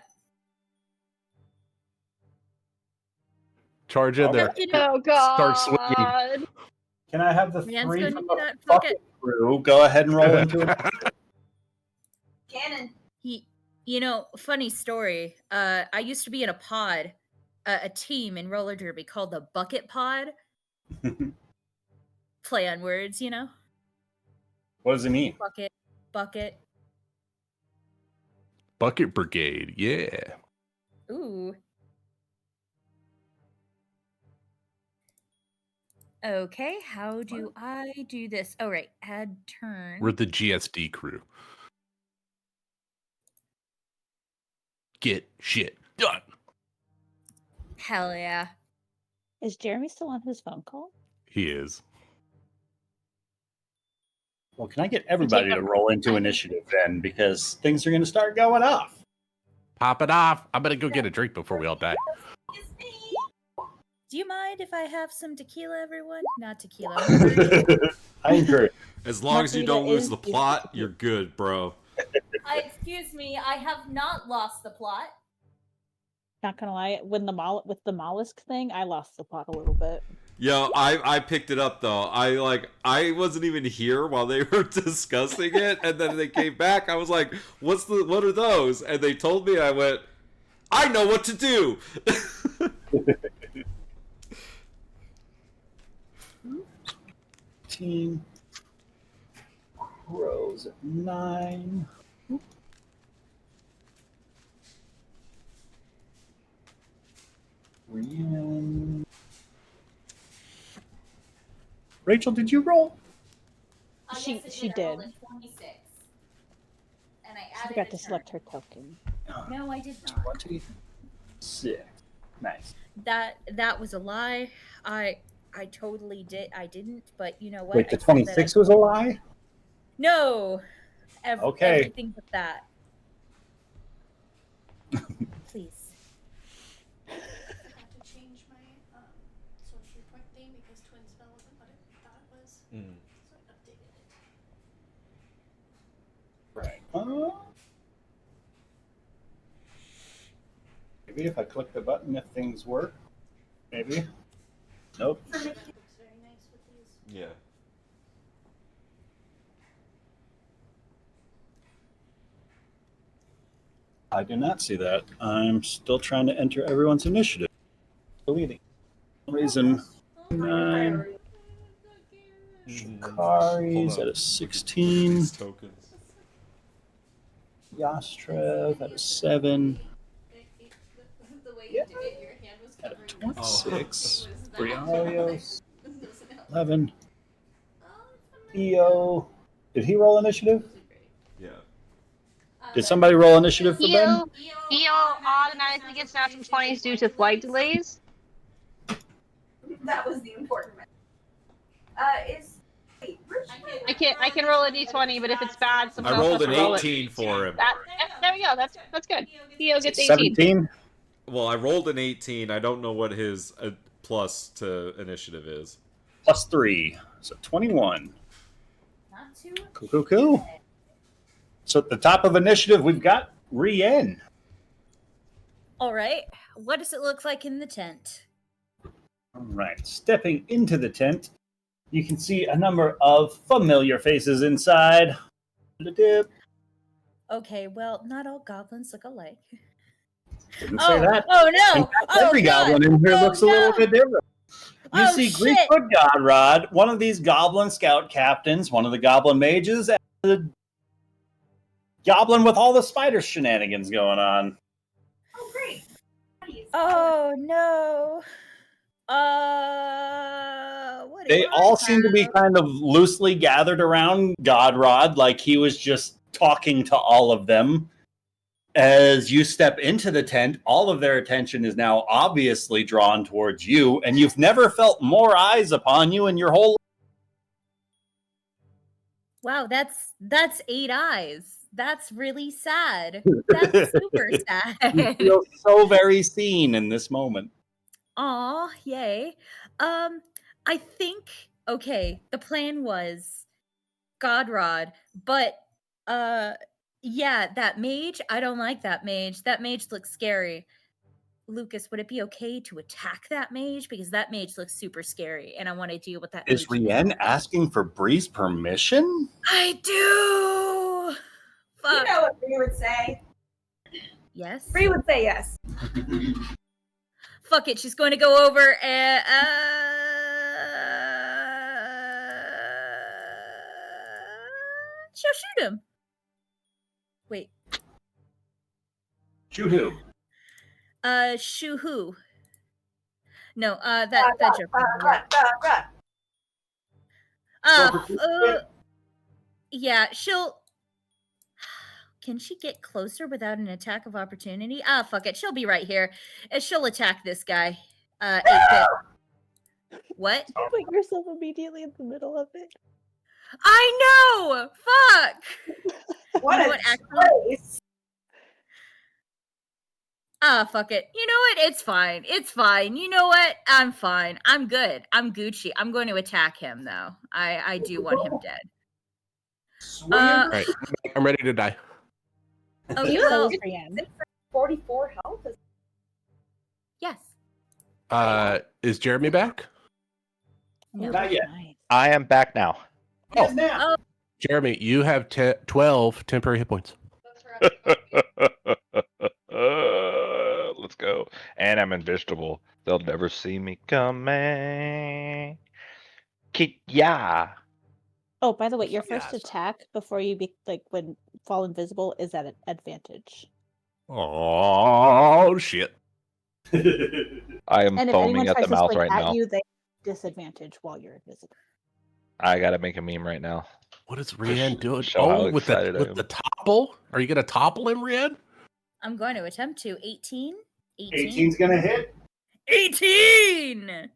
Charge in there. Oh god. Start swinging. Can I have the Man's three gonna from do the that. Fuck bucket it. crew go ahead and roll into it? Cannon. You know, funny story. I used to be in a pod, a team in roller derby called the Bucket Pod. Play on words, you know. What does it mean? Bucket. Bucket Brigade. Yeah. Ooh. Okay, how do I do this? Oh, right. Add turn. We're the GSD crew. Get shit done. Hell yeah. Is Jeremy still on his phone call? He is. Well, can I get everybody to roll into initiative then? Because things are going to start going off. Pop it off. I'm gonna go get a drink before we all die. Do you mind if I have some tequila, everyone? Not tequila. I encourage. As long as you don't Margarita lose the plot, you're good, bro. Excuse me, I have not lost the plot. Not gonna lie, when with the mollusk thing, I lost the plot a little bit. Yo, I picked it up though. I wasn't even here while they were discussing it, and then they came back. I was like, what are those? And they told me. I went, I know what to do. Team Crows at 9. Brienne. Rachel, did you roll? She did. And I She forgot to select her token. No, I did not. 26. Nice. That was a lie. I totally did. I didn't. But you know what? Wait, the I said that 26 was a lie? No. Okay. Everything but that. Please. Change my sorcery point thing because twin spell wasn't what I thought it was. So I updated it. Right. Maybe if I click the button, if things work. Maybe. Nope. Looks very nice with these. Yeah. I do not see that. I'm still trying to enter everyone's initiative. Deleting. For some reason, 9. Shikari's at a 16. Tokens. Yastrev at a 7. The way you did it, your hand was At a covering. 26. Briarios. 11. EO. Did he roll initiative? Yeah. Did somebody roll initiative for Ben? EO automatically gets natural 20s due to flight delays. That was the important one. I can roll a d20, but if it's bad, someone I else rolled has an to roll 18 for him. There we go. That's good. EO gets 18. 17? Well, I rolled an 18. I don't know what his plus to initiative is. Plus 3. So 21. Not too. Cool. So at the top of initiative, we've got Rien. All right. What does it look like in the tent? All right. Stepping into the tent, you can see a number of familiar faces inside. Dip. Okay, well, not all goblins look alike. Didn't say that. Oh In no! fact, Oh, every God. goblin in here Oh, looks a little no. bit different. You Oh, see shit. Greekfoot Godrod, one of these goblin scout captains, one of the goblin mages, and the goblin with all the spider shenanigans going on. Oh, great. Oh no! What? They all seem to be kind of loosely gathered around Godrod, like he was just talking to all of them. As you step into the tent, all of their attention is now obviously drawn towards you, and you've never felt more eyes upon you in your whole Wow, that's 8 eyes. That's really sad. That's super You sad. feel so very seen in this moment. Aw, yay. I think okay, the plan was Godrod, but yeah, that mage, I don't like that mage. That mage looks scary. Lucas, would it be okay to attack that mage? Because that mage looks super scary, and I want to deal with that Is mage. Rienne asking for Bree's permission? I do. Fuck. You know what Bree would say. Yes. Bree would say yes. Fuck it. She's going to go over and she'll shoot him. Wait. Shoot who? Shoot who? No, that joke. Yeah, she'll. Can she get closer without an attack of opportunity? Ah, fuck it. She'll be right here. She'll attack this guy. 8-bit. What? You put yourself immediately in the middle of it. I know! Fuck! What You know a choice. Ah, fuck it. You know what? It's fine. It's fine. You know what? I'm fine. I'm good. I'm Gucci. I'm going to attack him, though. I do want him dead. All right, I'm ready to die. Oh, You well, have 44 health? yes. Is Jeremy back? No. Not yet. I am back now. Yes, now. Jeremy, you have 12 temporary hit points. Let's go. And I'm invisible. They'll never see me coming. Yeah. Oh, by the way, your first Yes. attack before you when fall invisible is at an advantage. Oh shit! I am And if foaming anyone at tries the to mouth swing right at now. you, they disadvantage while you're invisible. I gotta make a meme right now. What is Rienne doing? Show how Oh, with excited I am. the topple? Are you gonna topple him, Rienne? I'm going to attempt to. 18? 18's gonna hit. 18!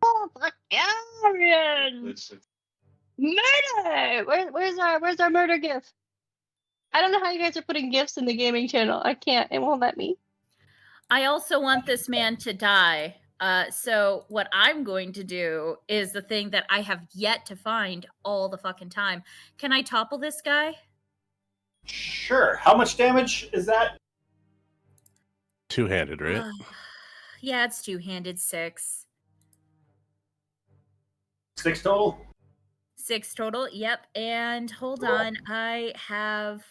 Oh, fuck yeah, Arian! Murder! Where's our murder gif? I don't know how you guys are putting gifs in the gaming channel. I can't. It won't let me. I also want this man to die. So what I'm going to do is the thing that I have yet to find all the fucking time. Can I topple this guy? Sure. How much damage is that? Two-handed, right? Yeah, it's two-handed. 6. 6 total? 6 total. Yep. And hold on. I have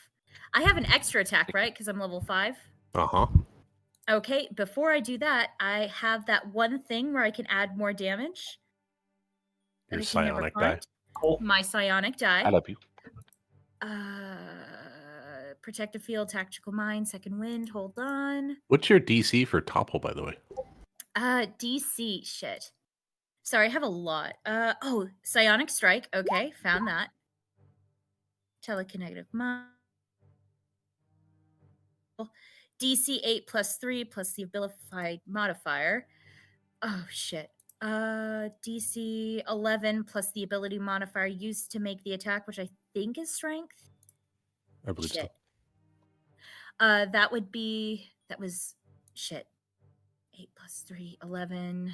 an extra attack, right? Because I'm level 5. Uh-huh. Okay, before I do that, I have that one thing where I can add more damage. Your that I can never psionic die. find. My psionic die. I love you. Protective field, tactical mind, second wind. Hold on. What's your DC for topple, by the way? DC shit. Sorry, I have a lot. Oh, psionic strike. Okay, found that. Telekinetic mind. DC 8 plus 3 plus the abilified modifier. Oh shit. DC 11 plus the ability modifier used to make the attack, which I think is strength. I believe so. That was shit. 8 plus 3, 11.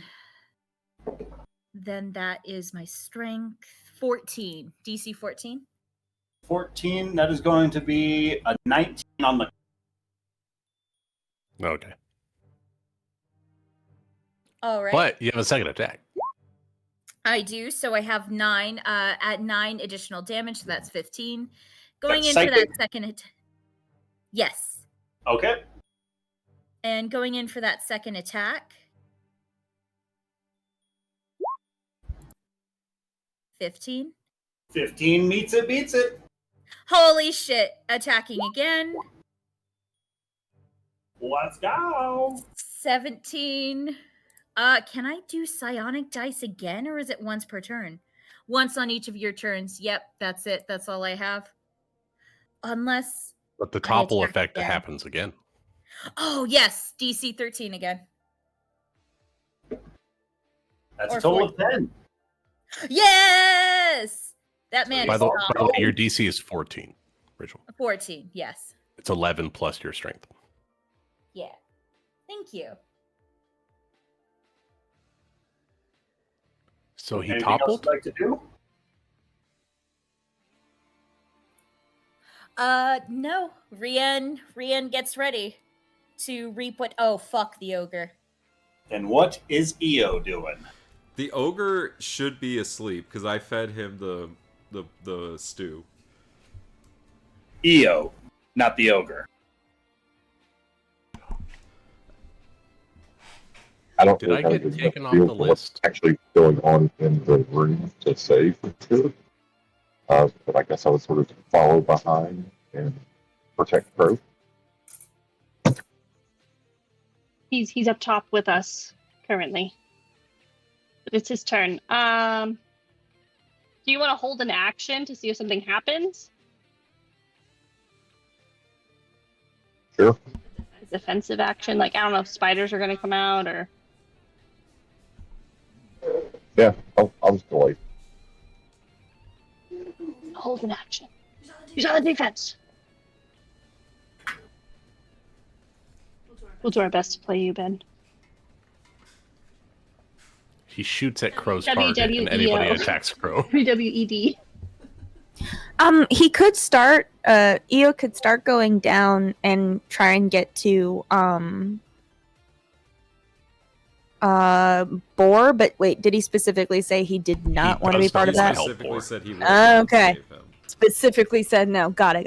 Then that is my strength. 14. DC 14. 14, that is going to be a 19 on the... Okay. All right. But you have a second attack. I do. So I have 9 at 9 additional damage. So that's 15. Going That's in for that psychic? second yes. Okay. And going in for that second attack. 15. 15 meets it, beats it. Holy shit. Attacking again. Let's go. 17. Can I do psionic dice again, or is it once per turn? Once on each of your turns. Yep, that's it. That's all I have. Unless But the I topple attack effect again. happens again. Oh yes, DC 13 again. That's Or a total of 10. Yes! That man By is the way, not your DC is 14, Rachel. 14. Yes. It's 11 plus your strength. Yeah. Thank you. So he Anything else toppled? you'd like to do? No. Rian gets ready to reap what. Oh, fuck the ogre. Then what is EO doing? The ogre should be asleep because I fed him the stew. EO, not the ogre. Did I think get have taken enough off feel the for what's list? actually going on in the room to say for sure. But I guess I would sort of follow behind and protect Crow. He's up top with us currently. But it's his turn. Do you want to hold an action to see if something happens? Sure. Defensive action, like I don't know if spiders are going to come out or. Yeah, I'll just delay. Hold an action. He's on the defense. We'll do our best to play you, Ben. He shoots at Crow's target, and WWEO. anybody attacks Crow. WWED. He could start. EO could start going down and try and get to Boar. But wait, did he specifically say he did not want to be part of that? Specifically said he would Okay. save him. Specifically said no. Got it.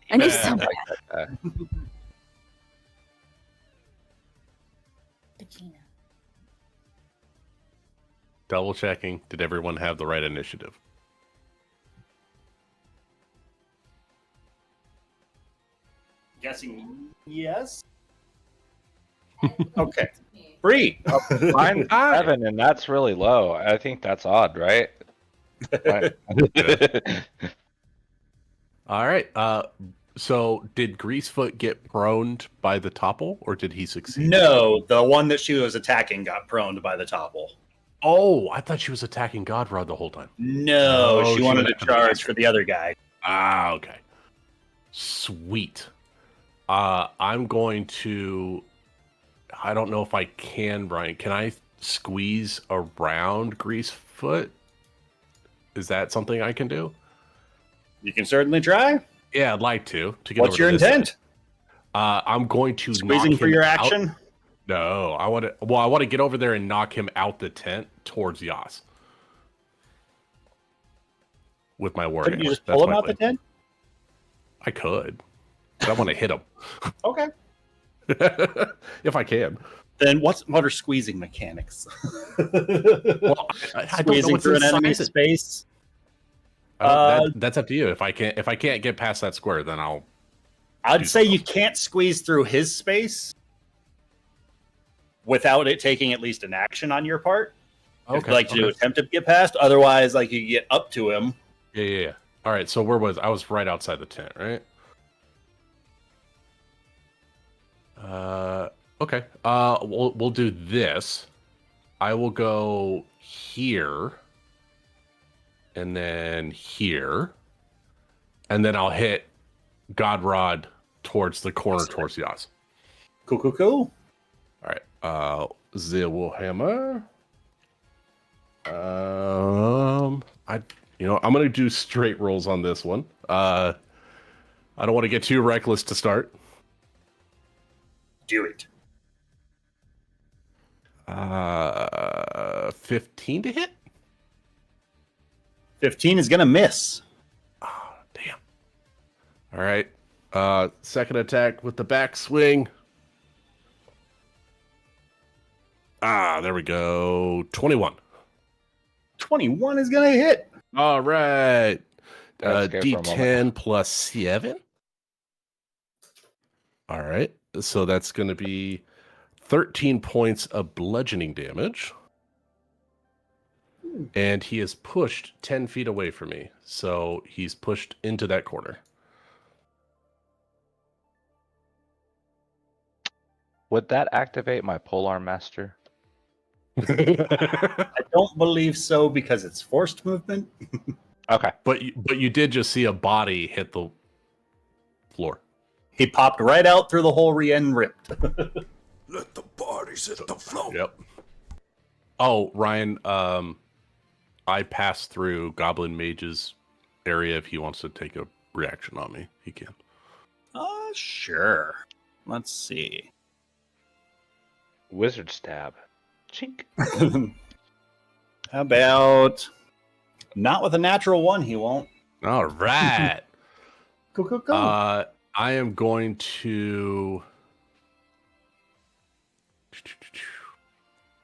I knew something. Double checking. Did everyone have the right initiative? Guessing yes. Okay. Bree. Mine's 7, and that's really low. I think that's odd, right? All right. So did Greasefoot get proned by the topple, or did he succeed? No, the one that she was attacking got proned by the topple. Oh, I thought she was attacking Godrod the whole time. No, Oh, she wanted went to after the charge for the other guy. Ah, okay. Sweet. I'm going to. I don't know if I can, Brian. Can I squeeze around Greasefoot? Is that something I can do? You can certainly try. Yeah, I'd like to. Get What's over your to this intent? side. I'm going to Squeezing knock for him your out. action? No, I want to. Well, I want to get over there and knock him out the tent towards Yas with my war Couldn't you hammer. just pull him out the tent? I could, but I want to hit him Okay. if I can. Then what are squeezing mechanics? Well, I don't know Squeezing what's through an enemy inside it. space. That's up to you. If I can't get past that square, then I'd say you can't squeeze through his space without it taking at least an action on your part. If you'd like to attempt to get past, otherwise, like you get up to him. Yeah. All right. So where was I? Was right outside the tent, right? Okay. We'll do this. I will go here, and then here, and then I'll hit Godrod towards the corner towards Yas. Cool. All right. The Warhammer. I'm gonna do straight rolls on this one. I don't want to get too reckless to start. Do it. 15 to hit. 15 is gonna miss. Oh, damn. All right. Second attack with the backswing. There we go. 21. 21 is gonna hit. All right. I was scared for a D10 plus 7. All right. So that's going to be 13 points of bludgeoning damage. And he is pushed 10 feet away from me. So he's pushed into that corner. Would that activate my Polar Master? I don't believe so because it's forced movement. Okay. But you did just see a body hit the floor. He popped right out through the hole Rien ripped. Let the bodies hit the floor. Yep. Oh, Ryan, I passed through Goblin Mage's area. If he wants to take a reaction on me, he can. Sure. Let's see. Wizard stab. Chink. How about not with a natural 1? He won't. All right. Go. I am going to.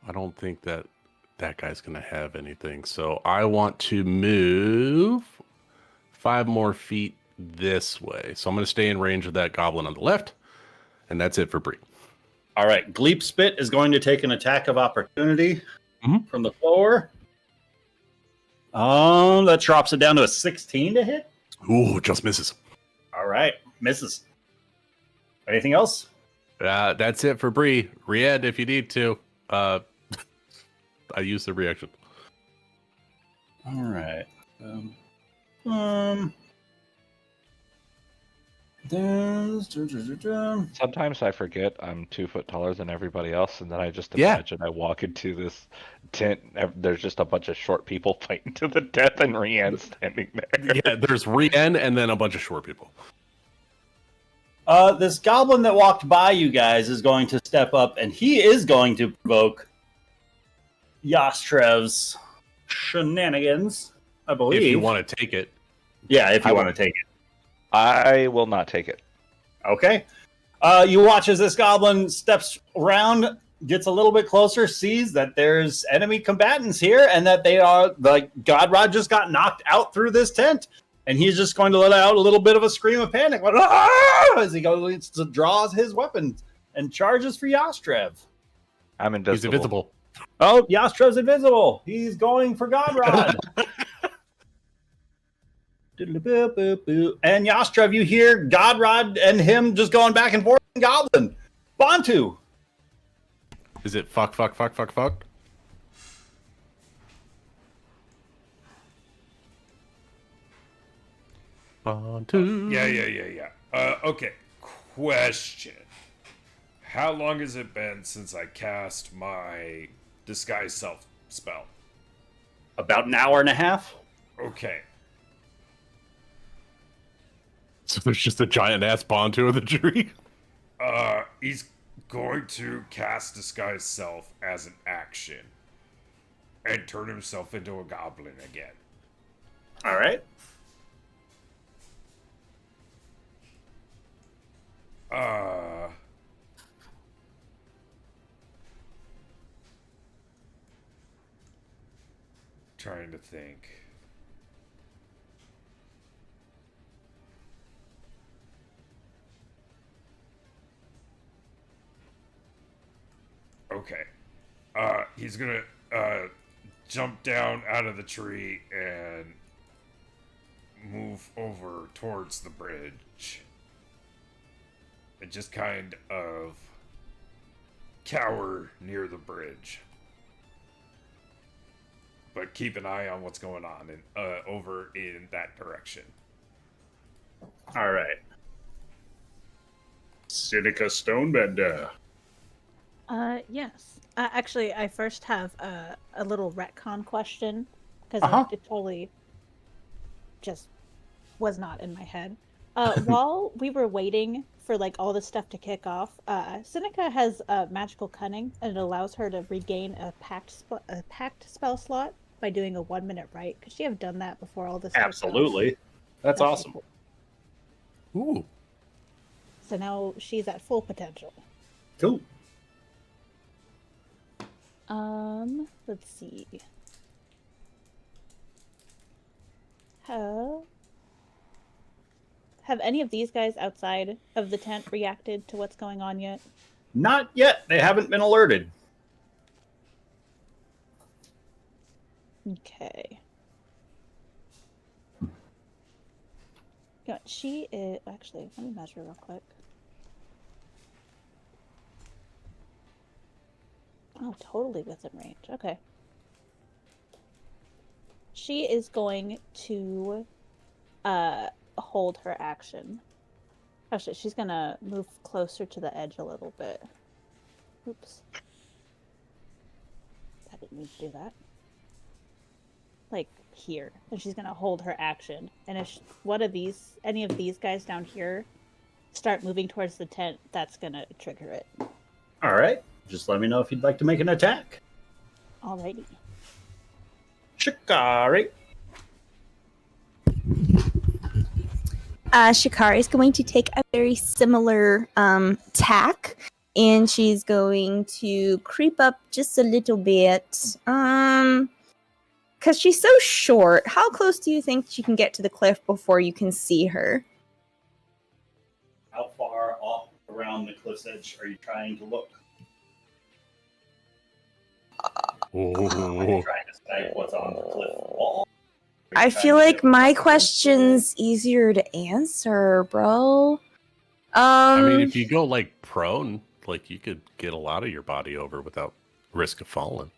I don't think that guy's going to have anything. So I want to move 5 more feet this way. So I'm going to stay in range of that goblin on the left. And that's it for Bree. All right. Gleep Spit is going to take an attack of opportunity from the floor. That drops it down to a 16 to hit. Ooh, just misses. All right. Misses. Anything else? That's it for Bree. Ried, if you need to. I used the reaction. All right. Sometimes I forget I'm 2 foot taller than everybody else, and then I just Yeah. imagine I walk into this tent. There's just a bunch of short people fighting to the death, and Rian standing there. Yeah, there's Rien and then a bunch of short people. This goblin that walked by you guys is going to step up, and he is going to provoke Yastrev's shenanigans, I believe. If you want to take it. Yeah, if you want to take it. I will not take it. Okay. You watch as this goblin steps around, gets a little bit closer, sees that there's enemy combatants here, and that they are, like, Godrod just got knocked out through this tent. And he's just going to let out a little bit of a scream of panic, like, "Ah!" As he goes to draws his weapon and charges for Yastrev. I'm invisible. He's invisible. Oh, Yastrev's invisible. He's going for Godrod. And Yastrev, you hear Godrod and him just going back and forth. Goblin. Bantu. Is it fuck? Bantu. Yeah. Okay. Question. How long has it been since I cast my disguise self spell? About an hour and a half. Okay. So there's just a giant ass Bantu of the tree. He's going to cast disguise self as an action and turn himself into a goblin again. All right. Trying to think. Okay. He's gonna jump down out of the tree and move over towards the bridge. And just kind of cower near the bridge. But keep an eye on what's going on over in that direction. All right. Seneca Stonebender. Yes. Actually, I first have a little retcon question because it totally just was not in my head. While we were waiting for like all this stuff to kick off, Seneca has magical cunning, and it allows her to regain a pact spell slot by doing a 1 minute rite. Could she have done that before all this? Absolutely. That's awesome. Ooh. So now she's at full potential. Cool. Let's see. Have any of these guys outside of the tent reacted to what's going on yet? Not yet. They haven't been alerted. Okay. Yeah, she is actually. Let me measure real quick. Oh, totally within range. Okay. she is going to hold her action. Actually, she's gonna move closer to the edge a little bit. Oops. I didn't mean to do that. Like here. And she's gonna hold her action. And if any of these guys down here start moving towards the tent, that's gonna trigger it. All right. Just let me know if you'd like to make an attack. Alrighty. Shikari. Shikari is going to take a very similar tack, and she's going to creep up just a little bit. Because she's so short. How close do you think she can get to the cliff before you can see her? How far off around the cliff's edge are you trying to look? Are you trying to say what's on the cliff wall? I feel like my question's easier to answer, bro. I mean, if you go like prone, like you could get a lot of your body over without risk of falling.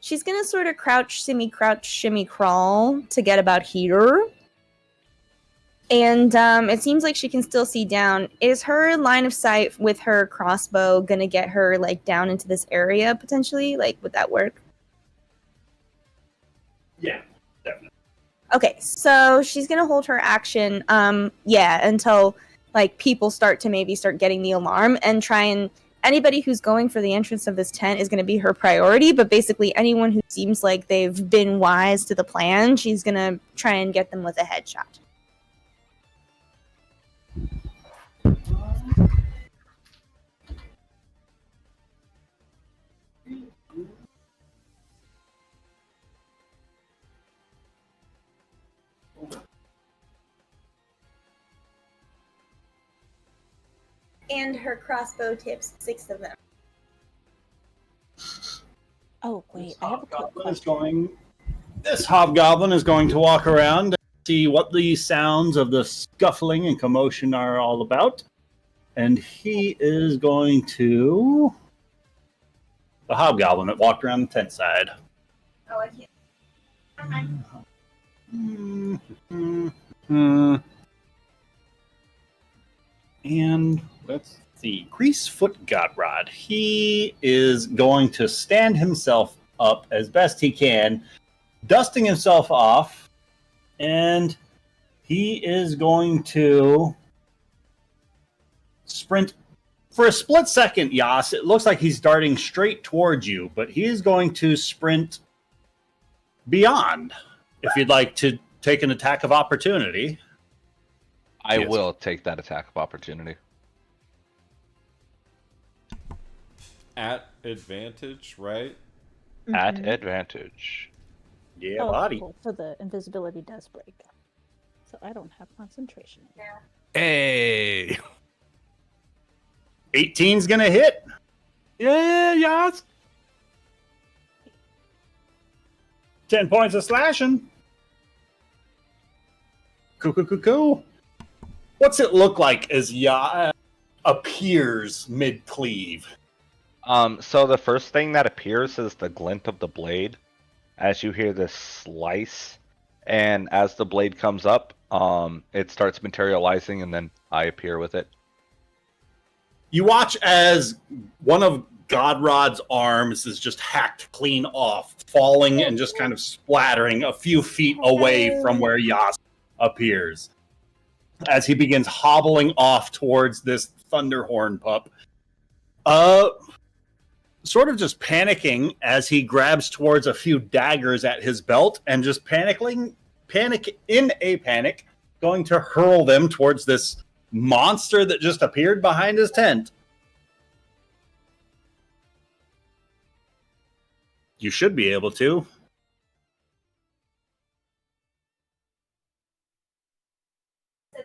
She's gonna sort of crouch, semi-crouch, shimmy crawl to get about here. And it seems like she can still see down. Is her line of sight with her crossbow gonna get her like down into this area potentially? Like, would that work? Yeah, definitely. Okay, so she's gonna hold her action, until like people start getting the alarm and try and anybody who's going for the entrance of this tent is gonna be her priority. But basically, anyone who seems like they've been wise to the plan, she's gonna try and get them with a headshot. And her crossbow tips 6 of them. Oh, wait. I have a quick question. This hobgoblin is going to walk around and see what the sounds of the scuffling and commotion are all about. And he is going to... The hobgoblin that walked around the tent side. Oh, I can't. And let's see. Greasefoot Godrod. He is going to stand himself up as best he can, dusting himself off, and he is going to sprint. For a split second, Yas, it looks like he's darting straight towards you, but he is going to sprint beyond. If you'd like to take an attack of opportunity. I will take that attack of opportunity. At advantage, right? At Mhm. advantage. Yeah, Oh, buddy. cool. So the invisibility does break. So I don't have concentration. Hey! 18's gonna hit. Yeah, yes. 10 points of slashing. Cool. What's it look like as Ya appears mid-cleave? So the first thing that appears is the glint of the blade as you hear this slice, and as the blade comes up, it starts materializing, and then I appear with it. You watch as one of Godrod's arms is just hacked clean off, falling and just kind of splattering a few feet away from where Yas appears. As he begins hobbling off towards this Thunderhorn pup. Sort of just panicking as he grabs towards a few daggers at his belt and just panic, going to hurl them towards this monster that just appeared behind his tent. You should be able to.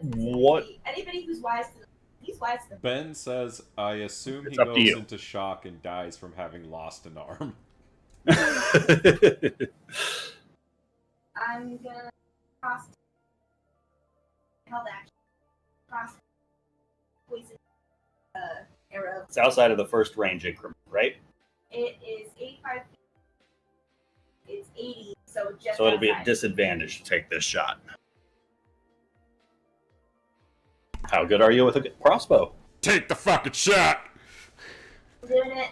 What? Anybody who's wise to them, he's wise to them. Ben says, I assume It's he up to goes you. into shock and dies from having lost an arm. I'm gonna cross held action. Cross poison arrow. It's outside of the first range increment, right? It is 85 feet. It's 80, so just So it'll be a outside. disadvantage to take this shot. How good are you with a crossbow? Take the fucking shot. I'm doing it.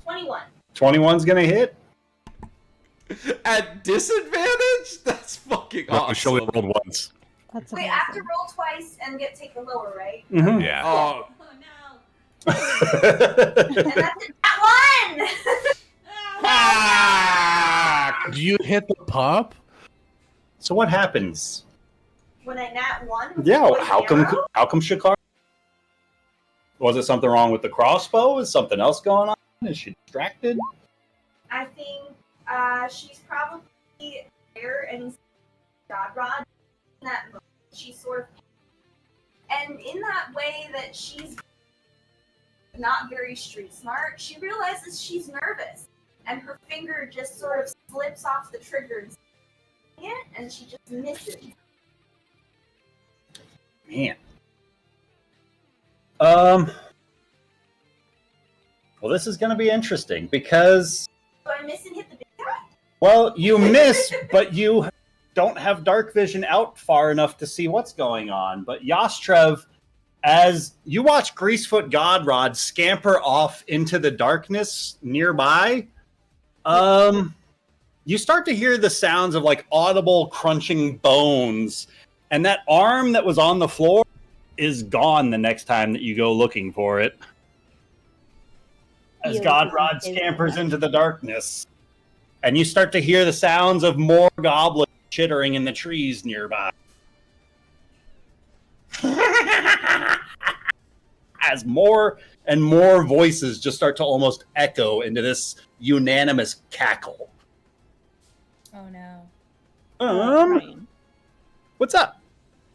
21. 21's gonna hit. At disadvantage? That's fucking No, she only awesome. rolled once. That's Wait, I have to roll twice and take the lower, right? Mhm. Yeah. Oh, And that's at one! Do you hit the pup? So what happens? When I nat 1? Yeah, with how an come arrow? Shakar? Was it something wrong with the crossbow? Is something else going on? Is she distracted? I think she's probably there and God Rod in that moment. She's sort of, and in that way that she's not very street smart, she realizes she's nervous, and her finger just sort of slips off the trigger, and she just misses. Man. Well, this is going to be interesting because, Do I miss and hit the big guy? well, you miss, but you don't have dark vision out far enough to see what's going on. But Yastrev, as you watch Greasefoot Godrod scamper off into the darkness nearby, you start to hear the sounds of like audible crunching bones, and that arm that was on the floor is gone the next time that you go looking for it. As Ew, Godrod this is scampers bad. into the darkness, and you start to hear the sounds of more goblins chittering in the trees nearby. As more and more voices just start to almost echo into this unanimous cackle. Oh no. Ryan, What's up?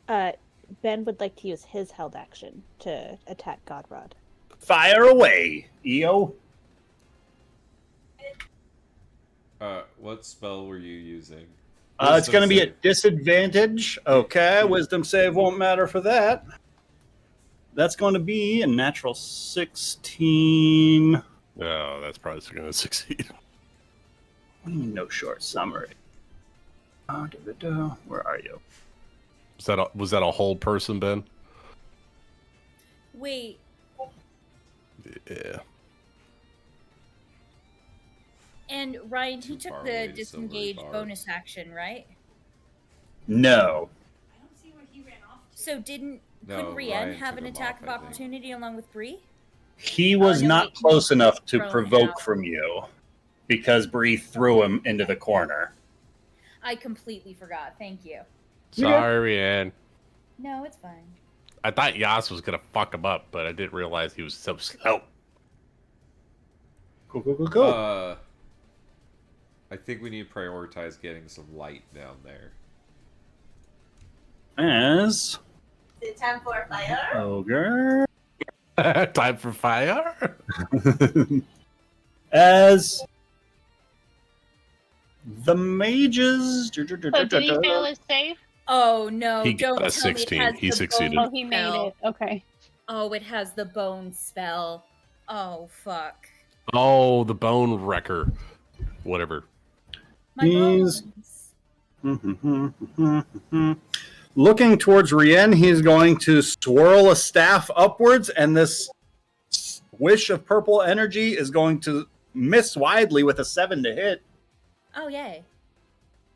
Ben would like to use his held action to attack Godrod. Fire away, EO. What spell were you using? It's going to be a Wisdom disadvantage. Okay, wisdom save won't matter for that. That's going to be a natural 16. No, that's probably going to succeed. What do you mean, no short summary? Where are you? Was that a whole person, Ben? Wait, Yeah. and Ryan, he Too took far the away to disengage silver bar. bonus action, right? No. So couldn't No, Rian Ryan have took an him attack off, of I think. opportunity along with Bree? He was no, not wait, close enough to thrown provoke out. from you because Bree threw him into the corner. I completely forgot. Thank you. Sorry, Ann. No, it's fine. I thought Yas was going to fuck him up, but I didn't realize he was so slow. Cool. I think we need to prioritize getting some light down there. As Is it time for fire? ogre, Time for fire? as the mages. So did he fail his save? Oh no! He got don't a tell me it 16. has He the succeeded. bone Oh, he made spell. it. Okay. Oh, it has the bone spell. Oh fuck! Oh, the bone wrecker. Whatever. My He's bones. looking towards Rien. He's going to swirl a staff upwards, and this wish of purple energy is going to miss widely with a 7 to hit. Oh yay!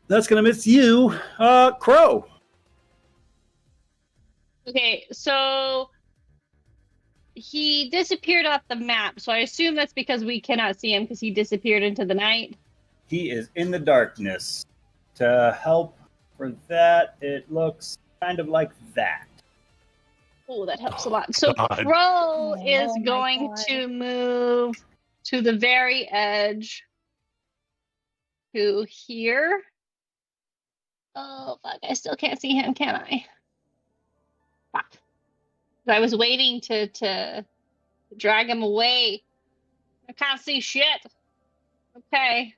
That's going to miss you, Crow. Okay, so he disappeared off the map. So I assume that's because we cannot see him because he disappeared into the night. He is in the darkness. To help for that, it looks kind of like that. Oh, that helps a lot. So God. Crow is Oh my going God. to move to the very edge to here. Oh, fuck. I still can't see him, can I? Fuck. I was waiting to drag him away. I can't see shit. Okay.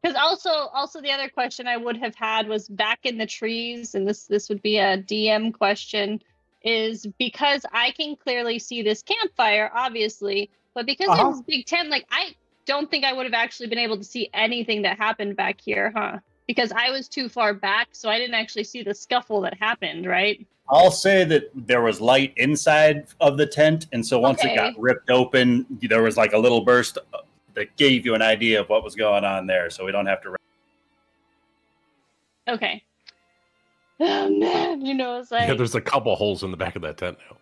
Because also the other question I would have had was back in the trees, and this would be a DM question, is because I can clearly see this campfire, obviously, but because Uh-huh. there's this big tent, like I don't think I would have actually been able to see anything that happened back here, huh? Because I was too far back, so I didn't actually see the scuffle that happened, right? I'll say that there was light inside of the tent, and so once it got Okay. ripped open, there was like a little burst that gave you an idea of what was going on there, so we don't have to. Okay. Oh man, it's like Yeah, there's a couple holes in the back of that tent now.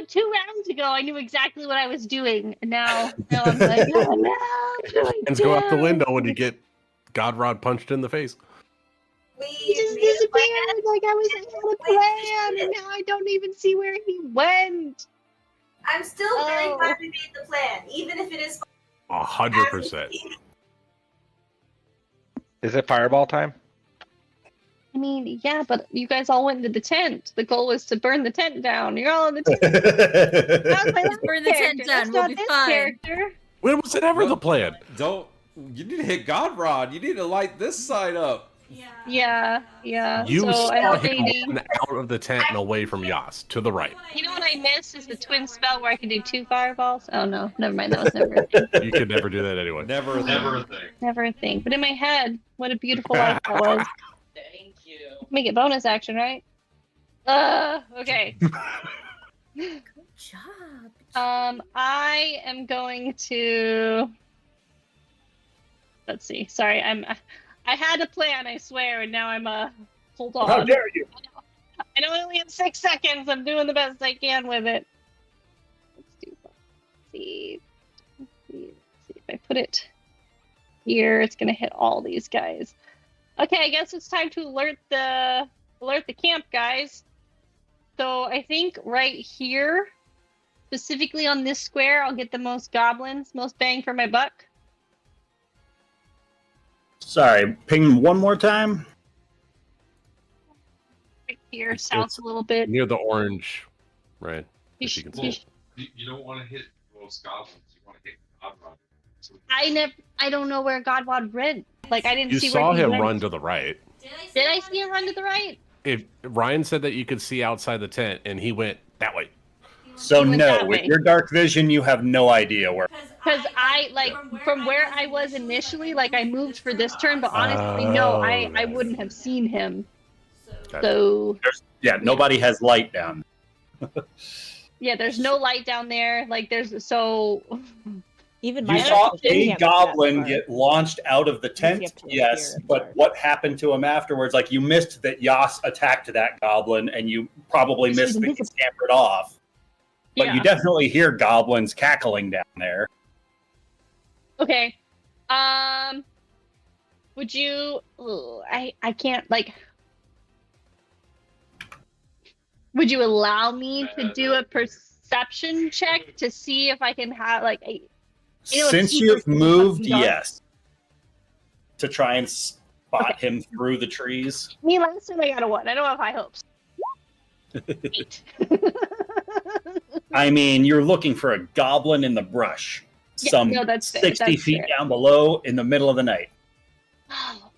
two rounds ago I knew exactly what I was doing, and now I'm like, oh no, what do I Hands go out the do? window when you get Godrod punched in the face. He just disappeared. Like I was on a plan, and now I don't even see where he went. I'm still very Oh. glad we made the plan, even if it is 100%. Is it fireball time? I mean, yeah, but you guys all went into the tent. The goal was to burn the tent down. You're all in the tent. That's my last Burn the tent character. down, That's we'll not be this fine. character. When was it ever the plan? Don't. You need to hit Godrod. You need to light this side up. Yeah. You So I'm saw him updating. run out of the tent and away from Yas to the right. You know what I missed is the twin spell where I can do 2 fireballs. Oh no, never mind. That was never a thing. You could never do that anyway. Never a thing. Never a thing. But in my head, what a beautiful life that was. Thank you. Make it bonus action, right? Okay. Good job. I am going to. Let's see. Sorry, I had a plan, I swear, and now I'm hold on. How dare you? I know I only have 6 seconds. I'm doing the best I can with it. Let's see if I put it here. It's gonna hit all these guys. Okay, I guess it's time to alert the camp, guys. So I think right here, specifically on this square, I'll get the most goblins, most bang for my buck. Sorry, ping one more time. Right here, south a little bit. Near the orange, right? If you can see. You don't want to hit most goblins. You want to hit Godrod. I don't know where Godwad went. Like I didn't You see saw where he him went. run to the right. Did I see him run to the right? If Ryan said that you could see outside the tent, and he went that way. So He went no, that with way. your dark vision, you have no idea where. Because I like from where I was initially, like I moved for this turn, but honestly, no, I wouldn't have seen him. So Yeah, nobody has light down. yeah, there's no light down there. Like there's so. Even You saw a goblin get launched out of the tent, yes, but what happened to him afterwards? Like, you missed that Yas attacked that goblin, and you probably missed that he scampered off. But Yeah. you definitely hear goblins cackling down there. Okay. Would you? Ugh, I can't like. Would you allow me to do a perception check to see if I can have like a? Since you've moved, yes. To try and spot him through the trees. Me last time I got a 1. I don't have high hopes. 8. I mean, you're looking for a goblin in the brush. Some no, that's fair, 60 that's feet fair. down below in the middle of the night.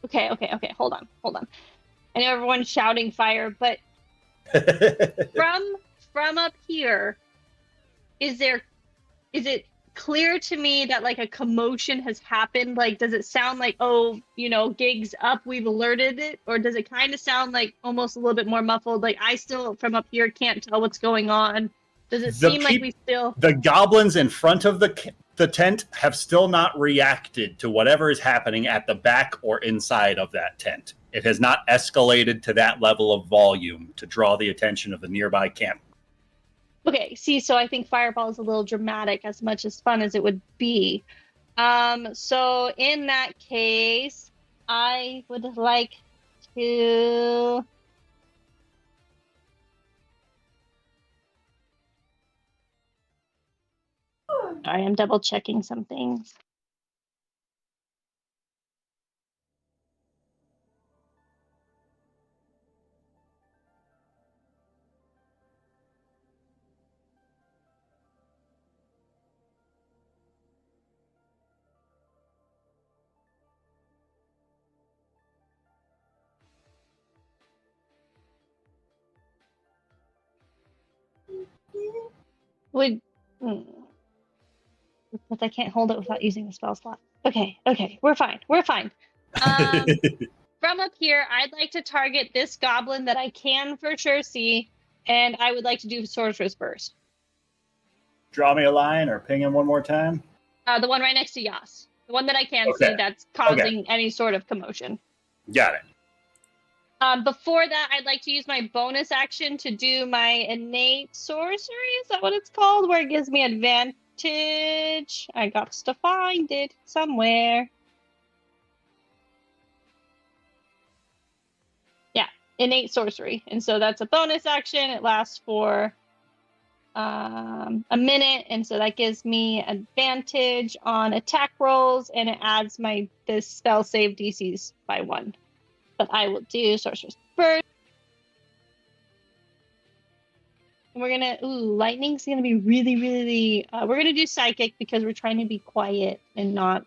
Okay. Hold on. I know everyone's shouting fire, but from up here, is it clear to me that like a commotion has happened? Like, does it sound like, oh, gigs up, we've alerted it, or does it kind of sound like almost a little bit more muffled? Like I still from up here can't tell what's going on. Does it seem like we still? The goblins in front of the tent have still not reacted to whatever is happening at the back or inside of that tent. It has not escalated to that level of volume to draw the attention of the nearby camp. Okay, see, so I think Fireball is a little dramatic, as much as fun as it would be. So in that case, I would like to. Sorry, I'm double checking some things. Would Because I can't hold it without using the spell slot. Okay, we're fine. From up here, I'd like to target this goblin that I can for sure see, and I would like to do Sorcerer's Burst. Draw me a line or ping him one more time. The one right next to Yas. The one that I can see that's causing any sort of commotion. Got it. Before that, I'd like to use my bonus action to do my innate sorcery. Is that what it's called? Where it gives me advantage. I got to find it somewhere. Yeah, innate sorcery. And so that's a bonus action. It lasts for a minute, and so that gives me advantage on attack rolls, and it adds the spell save DCs by 1. But I will do Sorcerer's Burst. And we're gonna lightning's gonna be really, really we're gonna do psychic because we're trying to be quiet and not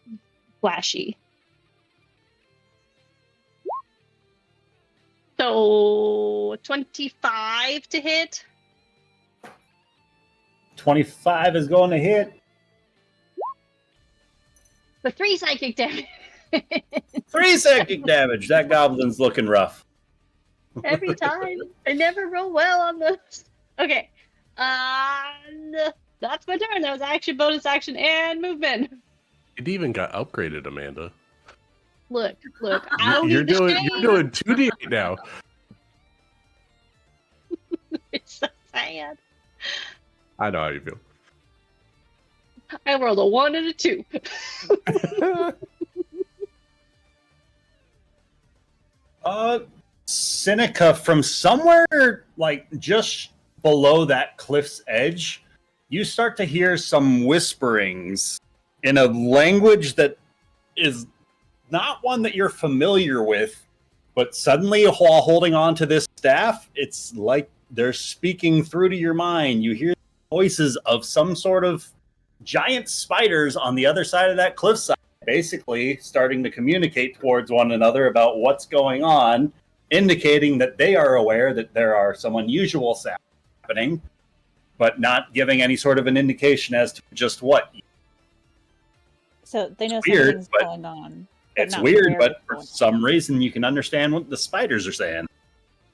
flashy. So 25 to hit. 25 is going to hit. The 3 psychic damage. 3 psychic damage. That goblin's looking rough. Every time. I never roll well on those. Okay. That's my turn. That was action, bonus action, and movement. It even got upgraded, Amanda. Look. I don't You're need the doing shame. you're doing 2d8 now. It's so sad. I know how you feel. I rolled a 1 and a 2. Seneca, from somewhere like just below that cliff's edge, you start to hear some whisperings in a language that is not one that you're familiar with, but suddenly while holding on to this staff, it's like they're speaking through to your mind. You hear voices of some sort of giant spiders on the other side of that cliffside, basically starting to communicate towards one another about what's going on, indicating that they are aware that there are some unusual sounds happening, but not giving any sort of an indication as to just what. So they know Weird, something's but going on. It's not weird, where but it's for going some reason you can understand what the spiders are saying.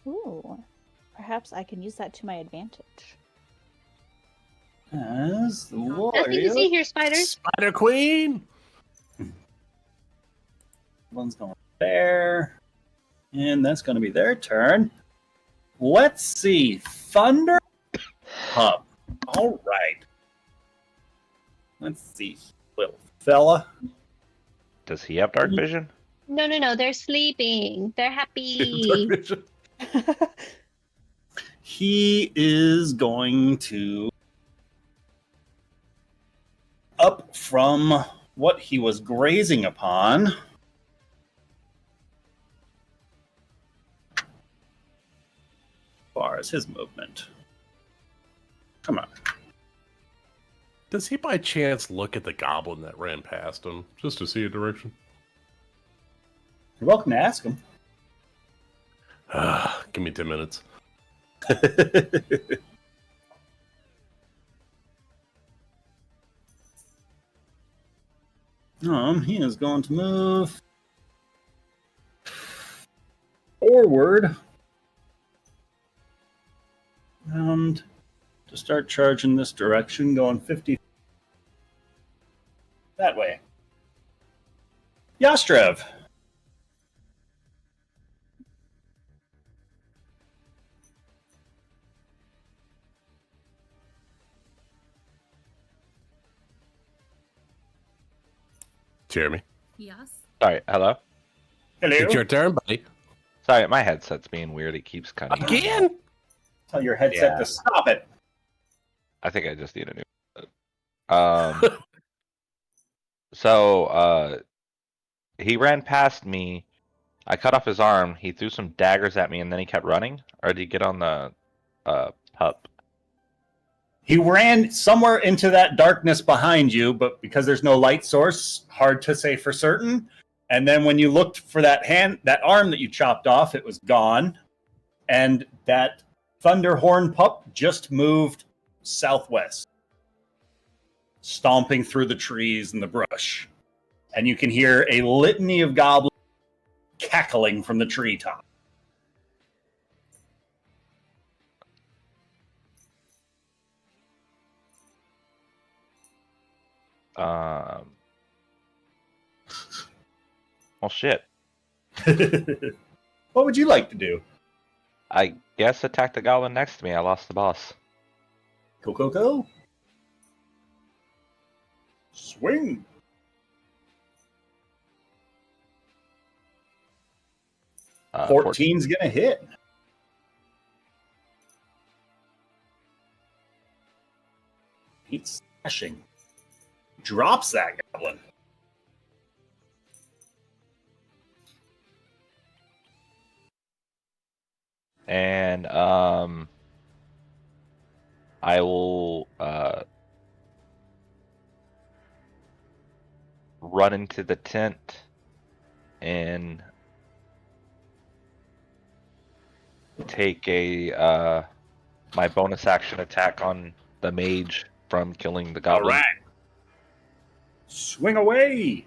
on. Ooh. Perhaps I can use that to my advantage. As the Nothing to see here, spiders. Spider Queen! One's going there. And that's going to be their turn. Let's see. Thunder Pup. All right. Let's see. Little fella. Does he have dark vision? No. They're sleeping. They're happy. He is going to up from what he was grazing upon. As far as his movement. Come on. Does he by chance look at the goblin that ran past him just to see a direction? You're welcome to ask him. Give me 10 minutes. He is going to move forward and to start charging this direction, going 50 that way. Yastrev. Jeremy. Yes. Sorry, hello? Hello? It's your turn, buddy. Sorry, my headset's being weird. It keeps cutting. Again? Tell your headset to stop it. I think I just need a new headset. So, he ran past me. I cut off his arm. He threw some daggers at me, and then he kept running. Or did he get on the pup? He ran somewhere into that darkness behind you, but because there's no light source, hard to say for certain. And then when you looked for that arm that you chopped off, it was gone. And that Thunderhorn pup just moved southwest. stomping through the trees and the brush. And you can hear a litany of goblins cackling from the treetop. Well, shit. What would you like to do? I guess attack the goblin next to me. I lost the boss. Go. Swing. Uh, 14's gonna hit. He's slashing. Drops that goblin. And I will run into the tent and take a my bonus action attack on the mage from killing the goblin. All right. Swing away.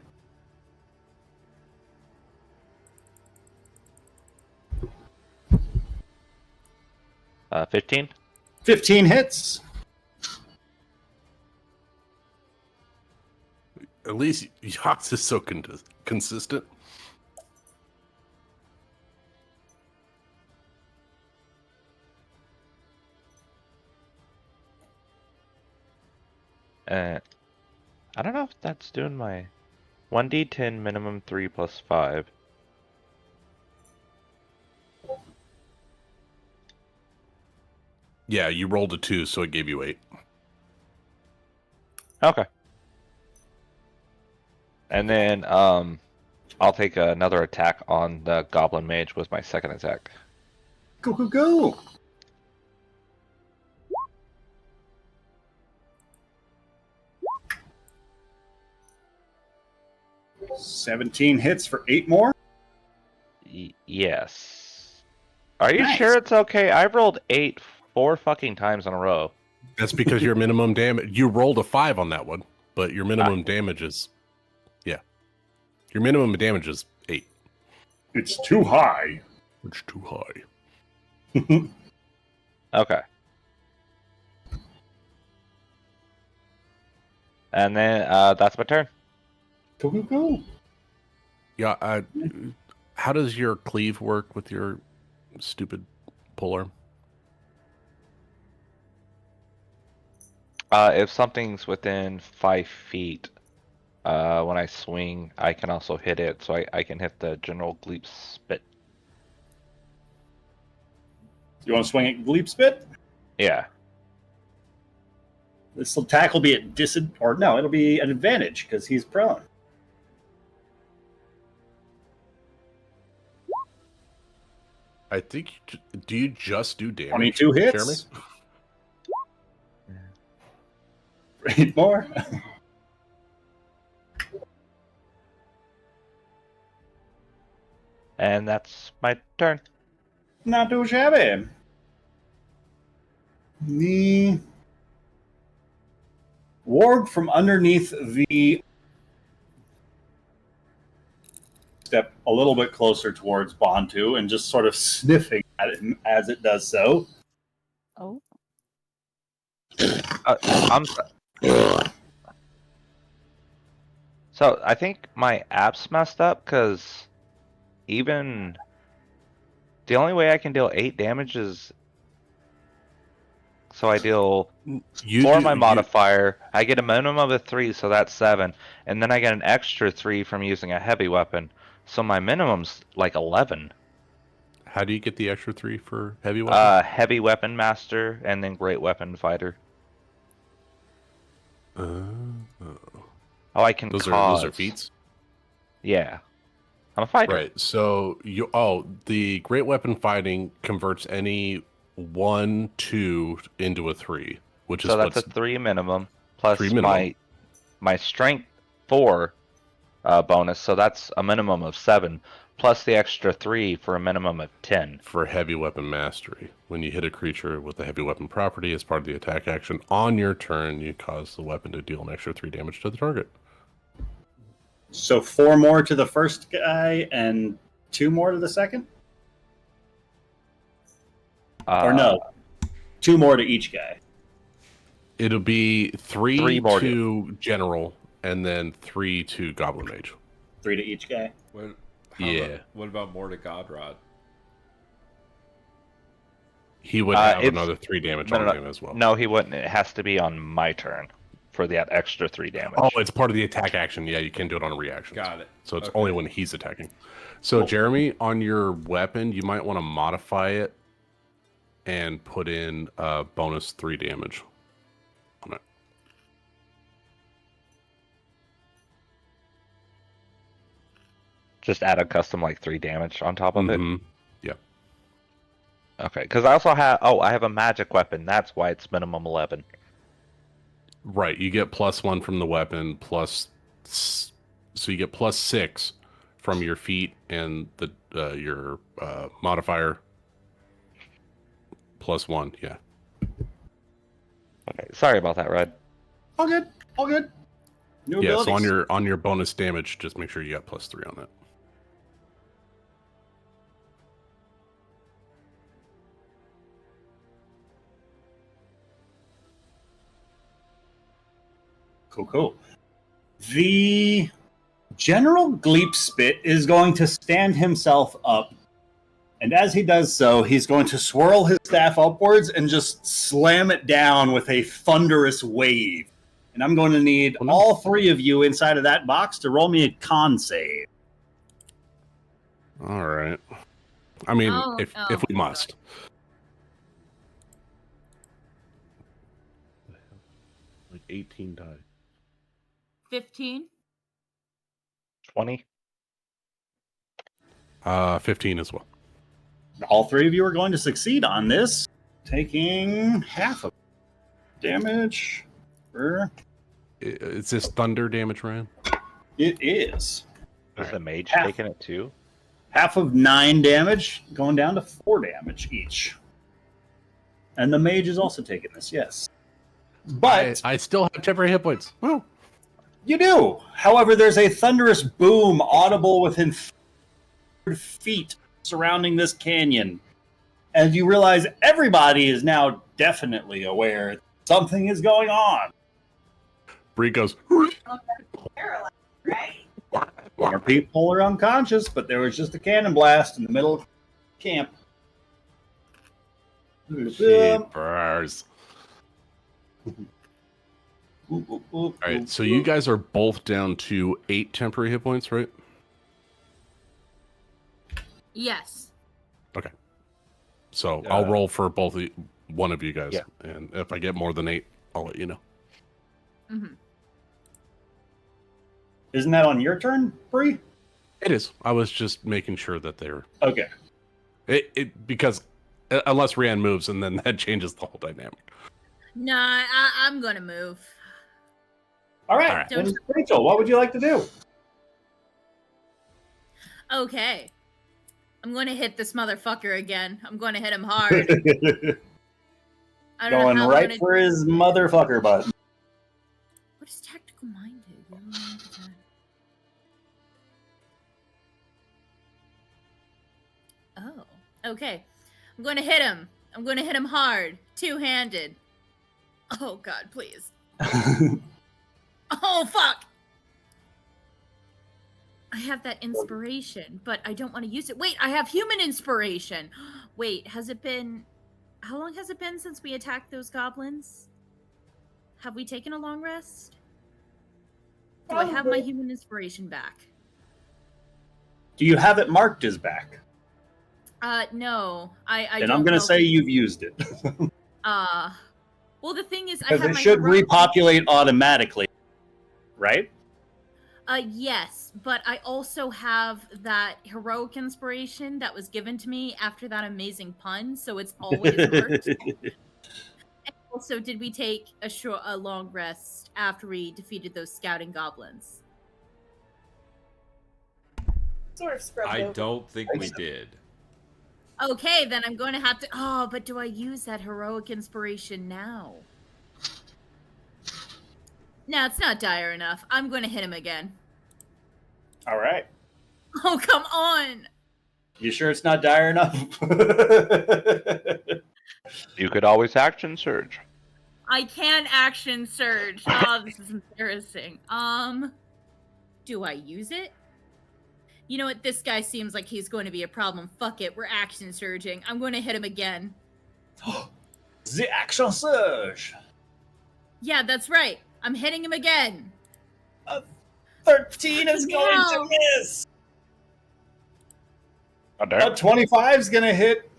Uh, 15? 15 hits. At least Yox is so consistent. I don't know if that's doing my 1d10 minimum 3 plus 5. Yeah, you rolled a 2, so it gave you 8. Okay. And then I'll take another attack on the goblin mage with my second attack. Go. 17 hits for 8 more. Yes. Are you Nice. sure it's okay? I rolled 8 4 fucking times in a row. That's because your minimum damage. You rolled a 5 on that one, but your minimum damage is, your minimum damage is 8. It's too high. It's too high. Okay. And then that's my turn. Go. Yeah. How does your cleave work with your stupid polearm? If something's within 5 feet, when I swing, I can also hit it, so I can hit the general Gleep Spit. You want to swing at Gleep Spit? Yeah. This attack will be at it'll be an advantage because he's prone. I think. Do you just do damage? 22 hits. Jeremy? 8 more. And that's my turn. Not too shabby. The ward from underneath the step a little bit closer towards Bantu and just sort of sniffing at it as it does so. Oh. So I think my app's messed up because even the only way I can deal 8 damage is so I deal 4 my modifier. I get a minimum of 3, so that's 7, and then I get an extra 3 from using a heavy weapon. So my minimum's like 11. How do you get the extra 3 for heavy weapon? Heavy weapon master and then great weapon fighter. I can those cause. Those are feats? Yeah. I'm a fighter. Right. So the great weapon fighting converts any 1, 2 into a 3, which is so that's a 3 minimum plus 3 minimum. my strength 4 bonus, so that's a minimum of 7 plus the extra 3 for a minimum of 10. For heavy weapon mastery. When you hit a creature with a heavy weapon property as part of the attack action on your turn, you cause the weapon to deal an extra 3 damage to the target. So 4 more to the first guy and 2 more to the second? Or no, 2 more to each guy. It'll be 3 3 more to general, and then 3 to goblin mage. 3 to each guy. What about more to Godrod? He would have it's- another 3 damage No, on no, him as well. No, he wouldn't. It has to be on my turn for that extra 3 damage. Oh, it's part of the attack action. Yeah, you can do it on a reaction. Got it. So it's Okay. only when he's attacking. So Jeremy, on your weapon, you might want to modify it and put in a bonus 3 damage on it. Just add a custom like 3 damage on top of it. Yeah. Okay, because I also have I have a magic weapon. That's why it's minimum 11. Right, you get +1 from the weapon, so you get +6 from your feat and the your modifier +1. Yeah. Okay, sorry about that, Red. All good. All good. New Yeah. abilities. So on your bonus damage, just make sure you got +3 on that. Cool. The General Gleepspit is going to stand himself up. And as he does so, he's going to swirl his staff upwards and just slam it down with a thunderous wave. And I'm going to need all 3 of you inside of that box to roll me a con save. All right. I mean, Oh, if we must. Like 18 die. 15. 20. 15 as well. All 3 of you are going to succeed on this, taking half of damage. Is this thunder damage, Ryan? It is. Is the mage Half. taking it too? Half of 9 damage, going down to 4 damage each. And the mage is also taking this, yes. But I still have temporary hit points. Well, you do. However, there's a thunderous boom audible within 3 feet surrounding this canyon. And you realize everybody is now definitely aware something is going on. Bree goes. More people are unconscious, but there was just a cannon blast in the middle of camp. Jeepers. All right, so you guys are both down to 8 temporary hit points, right? Yes. Okay. So I'll roll for one of you guys, and if I get more than 8, I'll let you know. Mm-hmm. Isn't that on your turn, Bree? It is. I was just making sure that they're okay. Because unless Rianne moves, and then that changes the whole dynamic. Nah, I'm gonna move. All right. Don't- Then, Rachel, what would you like to do? Okay. I'm going to hit this motherfucker again. I'm going to hit him hard. I don't Going know how right I'm gonna... for his motherfucker button. What is tactical mind do? You don't know that. Oh, okay. I'm going to hit him. I'm going to hit him hard. 2-handed. Oh, God, please. Oh, fuck! I have that inspiration, but I don't want to use it. Wait, I have human inspiration. Wait, has it been... How long has it been since we attacked those goblins? Have we taken a long rest? Do I have my human inspiration back? Do you have it marked as back? No. I Then don't I'm going know to say if- you've used it. Well, the thing is, I Because have it my should heroic- repopulate automatically, right? Yes, but I also have that heroic inspiration that was given to me after that amazing pun, so it's always worked. And also, did we take a long rest after we defeated those scouting goblins? Sort of scrubbed I over. don't think we did. Okay, then I'm going to have to. Oh, but do I use that heroic inspiration now? No, it's not dire enough. I'm going to hit him again. All right. Oh, come on! You sure it's not dire enough? You could always action surge. I can action surge. Oh, this is embarrassing. Do I use it? You know what? This guy seems like he's going to be a problem. Fuck it. We're action surging. I'm going to hit him again. The action surge. Yeah, that's right. I'm hitting him again. 13 is going to Hell. miss. A 25 is going to hit.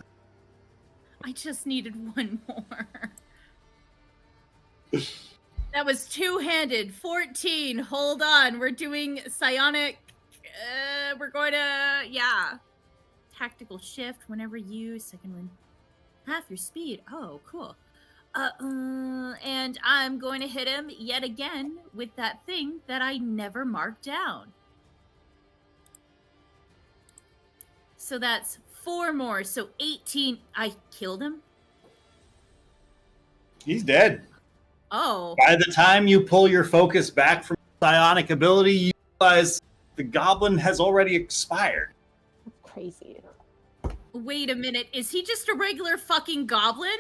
I just needed one more. That was two-handed. 14. Hold on. We're doing psionic. We're going to, yeah. Tactical shift whenever you second win half your speed. Oh, cool. And I'm going to hit him yet again with that thing that I never marked down. So that's 4 more. So 18. I killed him? He's dead. Oh. By the time you pull your focus back from psionic ability, you realize the goblin has already expired. Crazy. Wait a minute. Is he just a regular fucking goblin?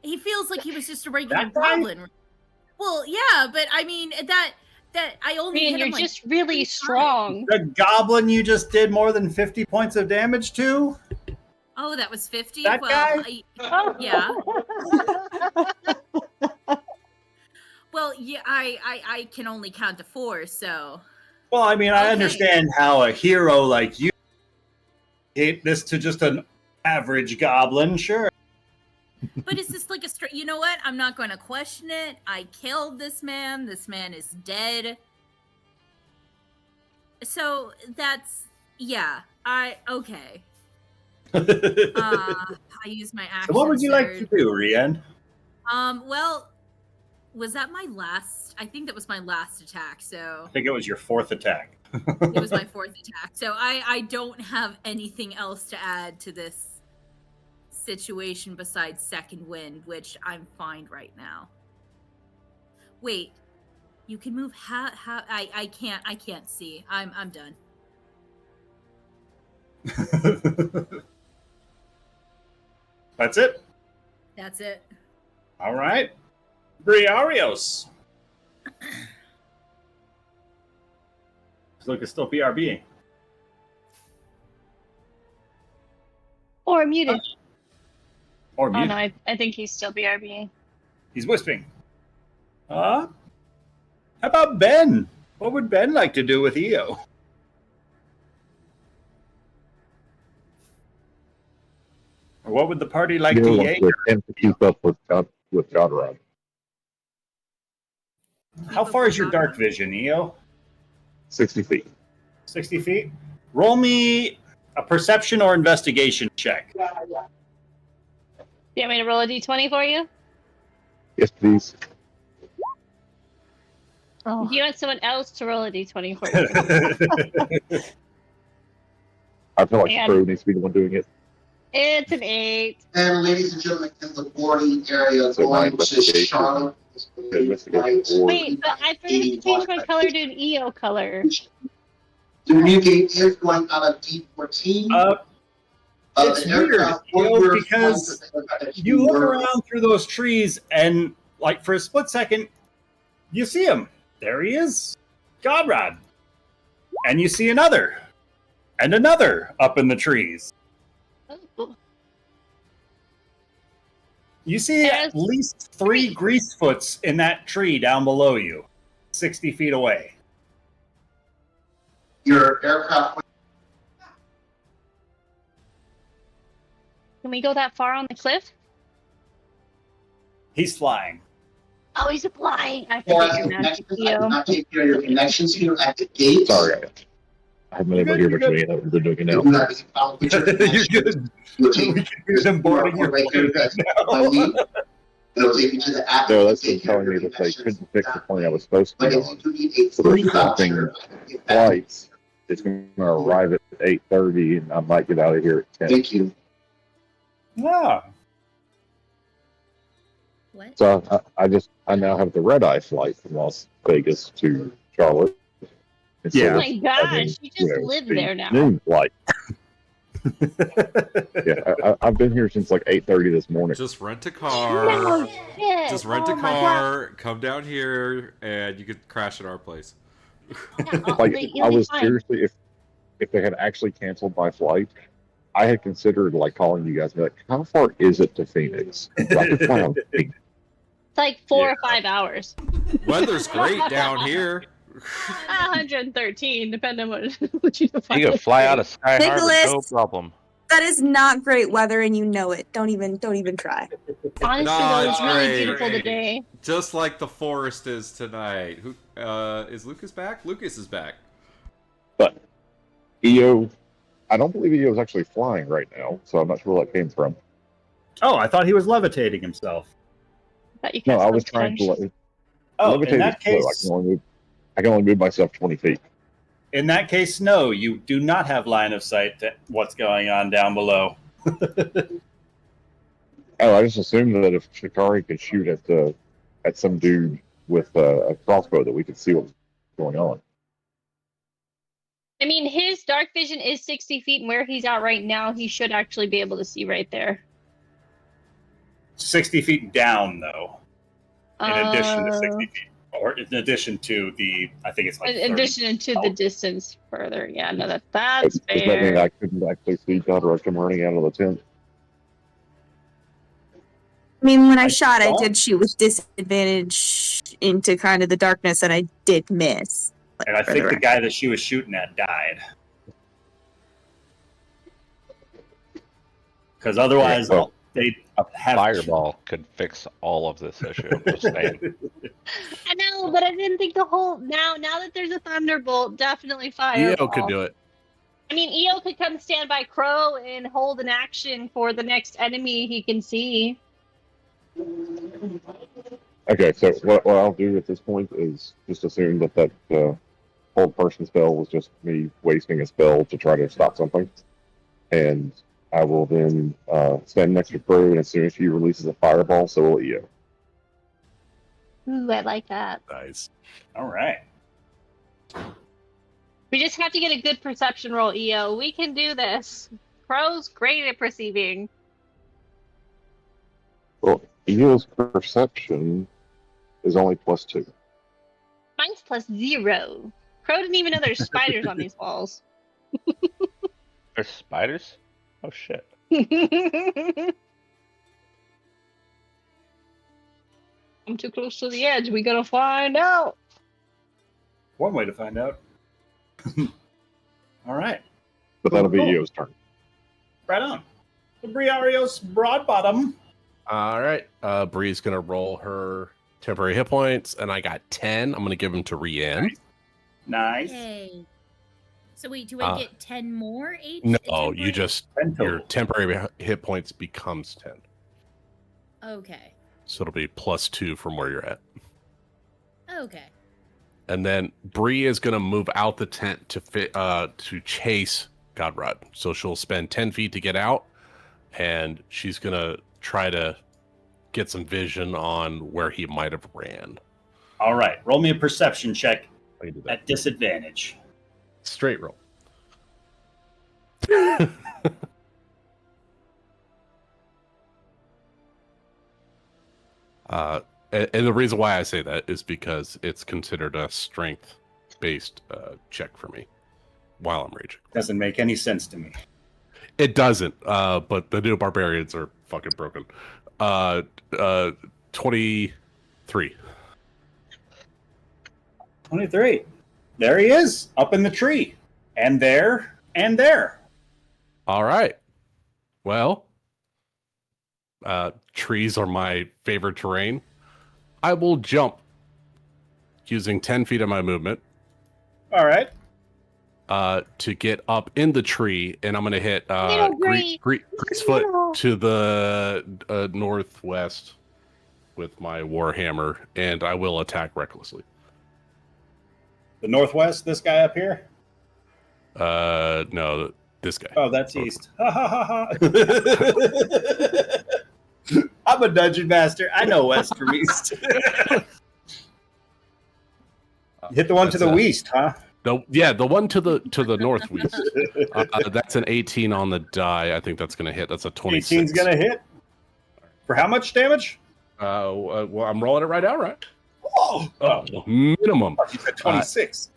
He feels like he was just a regular That guy? goblin. Well, yeah, but I mean that I only Man, hit you're him like just really 3 strong. The goblin you just did more than 50 points of damage to? Oh, that was 50? That well, guy? yeah. Well, yeah, I can only count to 4, so. Well, I mean, I Okay. understand how a hero like you hit this to just an average goblin, sure. But it's just like a straight. You know what? I'm not going to question it. I killed this man. This man is dead. So that's yeah. Okay. I use my action. So what would you like surge. to do, Rian? Well, was that my last? I think that was my last attack. So I think it was your 4th attack. it was my 4th attack. So I don't have anything else to add to this situation besides second wind, which I'm fine right now. Wait, you can move I can't see. I'm done. That's it? That's it. All right. Briarios. Look, it's still BRBing. Or muted. Or Oh muted. no, I think he's still BRBing. He's whispering. How about Ben? What would Ben like to do with EO? Or what would the party like to You'll yank? attempt to keep up with Godrod. How far is your dark vision, EO? 60 feet. 60 feet? Roll me a perception or investigation check. Do you want me to roll a d20 for you? Yes, please. Oh. Do you want someone else to roll a d20 for you? I feel like And- Sparrow needs to be the one doing it. It's an 8. And ladies and gentlemen, in the boarding area So my going to investigation- Charlotte. Investigation or- Wait, but I forgot to change my color to an EO color. The new gate is going out of D14. It's the weird, aircraft you know, warrior because funds- you look around through those trees and, like, for a split second, you see him. There he is. Godrod. And you see another. And another up in the trees. Oh. You see at least 3 greasefoots in that tree down below you, 60 feet away. Your aircraft. Can we go that far on the cliff? He's flying. Oh, he's flying. I Or forget your magic, connections, I did EO. not take care of your connections here at the gate. Sorry, I haven't been able to hear much of any of that. They're doing it now. You're good. We can do some boarding your plane right now. It'll take you to the app. No, that's been telling me that they couldn't fix the plane I was supposed to be on. So there's something flights. It's going to arrive at 8:30, and I might get out of here at 10. Thank you. Yeah. What? So I now have the red eye flight from Las Vegas to Charlotte. Oh my gosh, you just live there now. Noon flight. Yeah, I've been here since like 8:30 this morning. Just rent a car. No shit. Just rent a Oh my car. Come down here, and you could crash at our place. Like I was seriously, if they had actually canceled my flight, I had considered like calling you guys and be like, how far is it to Phoenix? So I could fly on Phoenix. It's like 4 or 5 hours. Weather's great down here. 113, depending on what you define. You can fly out of Sky Harbor, no Nicholas. problem. That is not great weather, and you know it. Don't even try. Honestly, No, though, it's it's really great. beautiful today. Just like the forest is tonight. Who is Lucas back? Lucas is back. But EO, I don't believe EO is actually flying right now, so I'm not sure where that came from. Oh, I thought he was levitating himself. No, I was trying to. Oh, levitate in that is slow. case, I can only move myself 20 feet. in that case, no, you do not have line of sight to what's going on down below. Oh, I just assumed that if Shikari could shoot at some dude with a crossbow, that we could see what was going on. I mean, his dark vision is 60 feet, and where he's at right now, he should actually be able to see right there. 60 feet down, though. In addition to 60 feet. Or in addition to the, I think it's like In 30. addition to the distance further. Yeah, no, that's Does that mean fair. I couldn't actually see Godric come running out of the tent? I mean, when I shot, I did shoot with disadvantage into kind of the darkness, and I did miss. And I think the guy that she was shooting at died. Because otherwise, Well, they'd A have fireball could fix all of this issue. Just saying. I know, but I didn't think the whole now that there's a thunderbolt, definitely fire. EO could do it. I mean, EO could come stand by Crow and hold an action for the next enemy he can see. Okay, so what I'll do at this point is just assume that hold person spell was just me wasting a spell to try to stop something. And I will then stand next to Crow, and as soon as she releases a fireball, so will EO. Ooh, I like that. Nice. All right. We just have to get a good perception roll, EO. We can do this. Crow's great at perceiving. Well, EO's perception is only +2. Mine's +0. Crow didn't even know there's spiders on these walls. There's spiders? Oh shit. I'm too close to the edge. We gotta find out. One way to find out. All right. But that'll be Cool. EO's turn. Right on. The Briarios Broadbottom. All right. Bree's gonna roll her temporary hit points, and I got 10. I'm gonna give them to Rianne. Nice. Hey. So wait, do I Uh, get 10 more H? No, temporary? you just your temporary hit points becomes 10, Okay. so it'll be +2 from where you're at. Okay. And then Bree is gonna move out the tent to chase Godrod. So she'll spend 10 feet to get out, and she's gonna try to get some vision on where he might have ran. All right. Roll me a perception check I can do that. at disadvantage. Straight roll. And the reason why I say that is because it's considered a strength-based check for me while I'm raging. Doesn't make any sense to me. It doesn't, but the new barbarians are fucking broken. 23. 23. There he is, up in the tree. And there, and there. All right. Well, trees are my favorite terrain. I will jump using 10 feet of my movement. All right. To get up in the tree, and I'm going to hit Little Bree. Greasefoot to the northwest. with my Warhammer, and I will attack recklessly. The northwest, this guy up here? No, this guy. Oh, that's east. Ha ha ha ha. I'm a dungeon master. I know west from east. Hit the one to the west, huh? The one to the northwest. That's an 18 on the die. I think that's going to hit. That's a 26. 18's going to hit. For how much damage? Well, I'm rolling it right now, right? Oh, minimum. You said 26.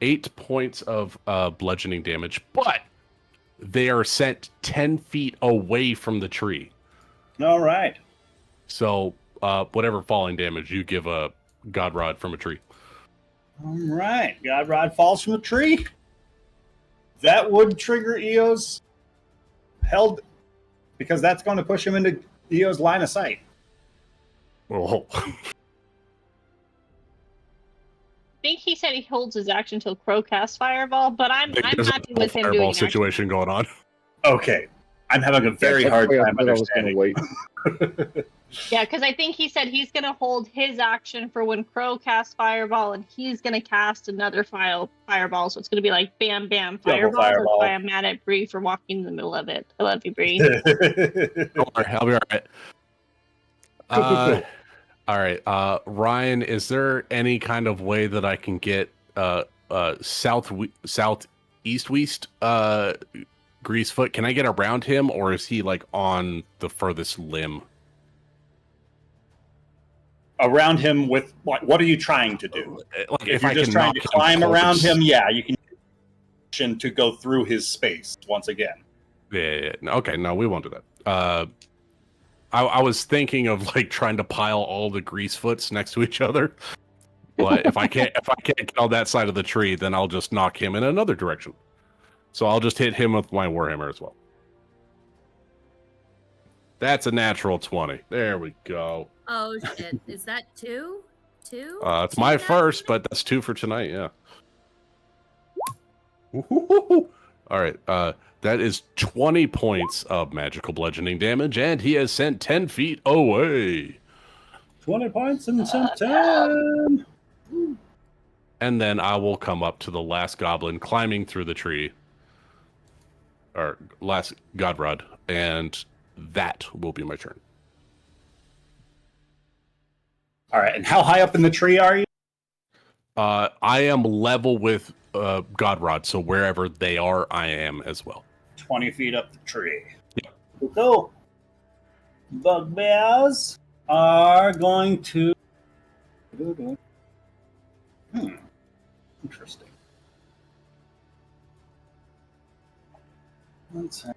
8 points of bludgeoning damage, but they are sent 10 feet away from the tree. All right. So whatever falling damage, you give a God Rod from a tree. All right. God Rod falls from a tree. That would trigger Eo's held, because that's going to push him into Eo's line of sight. Oh. I think he said he holds his action until Crow casts Fireball, but I'm happy with him doing fireball an situation going on. Okay. I'm having a very hard time understanding. Yeah, because I think he said he's going to hold his action for when Crow casts Fireball, and he's going to cast another Fireball. So it's going to be like bam, bam, Fireball. That's why I'm mad at Bree for walking in the middle of it. I love you, Bree. Don't worry, I'll be all right. All right, Ryan, is there any kind of way that I can get southeast west Greasefoot? Can I get around him, or is he like on the furthest limb? Around him with what are you trying to do? Like if you're just trying to climb around him, yeah, you can to go through his space once again. Yeah. Okay, no, we won't do that. I was thinking of like trying to pile all the Greasefoots next to each other, but if I can't get on that side of the tree, then I'll just knock him in another direction. So I'll just hit him with my Warhammer as well. That's a natural 20. There we go. Oh shit! Is that 2? 2? It's my first, but that's 2 for tonight. Yeah. All right. That is 20 points of magical bludgeoning damage, and he has sent 10 feet away. 20 points and sent 10. And then I will come up to the last goblin climbing through the tree, or last God Rod, and that will be my turn. All right, and how high up in the tree are you? I am level with God Rod, so wherever they are, I am as well. 20 feet up the tree. Yeah. Cool. Bugbears are going to... Interesting. Let's have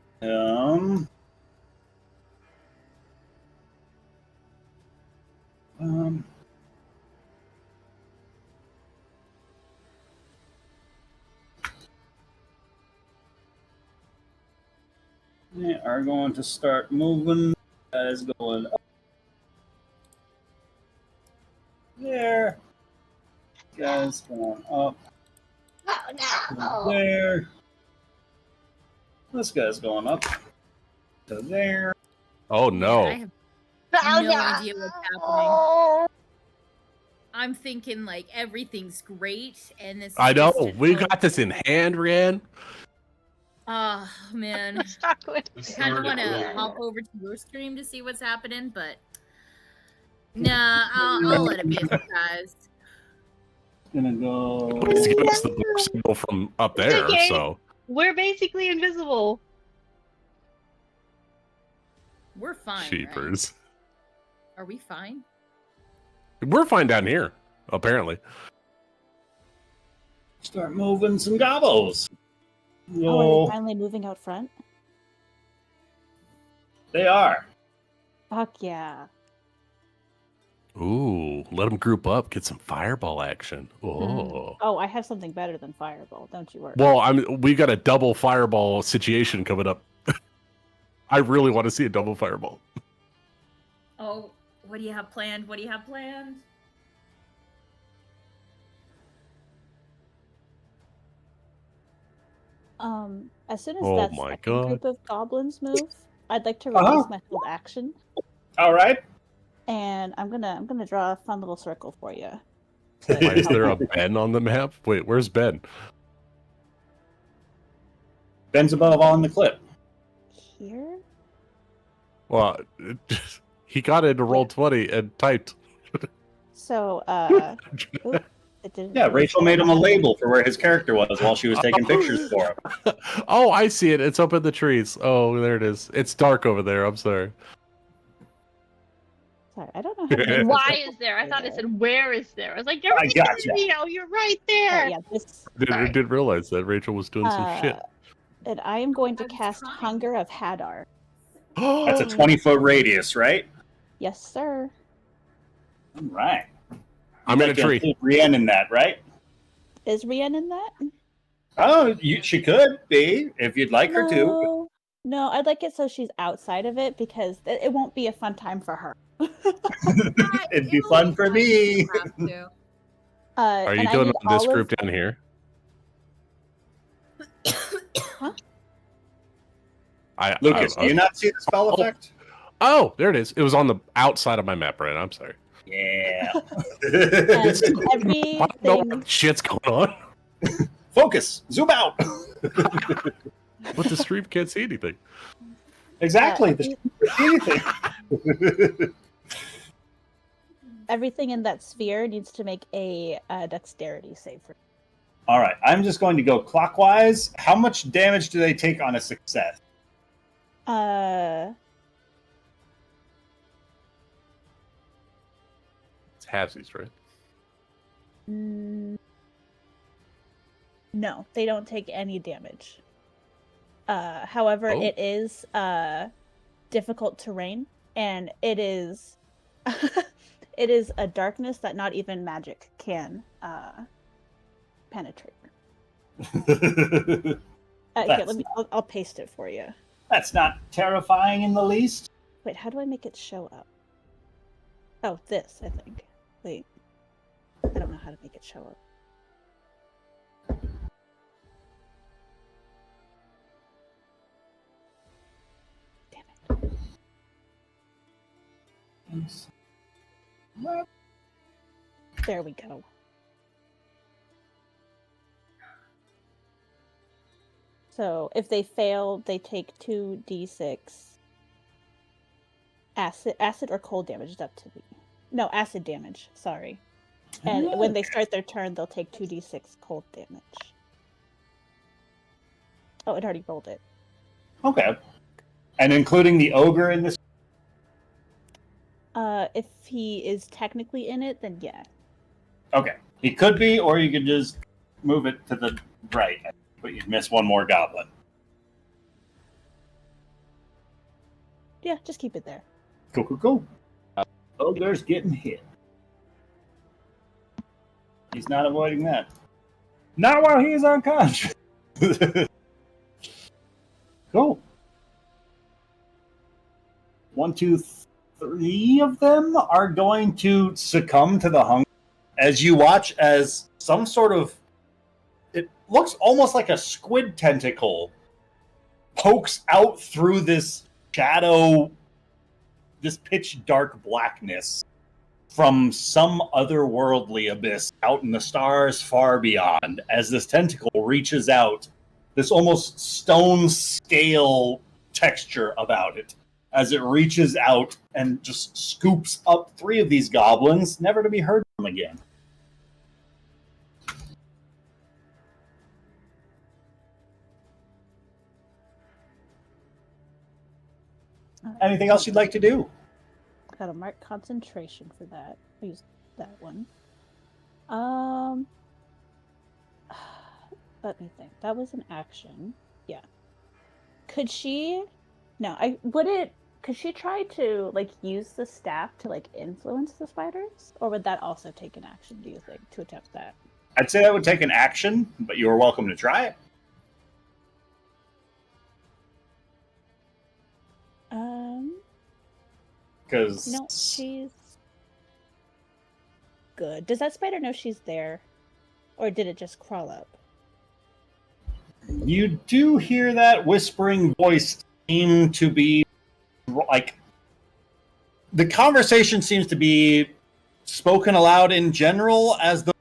they are going to start moving. Guys going up there. Guys going up there. This guy's going up to there. Oh no. I have no idea what's happening. I'm thinking like everything's great, and this. I know. We got this in hand, Ryan. Oh man, I kind of want to hop over to your stream to see what's happening, but nah, I'll let it be a surprise. Gonna go. He's giving us the blue signal from up there, Okay. so We're basically invisible. We're fine. cheapers. Right? Are we fine? We're fine down here, apparently. Start moving some gobos. Oh, are they finally moving out front? They are. Fuck yeah. Ooh, let them group up, get some fireball action. Oh. Oh, I have something better than Fireball. Don't you worry. Well, we got a double fireball situation coming up. I really want to see a double fireball. Oh, what do you have planned? What do you have planned? As soon as Oh that my second God. group of goblins move, I'd like to release my hold action. All right. And I'm gonna draw a fun little circle for you. Why is there a Ben on the map? Wait, where's Ben? Ben's above on the clip. Here? Well, he got into roll 20 and typed. So, oop, it didn't. Yeah, Rachel made him a label for where his character was while she was taking pictures for him. Oh, I see it. It's up in the trees. Oh, there it is. It's dark over there. I'm sorry. Sorry, I don't know how to Why is there? I thought it said where is there. I was like, you're right gotcha. there, Neo. You're right there. Yeah, this. I didn't realize that Rachel was doing some shit. And I am going to cast Hunger of Hadar. That's a 20-foot radius, right? Yes, sir. All right. I'm in a Like, tree. include Brienne in that, right? Is Rian in that? Oh, she could be if you'd like her to. No. No, I'd like it so she's outside of it because it won't be a fun time for her. It'd be fun for me. Are you doing it on this group down here? Huh? Lucas, do you not see the spell effect? Oh, there it is. It was on the outside of my map, right? I'm sorry. Yeah. I don't know what shit's going on. Focus. Zoom out. But the stream can't see anything. Exactly. Everything in that sphere needs to make a dexterity save for. All right. I'm just going to go clockwise. How much damage do they take on a success? It's halvesies, right? No, they don't take any damage. However, it is difficult terrain, and it is it is a darkness that not even magic can penetrate. Here, I'll paste it for you. That's not terrifying in the least. Wait, how do I make it show up? Oh, this, I think. Wait. I don't know how to make it show up. There we go. So if they fail, they take 2d6 acid or cold damage. Is up to me. No, acid damage. Sorry. And when they start their turn, they'll take 2d6 cold damage. Oh, it already rolled it. Okay. And including the ogre in this? If he is technically in it, then yeah. Okay. He could be, or you could just move it to the right, but you'd miss one more goblin. Yeah, just keep it there. Cool. Ogre's getting hit. He's not avoiding that. Not while he's unconscious. Cool. 1, 2, 3 of them are going to succumb to the hunger as you watch as some sort of, it looks almost like a squid tentacle pokes out through this shadow, this pitch dark blackness from some otherworldly abyss out in the stars far beyond. As this tentacle reaches out, this almost stone scale texture about it, as it reaches out and just scoops up 3 of these goblins, never to be heard from again. Anything else you'd like to do? Gotta mark concentration for that. Use that one. Let me think. That was an action. Yeah. Could she? No. Could she try to use the staff to influence the spiders, or would that also take an action? Do you think to attempt that? I'd say that would take an action, but you are welcome to try it. Because no, she's good. Does that spider know she's there, or did it just crawl up? You do hear that whispering voice seem to be the conversation seems to be spoken aloud in general as the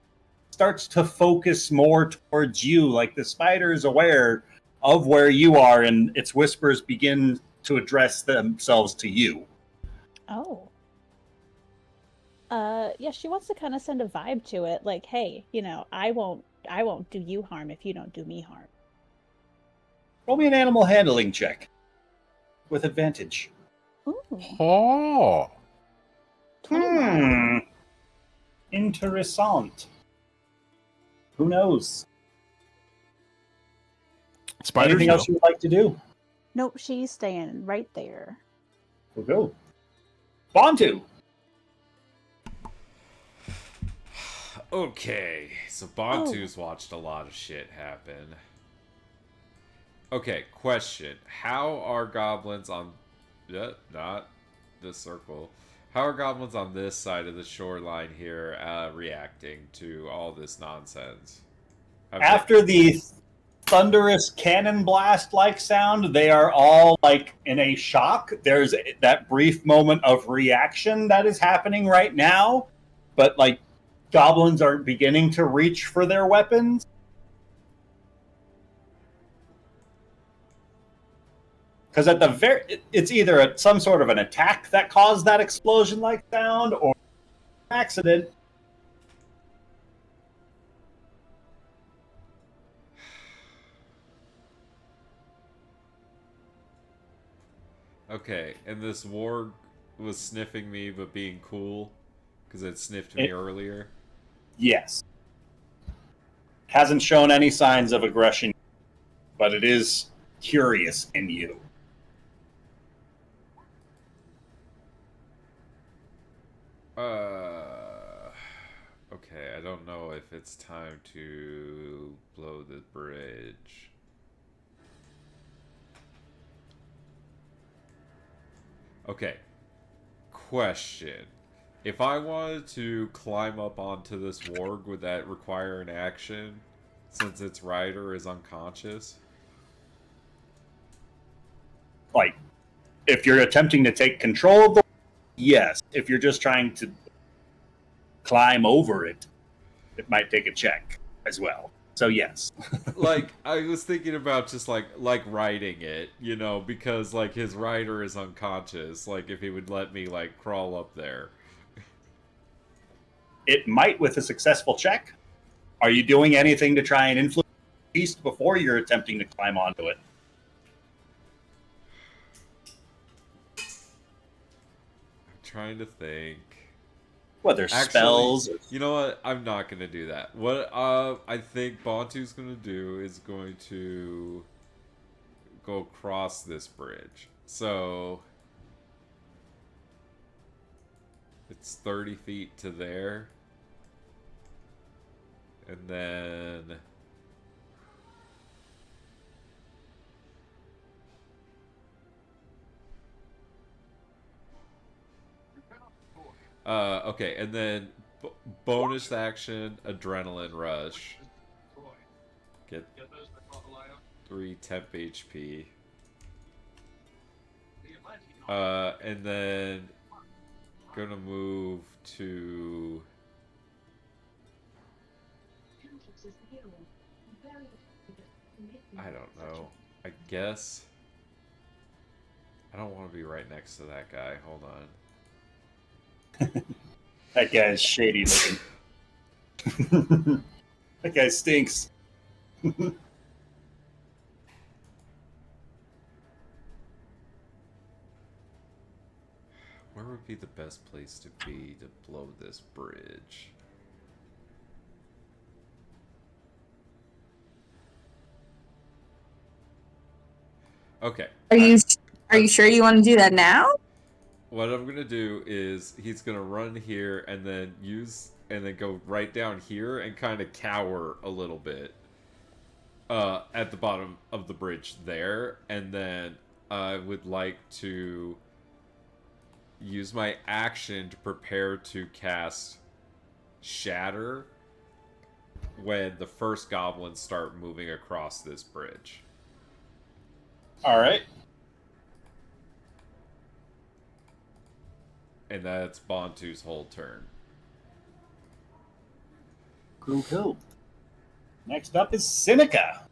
starts to focus more towards you. Like the spider is aware of where you are, and its whispers begin to address themselves to you. Oh. Yeah, she wants to kind of send a vibe to it, like, hey, I won't do you harm if you don't do me harm. Roll me an animal handling check with advantage. Ooh. Oh. Interessant. Who knows? Spiders Anything know. else you would like to do? Nope, she's staying right there. We'll go. Bontu. Okay, so Bontu's watched a lot of shit happen. Okay, question. How are goblins on... not this circle. How are goblins on this side of the shoreline here reacting to all this nonsense? After the thunderous cannon blast-like sound, they are all like in a shock. There's that brief moment of reaction that is happening right now, but like goblins are beginning to reach for their weapons. Because at the it's either some sort of an attack that caused that explosion-like sound, or an accident. Okay, and this warg was sniffing me but being cool because it sniffed me earlier? Yes. Hasn't shown any signs of aggression, but it is curious in you. Okay, I don't know if it's time to blow the bridge. Okay. Question. If I wanted to climb up onto this warg, would that require an action since its rider is unconscious? Like, if you're attempting to take control of the yes. If you're just trying to climb over it, it might take a check as well. So yes. Like, I was thinking about just like riding it, because like his rider is unconscious, like if he would let me like crawl up there. It might with a successful check. Are you doing anything to try and influence the beast before you're attempting to climb onto it? Trying to think. Whether spells. You know what? I'm not gonna do that. What I think Bontu's gonna do is going to go across this bridge. So it's 30 feet to there. And then okay, and then bonus action, adrenaline rush. Get 3 temp HP. And then gonna move to I don't know. I guess I don't want to be right next to that guy. Hold on. That guy's shady looking. That guy stinks. Where would be the best place to be to blow this bridge? Okay. Are you sure you want to do that now? What I'm gonna do is he's gonna run here and then go right down here and kind of cower a little bit at the bottom of the bridge there, and then I would like to use my action to prepare to cast Shatter when the first goblins start moving across this bridge. And that's Bantu's whole turn. Cool. Next up is Seneca.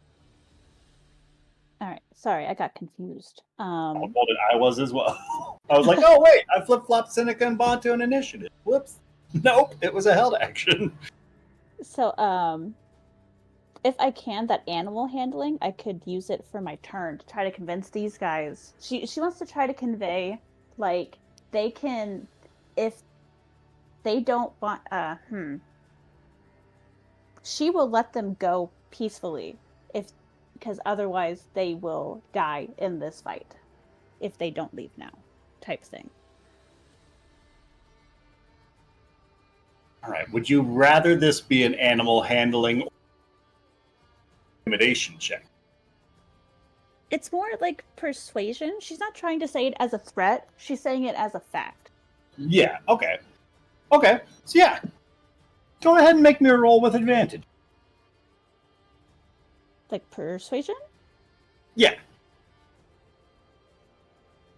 All right. Sorry, I got confused. Well, I was as well. I was like, oh wait, I flip-flopped Seneca and Bantu in initiative. Whoops. Nope, it was a held action. So, if I can, that animal handling, I could use it for my turn to try to convince these guys. She wants to try to convey, like, they can, if they don't want, she will let them go peacefully, because otherwise they will die in this fight if they don't leave now, type thing. All right. Would you rather this be an animal handling or intimidation check? It's more like persuasion. She's not trying to say it as a threat. She's saying it as a fact. Yeah. Okay. So yeah, go ahead and make me a roll with advantage. Like persuasion? Yeah.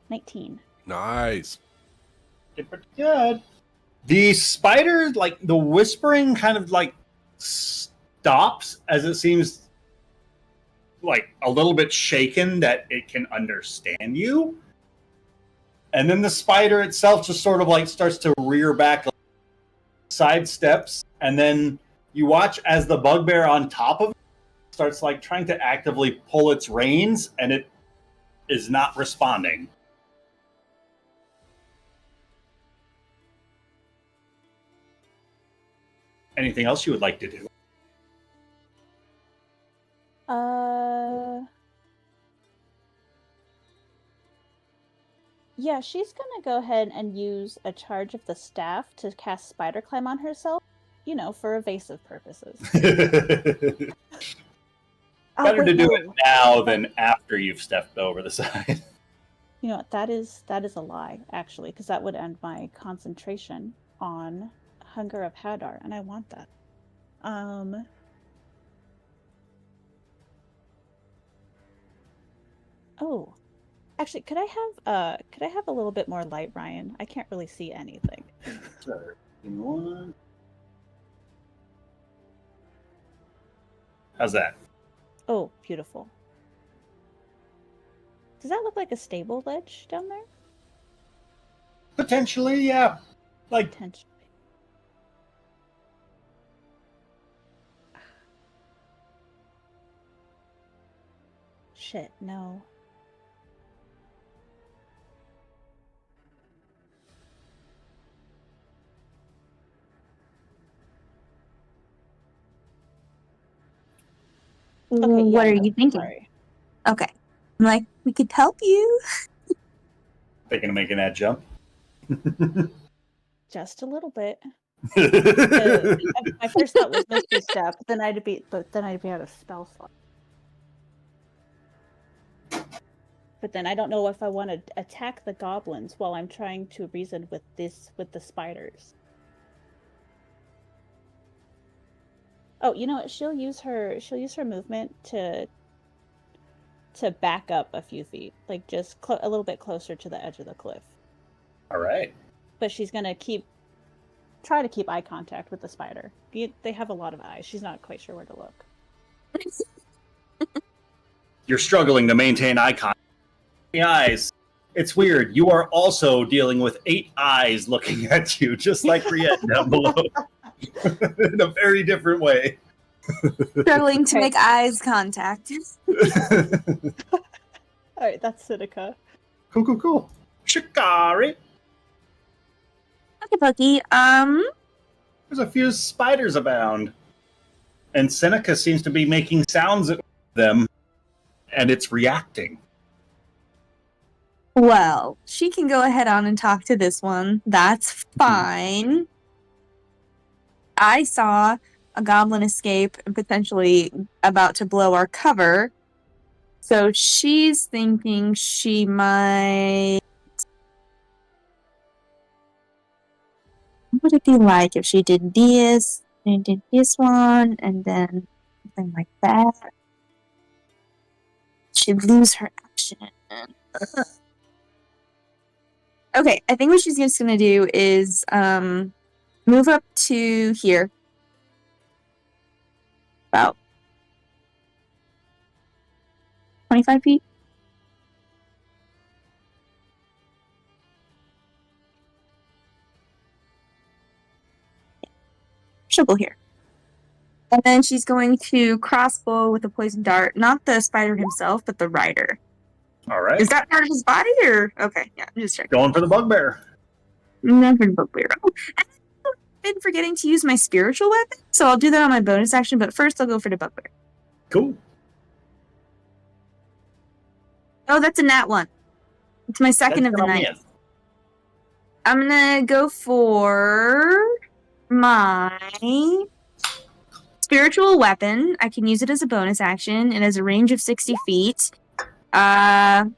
19. Nice. Did pretty good. The spider, like the whispering, kind of like stops as it seems like a little bit shaken that it can understand you. And then the spider itself just sort of like starts to rear back, sidesteps, and then you watch as the bugbear on top of it starts like trying to actively pull its reins, and it is not responding. Anything else you would like to do? Yeah, she's gonna go ahead and use a charge of the staff to cast Spider Climb on herself, for evasive purposes. Better to do it now than after you've stepped over the side. You know what? That is a lie, actually, because that would end my concentration on Hunger of Hadar, and I want that. Oh, actually, could I have a little bit more light, Ryan? I can't really see anything. Sure. How's that? Oh, beautiful. Does that look like a stable ledge down there? Potentially, yeah. Like potentially. Shit, no. Okay, what are you thinking? Sorry. Okay. I'm like, we could help you. Thinking of making that jump? Just a little bit. My first thought was Misty Step, then I'd be out of spell slot. But then I don't know if I want to attack the goblins while I'm trying to reason with the spiders. Oh, you know what? She'll use her movement to back up a few feet, like just a little bit closer to the edge of the cliff. All right. But she's gonna try to keep eye contact with the spider. They have a lot of eyes. She's not quite sure where to look. You're struggling to maintain eye contact. The eyes. It's weird. You are also dealing with 8 eyes looking at you, just like Briette down below. In a very different way. Struggling to make eyes contact. Alright, that's Seneca. Cool. Shikari. Okay, Pokey. There's a few spiders abound. And Seneca seems to be making sounds at them, and it's reacting. Well, she can go ahead on and talk to this one. That's fine. I saw a goblin escape and potentially about to blow our cover. So she's thinking she might... What would it be like if she did this, and did this one, and then something like that? She'd lose her action. Okay, I think what she's just gonna do is move up to here. About 25 feet. She'll go here. And then she's going to crossbow with a poison dart, not the spider himself, but the rider. All right. Is that part of his body or okay? Yeah, I'm just checking. Going for the bugbear. Not for the bugbear. Oh, I've been forgetting to use my spiritual weapon, so I'll do that on my bonus action. But first, I'll go for the bugbear. Cool. Oh, that's a nat one. It's my second of the night. I'm gonna go for my spiritual weapon. I can use it as a bonus action. It has a range of 60 feet. I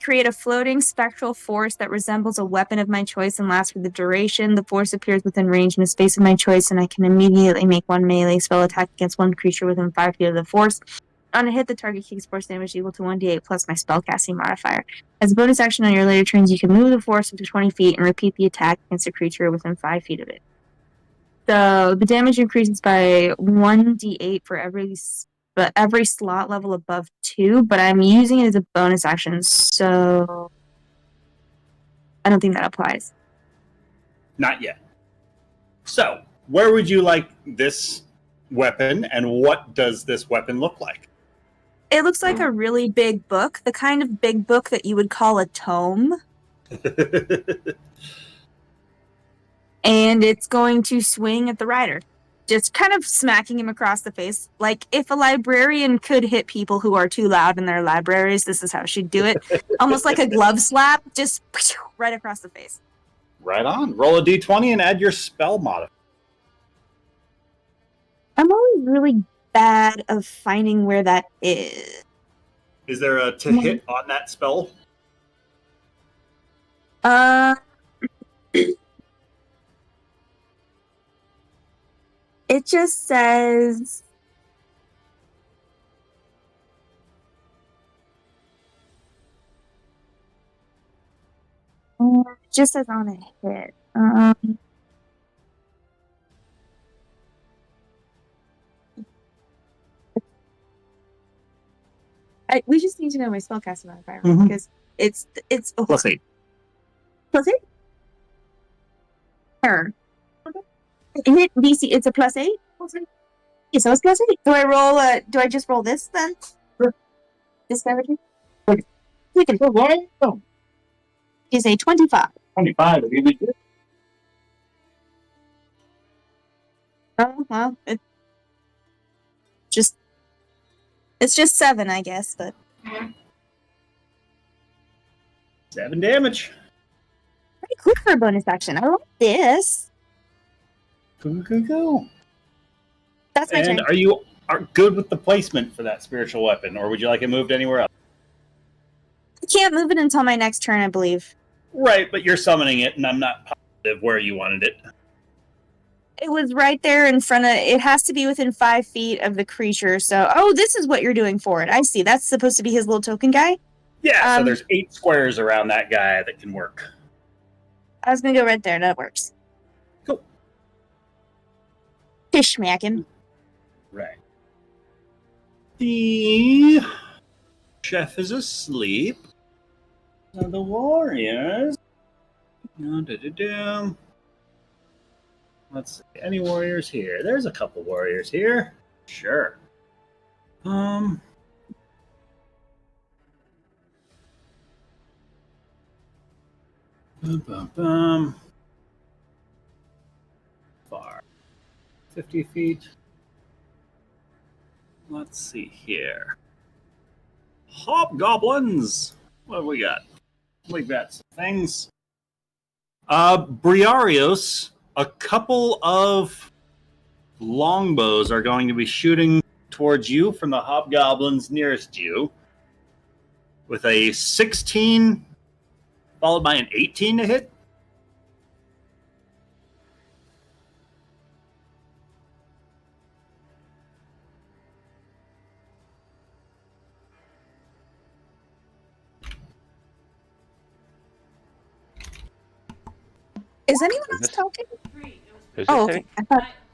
create a floating spectral force that resembles a weapon of my choice and lasts for the duration. The force appears within range in a space of my choice, and I can immediately make one melee spell attack against one creature within 5 feet of the force. On a hit, the target takes force damage equal to 1d8 plus my spellcasting modifier. As a bonus action on your later turns, you can move the force up to 20 feet and repeat the attack against a creature within 5 feet of it. So the damage increases by 1d8 for every slot level above 2, but I'm using it as a bonus action, so I don't think that applies. Not yet. So, where would you like this weapon, and what does this weapon look like? It looks like a really big book, the kind of big book that you would call a tome. And it's going to swing at the rider, just kind of smacking him across the face. Like, if a librarian could hit people who are too loud in their libraries, this is how she'd do it. Almost like a glove slap, just right across the face. Right on. Roll a d20 and add your spell modifier. I'm always really bad of finding where that is. Is there a to hit on that spell? It just says it just says on a hit. We just need to know my spellcasting modifier because it's Plus 8. Plus 8? Sure. Hit DC, it's a plus 8? Yeah, so it's plus 8. Do I roll do I just roll this then? This damage? We can roll it. Oh. Is a 25. 25, you be good. Oh, well, it's just 7, I guess, but 7 damage. Pretty quick for a bonus action. I like this. Go. That's my turn. And are you good with the placement for that spiritual weapon, or would you like it moved anywhere else? I can't move it until my next turn, I believe. Right, but you're summoning it, and I'm not positive where you wanted it. It was right there in front of... It has to be within 5 feet of the creature, so... Oh, this is what you're doing for it. I see. That's supposed to be his little token guy? Yeah, so there's 8 squares around that guy that can work. I was gonna go right there. That works. Cool. Fish smacking. Right. The chef is asleep. So the warriors... Let's see. Any warriors here? There's a couple warriors here. Sure. Bum, bum, bum. Far. 50 feet. Let's see here. Hobgoblins! What have we got? We've got some things. Briarios, a couple of longbows are going to be shooting towards you from the hobgoblins nearest you. With a 16 followed by an 18 to hit. Is anyone else talking? Who's Oh, this okay.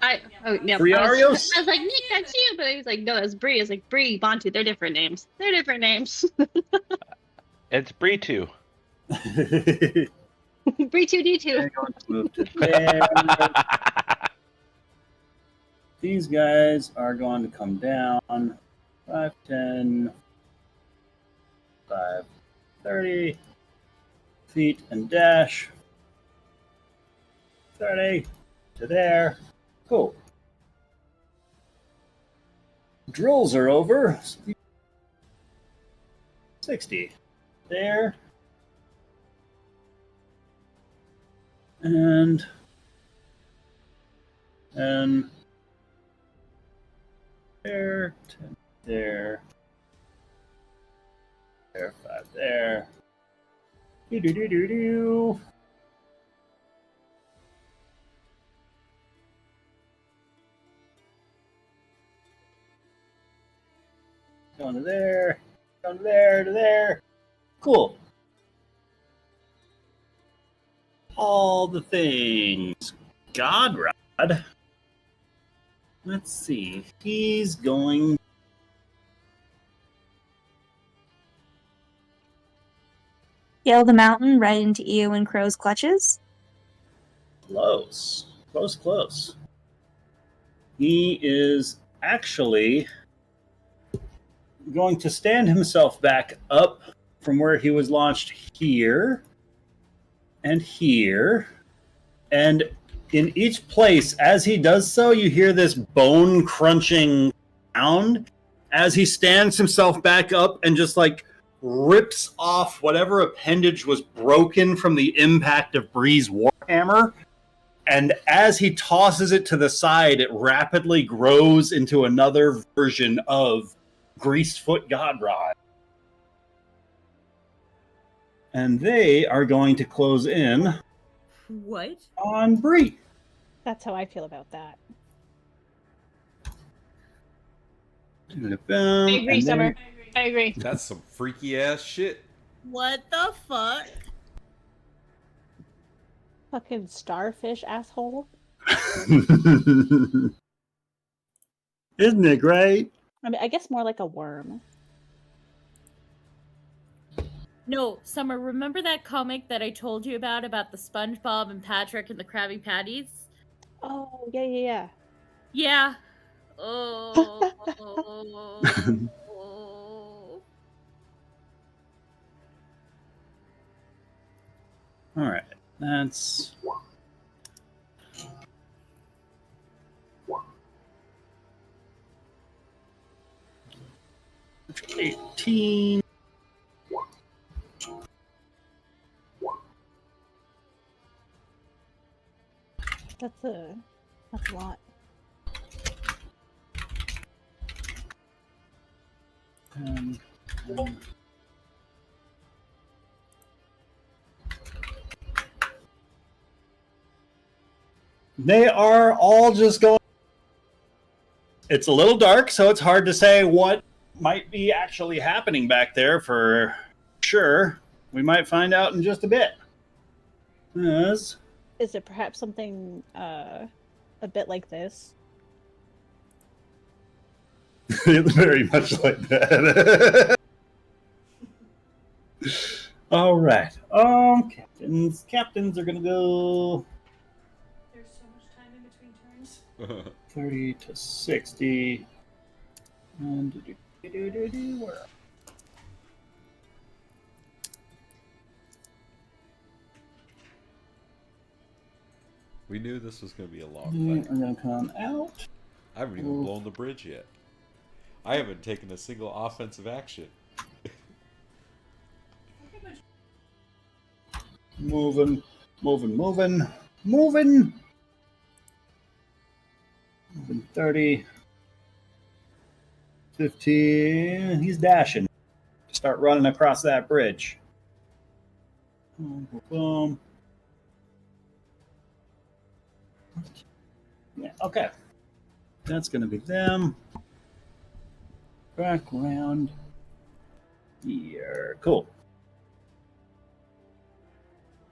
hitting? Yeah. Briarios? I was like, Nick, that's you, but he was like, no, that's Bree. I was like, Bree, Bantu, they're different names. They're different names. It's Bree 2. Bree 2D2. Move to there. These guys are going to come down 5, 10, 5, 30 feet and dash 30 to there. Cool. Drills are over. 60 there. And there, 10 there, 5 there. Do. Going to there, going to there, to there. Cool. All the things. Godrod. Let's see. He's going. Scale the mountain right into Eo and Crow's clutches. Close. Close. He is actually going to stand himself back up from where he was launched here and here. And in each place, as he does so, you hear this bone crunching sound as he stands himself back up and just like rips off whatever appendage was broken from the impact of Bree's warhammer. And as he tosses it to the side, it rapidly grows into another version of Greasefoot Godrod. And they are going to close in What? on Bree. That's how I feel about that. I agree, Summer. I agree. That's some freaky ass shit. What the fuck? Fucking starfish asshole. Isn't it great? I mean, I guess more like a worm. No, Summer, remember that comic that I told you about the SpongeBob and Patrick and the Krabby Patties? Oh, yeah. Yeah. Oh. All right, that's 18. That's a lot. They are all just going. It's a little dark, so it's hard to say what might be actually happening back there for sure. We might find out in just a bit. Yes. Is it perhaps something a bit like this? It's very much like that. All right. Captains are gonna go. There's so much time in between turns. 30 to 60. And where? We knew this was going to be a long I'm thing. gonna come out. I haven't even blown the bridge yet. I haven't taken a single offensive action. Moving. 30. 15. He's dashing. Start running across that bridge. Boom. Yeah, okay. That's going to be them. Back around here. Cool.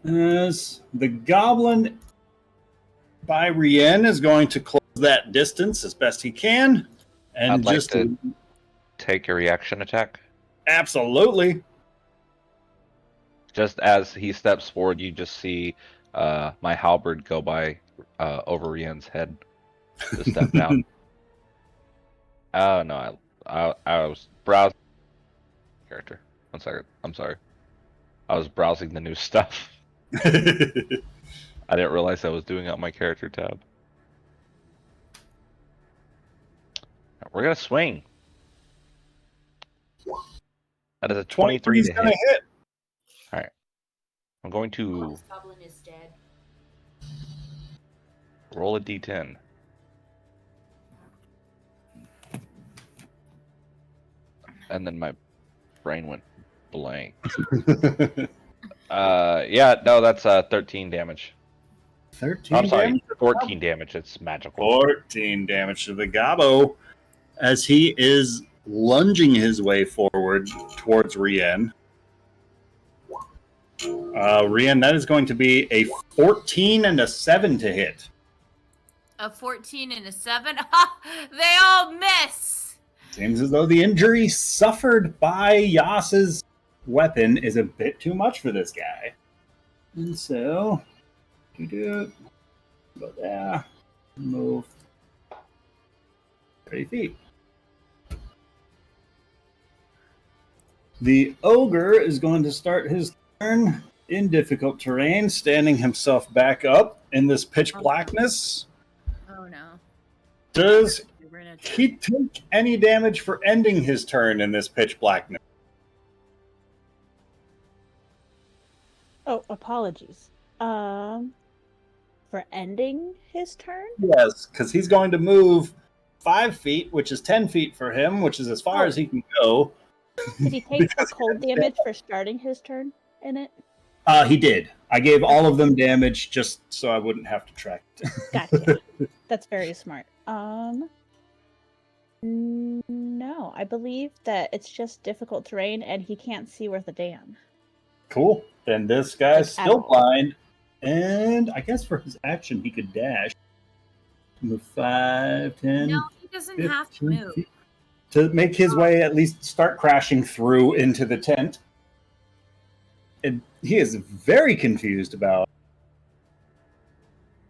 As the goblin by Rien is going to close that distance as best he can. And I'd like just to take a reaction attack. Absolutely. Just as he steps forward, you just see my halberd go by over Rien's head to step down. Oh no, I was browsing character. 1 second. I'm sorry. I was browsing the new stuff. I didn't realize I was doing it on my character tab. We're gonna swing. That is a 23 to gonna hit. All right. I'm going to Goblin is dead. roll a d10. And then my brain went blank. Yeah, no, that's 13 damage. 13 I'm sorry, damage? 14 damage. It's magical. 14 damage to the Gobbo as he is lunging his way forward towards Rien. Rien, that is going to be a 14 and a 7 to hit. A 14 and a 7. They all miss. Seems as though the injury suffered by Yas's weapon is a bit too much for this guy. And so, go there, move 30 feet. The ogre is going to start his turn in difficult terrain, standing himself back up in this pitch blackness. Oh no. Does he take any damage for ending his turn in this pitch blackness? Oh, apologies. For ending his turn? Yes, because he's going to move 5 feet, which is 10 feet for him, which is as far as he can go. Did he take the cold damage for starting his turn in it? He did. I gave all of them damage just so I wouldn't have to track it. Gotcha. That's very smart. No, I believe that it's just difficult terrain and he can't see worth a damn. Cool. Then this guy's still blind. And I guess for his action, he could dash. Move 5, 10. No, he doesn't have to move. feet. To make his way, at least start crashing through into the tent. And he is very confused about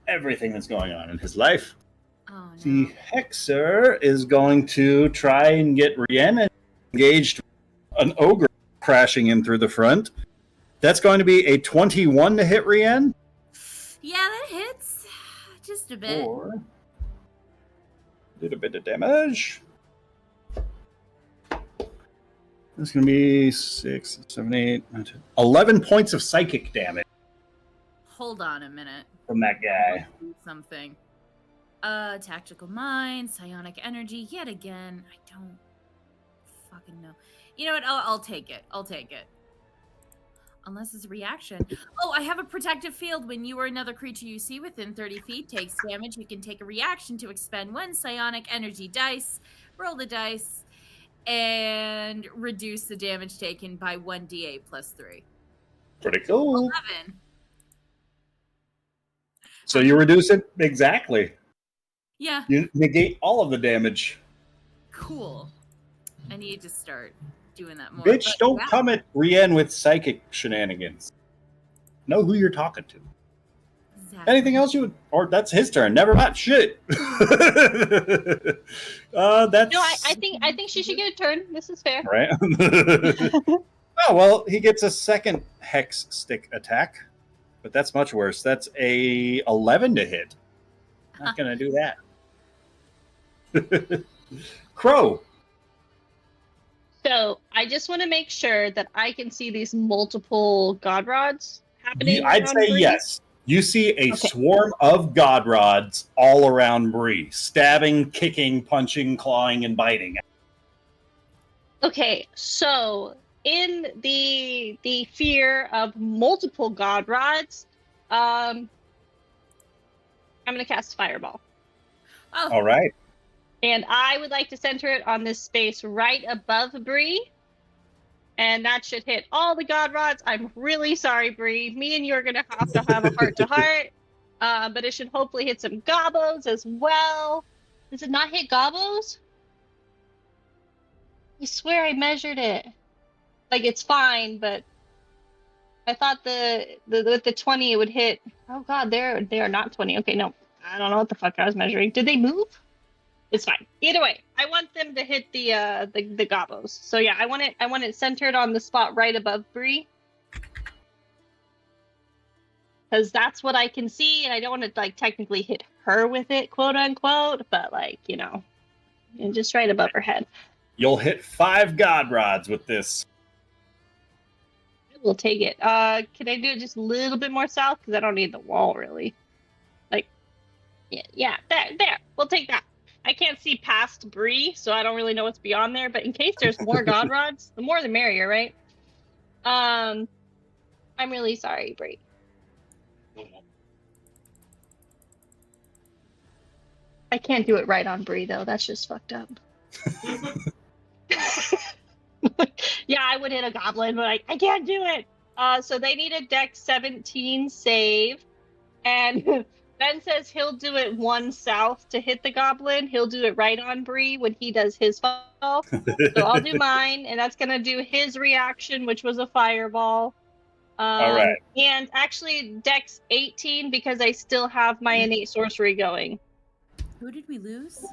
everything that's going on in his life. Oh, no. The Hexer is going to try and get Rien engaged. An ogre crashing in through the front. That's going to be a 21 to hit Rien. Yeah, that hits. Just a bit. Or did a bit of damage. That's going to be 6, 7, 8, 9, 10, 11 points of psychic damage Hold on a minute. from that guy. Something. Tactical mind, psionic energy, yet again. I don't fucking know. You know what? I'll take it. I'll take it. Unless it's a reaction. Oh, I have a protective field. When you or another creature you see within 30 feet takes damage, you can take a reaction to expend 1 psionic energy dice, roll the dice, and reduce the damage taken by 1d8 plus 3. Pretty cool. 11. So you reduce it exactly. Yeah. You negate all of the damage. Cool. I need to start doing that more. Bitch, But don't wow. come at Rien with psychic shenanigans. Know who you're talking to. Exactly. Anything else you would... Or that's his turn. Never mind. Shit. That's... No, I think she should get a turn. This is fair. Right? Oh, well, he gets a second hex stick attack. But that's much worse. That's a 11 to hit. Not going to do that. Crow. So I just want to make sure that I can see these multiple god rods happening. I'd around say Bree. yes. You see a swarm of god rods all around Bree, stabbing, kicking, punching, clawing, and biting. Okay, so in the fear of multiple god rods, I'm gonna cast Fireball. Oh. All right. And I would like to center it on this space right above Bree. And that should hit all the god rods. I'm really sorry, Bree. Me and you are gonna have a heart to heart. But it should hopefully hit some gobos as well. Does it not hit gobos? I swear I measured it. Like it's fine, but I thought with the 20 it would hit. Oh god, they are not 20. Okay, no. I don't know what the fuck I was measuring. Did they move? It's fine. Either way, I want them to hit the gobos. So yeah, I want it centered on the spot right above Bree. Because that's what I can see, and I don't want to like technically hit her with it, quote unquote, but like, just right above her head. You'll hit 5 god rods with this. We'll take it. Can I do it just a little bit more south? Because I don't need the wall really. Like, yeah, there. We'll take that. I can't see past Bree, so I don't really know what's beyond there. But in case there's more god rods, the more the merrier, right? I'm really sorry, Bree. I can't do it right on Bree though. That's just fucked up. Yeah, I would hit a goblin, but I can't do it. So they need a Dex 17 save, and Ben says he'll do it 1 south to hit the goblin. He'll do it right on Bree when he does his fall. So I'll do mine, and that's gonna do his reaction, which was a fireball. All right. And actually, Dex 18 because I still have my innate sorcery going. Who did we lose?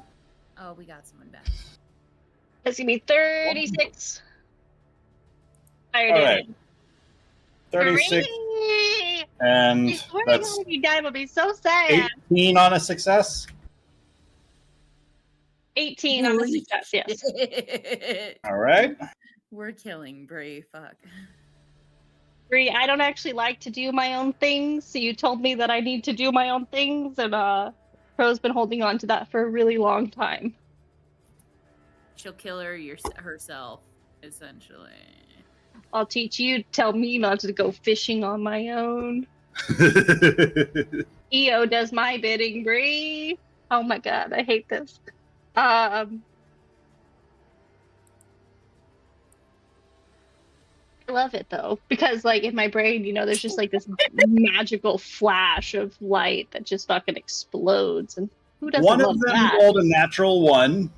Oh, we got someone back. That's gonna be 36. Fire All damage. right. 36 Hooray! and I swear to that's God, if you die, will be so sad. 18 on a success. 18 on the success, yes. All right. We're killing Bree. Fuck. Bree, I don't actually like to do my own things, so you told me that I need to do my own things, and Pro's been holding on to that for a really long time. She'll kill herself, essentially. I'll teach you. Tell me not to go fishing on my own. EO does my bidding, Bree. Oh my god, I hate this. I love it though, because like in my brain, there's just like this magical flash of light that just fucking explodes, and who doesn't One love of them that? rolled a natural 1,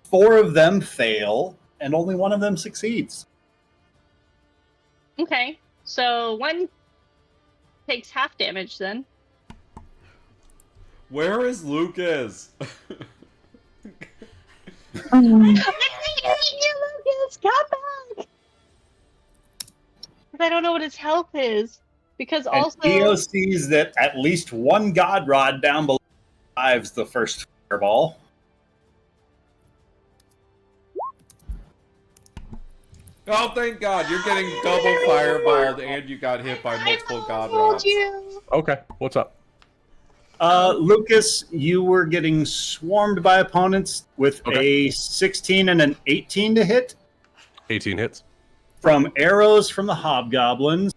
4 of them fail, and only 1 of them succeeds. Okay, so 1 takes half damage then. Where is Lucas? Lucas, come back! I don't know what his health is, because And also EO sees that at least 1 god rod down below survives the first fireball. Oh, thank God! You're getting double fireballed, and you got hit by multiple god rods. Okay, what's up? Lucas, you were getting swarmed by opponents with a 16 and an 18 to hit 18 hits. from arrows from the hobgoblins.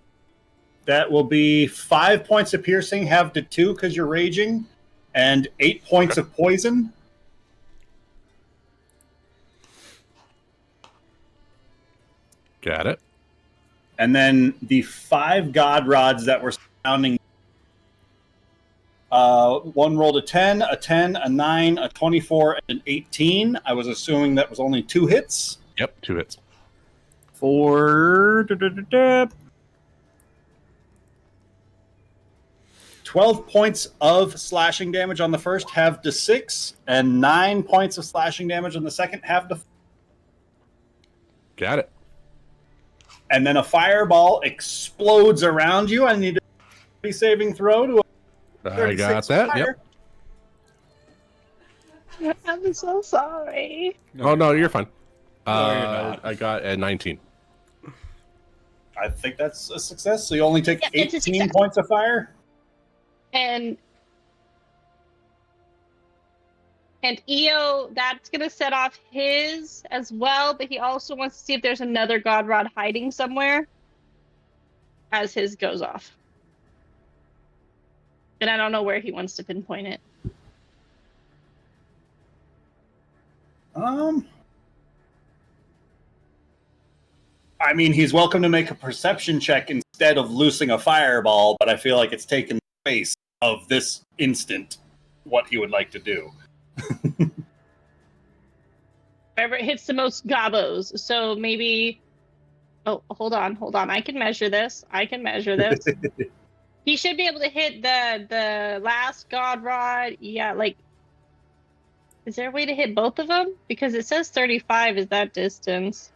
That will be 5 points of piercing, halved to 2 because you're raging, and 8 points of poison. Got it. And then the 5 god rods that were surrounding. One rolled a 10, a 9, a 24, and an 18. I was assuming that was only 2 hits. Yep, 2 hits. For 12 points of slashing damage on the first, halved to 6, and 9 points of slashing damage on the second, halved to 4. Got it. And then a fireball explodes around you. I need a saving throw to I got that. Yep. I'm so sorry. Oh no, you're fine. you're not. I got a 19. I think that's a success. So you only take Yeah, it's a 18 success. points of fire. And EO, that's gonna set off his as well, but he also wants to see if there's another god rod hiding somewhere as his goes off. And I don't know where he wants to pinpoint it. I mean, he's welcome to make a perception check instead of loosing a fireball, but I feel like it's taken the space of this instant what he would like to do. Wherever it hits the most gobos. So maybe. Oh, hold on. I can measure this. He should be able to hit the last god rod. Yeah, like. Is there a way to hit both of them? Because it says 35 is that distance.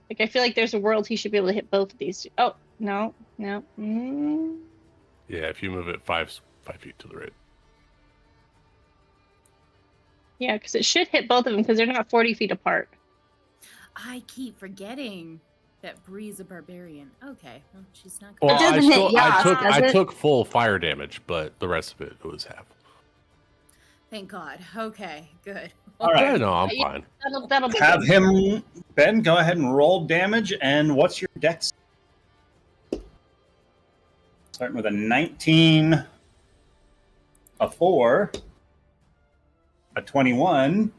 Like, I feel like there's a world he should be able to hit both of these. Oh, no. Yeah, if you move it 5 feet to the right. Yeah, because it should hit both of them because they're not 40 feet apart. I keep forgetting that Bree's a barbarian. Okay, well, she's not. Well, Gonna... I took full fire damage, but the rest of it was half. Thank God. Okay, good. All right. Yeah, no, I'm fine. That'll be Have good. him, Ben, go ahead and roll damage. And what's your dex? Starting with a 19, a 4, a 21,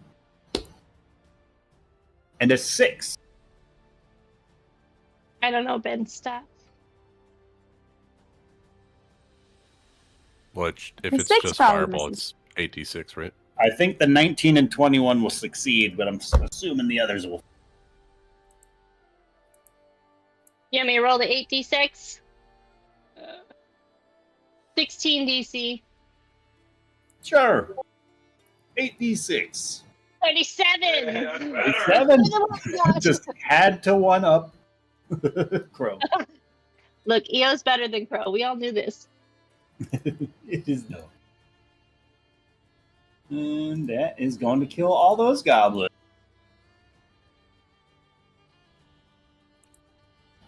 and a 6. I don't know Ben's stats. Which, if The it's 6 just probably fireball, misses. it's 8d6, right? I think the 19 and 21 will succeed, but I'm assuming the others will. You want me to roll the 8d6? 16 DC. Sure. 8d6. 37! 7. Just had to one up Crow. Look, EO's better than Crow. We all knew this. It is no. And that is going to kill all those goblins.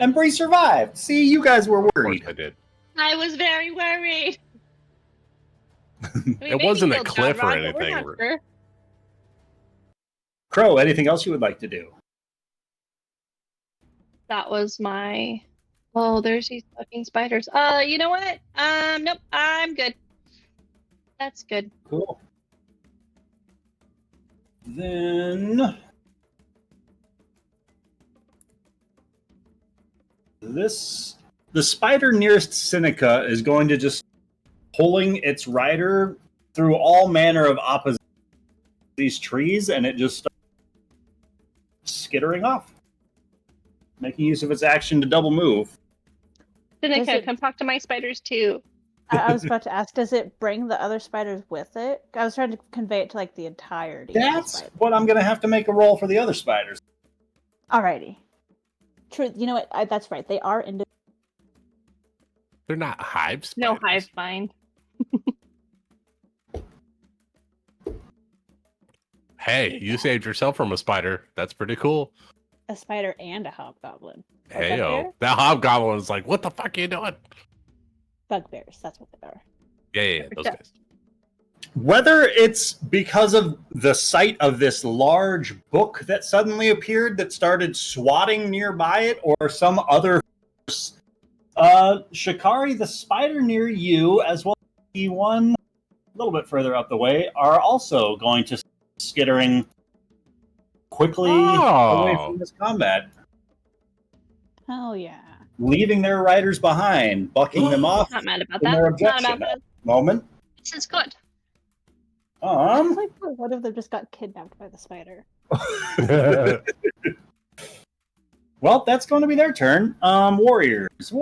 And Bree survived. See, you guys were worried. I did. I was very worried. It wasn't a cliff or anything. Sure. Crow, anything else you would like to do? That was my. Oh, there's these fucking spiders. You know what? Nope. I'm good. That's good. Cool. Then the spider nearest Seneca is going to just pulling its rider through all manner of opposite these trees, and it just starts skittering off, making use of its action to double move. Seneca, come talk to my spiders too. I was about to ask, does it bring the other spiders with it? I was trying to convey it to like the entirety. That's what I'm going to have to make a roll for the other spiders. Alrighty. True. You know what? That's right. They are individual. They're not hives. No hive mind. Hey, you saved yourself from a spider. That's pretty cool. A spider and a hobgoblin. Or Hey, bugbear? that hobgoblin was like, what the fuck are you doing? Bugbears. That's what they are. Yeah, those guys. Whether it's because of the sight of this large book that suddenly appeared that started swatting nearby it, or some other force, Shikari, the spider near you, as well as the one a little bit further up the way, are also going to skittering quickly away from this combat, Hell yeah. leaving their riders behind, bucking them off. Not mad about in that. their Not about objection. that. Moment. This is good. Like, what if they just got kidnapped by the spider? Well, that's going to be their turn. Warriors.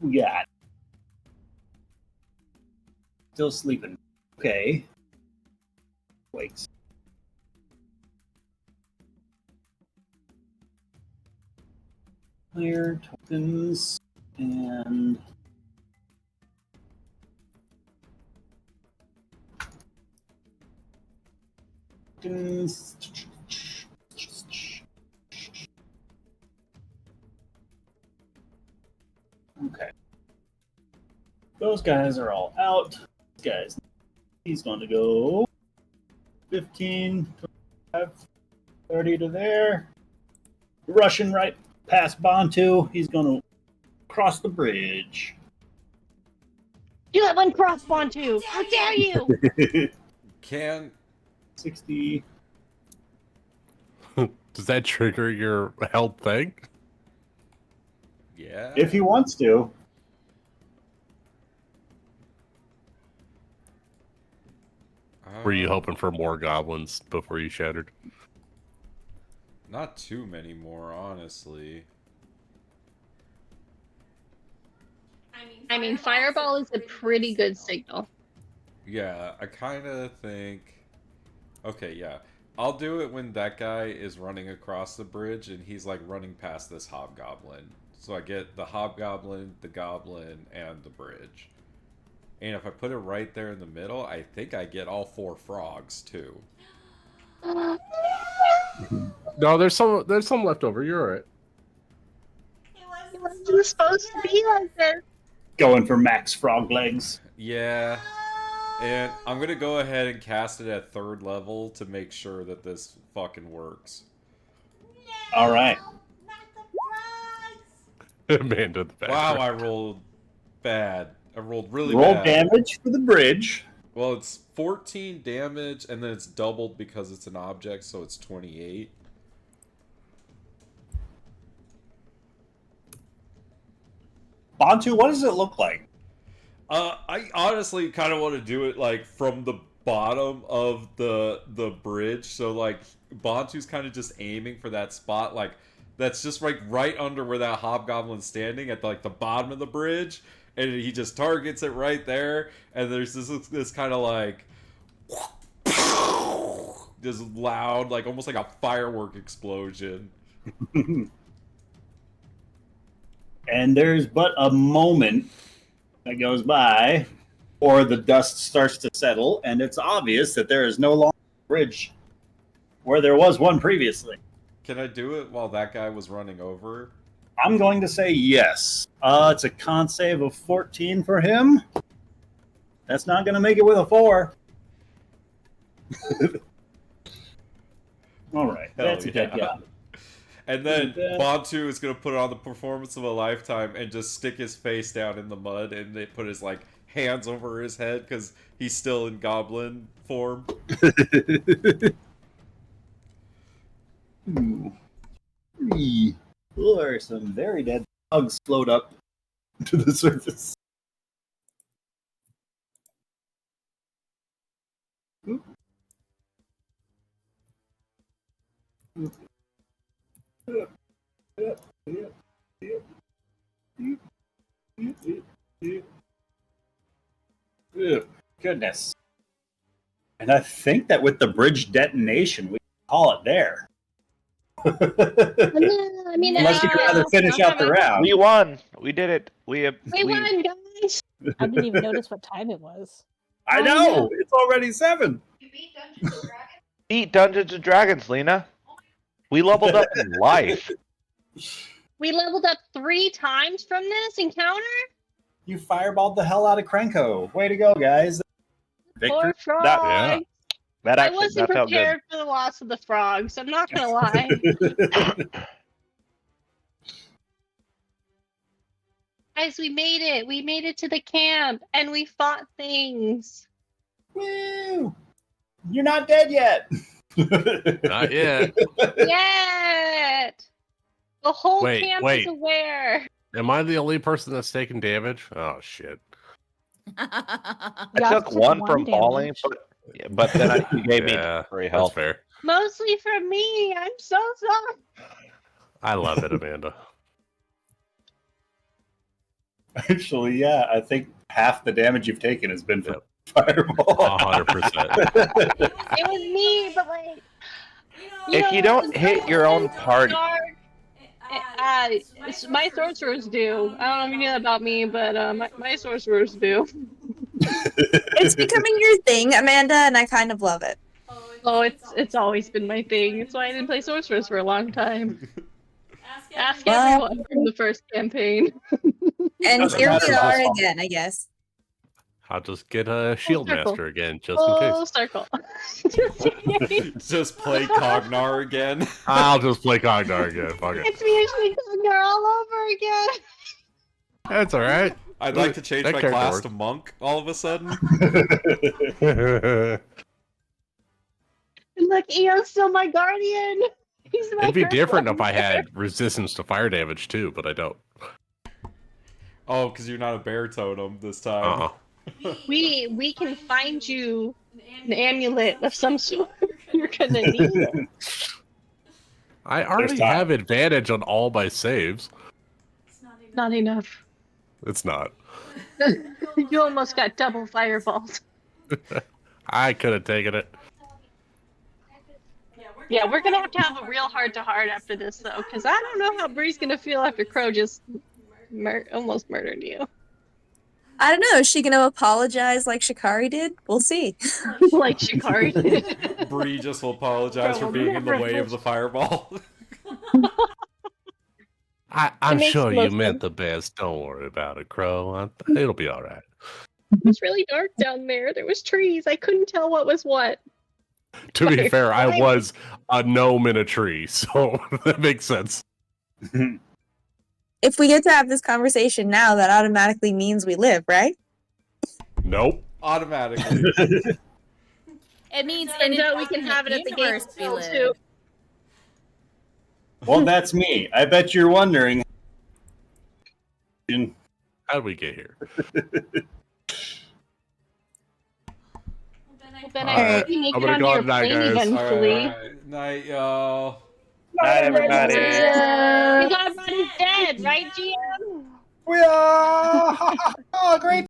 We got. Still sleeping. Okay. Wakes. Clear tokens and. Tokens. Okay. Those guys are all out. Guys, he's going to go 15, 25, 30 to there. Rushing right past Bantu. He's going to cross the bridge. You let one cross Bantu. How dare you? Can 60. Does that trigger your help thing? Yeah. If he wants to. Were you hoping for more goblins before you shattered? Not too many more, honestly. I mean, fireball is a pretty good signal. Yeah, I kind of think... Okay, yeah. I'll do it when that guy is running across the bridge and he's like running past this hobgoblin. So I get the hobgoblin, the goblin, and the bridge. And if I put it right there in the middle, I think I get all 4 frogs too. No, there's some left over. You're all right. It wasn't supposed to be like this. Going for max frog legs. Yeah. And I'm gonna go ahead and cast it at 3rd level to make sure that this fucking works. All right. Amanda, the bad Wow, guy. I rolled bad. I rolled really Roll bad. damage for the bridge. Well, it's 14 damage, and then it's doubled because it's an object, so it's 28. Bantu, what does it look like? I honestly kind of want to do it like from the bottom of the bridge, so like Bantu's kind of just aiming for that spot, like that's just like right under where that hobgoblin's standing at like the bottom of the bridge, and he just targets it right there, and there's this kind of like just loud, like almost like a firework explosion. And there's but a moment that goes by, or the dust starts to settle, and it's obvious that there is no longer a bridge where there was one previously. Can I do it while that guy was running over? I'm going to say yes. It's a con save of 14 for him. That's not going to make it with a 4. All right, Hell that's a good yeah. job. And then Bantu is going to put on the performance of a lifetime and just stick his face down in the mud, and they put his like hands over his head because he's still in goblin form. Ooh. 3. Or some very dead bugs float up to the surface. Oop. Oop. Goodness. And I think that with the bridge detonation, we can call it there. I mean, Unless you'd rather finish out the round. We won. We did it. We won, guys. I didn't even notice what time it was. I know! It's already 7. Beat Dungeons and Dragons, Lena. We leveled up in life. We leveled up 3 times from this encounter. You fireballed the hell out of Krenko. Way to go, guys. Poor Victor. frog. That I actually wasn't that felt good. prepared for the loss of the frogs. I'm not gonna lie. Guys, we made it. We made it to the camp, and we fought things. Woo! You're not dead yet. Not yet. Yet. The whole Wait, camp wait. is aware. Am I the only person that's taking damage? Oh shit. I took one from falling, but then he gave me temporary That's health. fair. Mostly from me. I'm so sorry. I love it, Amanda. Actually, yeah, I think half the damage you've taken has been from fireball. 100%. It was me, but like. If you don't hit your own party, My sorcerers do. I don't know if you knew that about me, but my sorcerers do. It's becoming your thing, Amanda, and I kind of love it. Oh, it's always been my thing. That's why I didn't play sorcerers for a long time. Ask everyone from the first campaign. And Doesn't here matter we how are small. again, I guess. I'll just get a shield circle. master again, just Full in case. circle. Just play Cognar again. I'll just play Cognar again. Fuck it. It's me usually Cognar all over again. That's all right. I'd like to change That my character class works. to monk all of a sudden. And look, Eon's still my guardian. It'd be different if I had resistance to fire damage too, but I don't. Oh, because you're not a bear totem this time. We can find you an amulet of some sort. You're gonna need it. I already have advantage on all my saves. Not enough. It's not. You almost got double fireballs. I could have taken it. Yeah, we're gonna have a real heart-to-heart after this, though, because I don't know how Bree's gonna feel after Crow just almost murdered you. I don't know. Is she going to apologize like Shikari did? We'll see. Like Shikari did. Bree just will apologize for being in the way of the fireball. I'm makes sure the you most meant sense. the best. Don't worry about it, Crow. It'll be all right. It was really dark down there. There was trees. I couldn't tell what was what. To be fair, I Fine. was a gnome in a tree, so that makes sense. If we get to have this conversation now, that automatically means we live, right? Nope. Automatically. It means And we can have it at the universe gates we too. live. Well, that's me. I bet you're wondering. How'd we get here? Ben, All I right. hope you make I'm it gonna onto go your out night, plane guys. eventually. Alright. Night, y'all. Night, everybody. We got Roddy's dead, right, GM? We are! Oh, great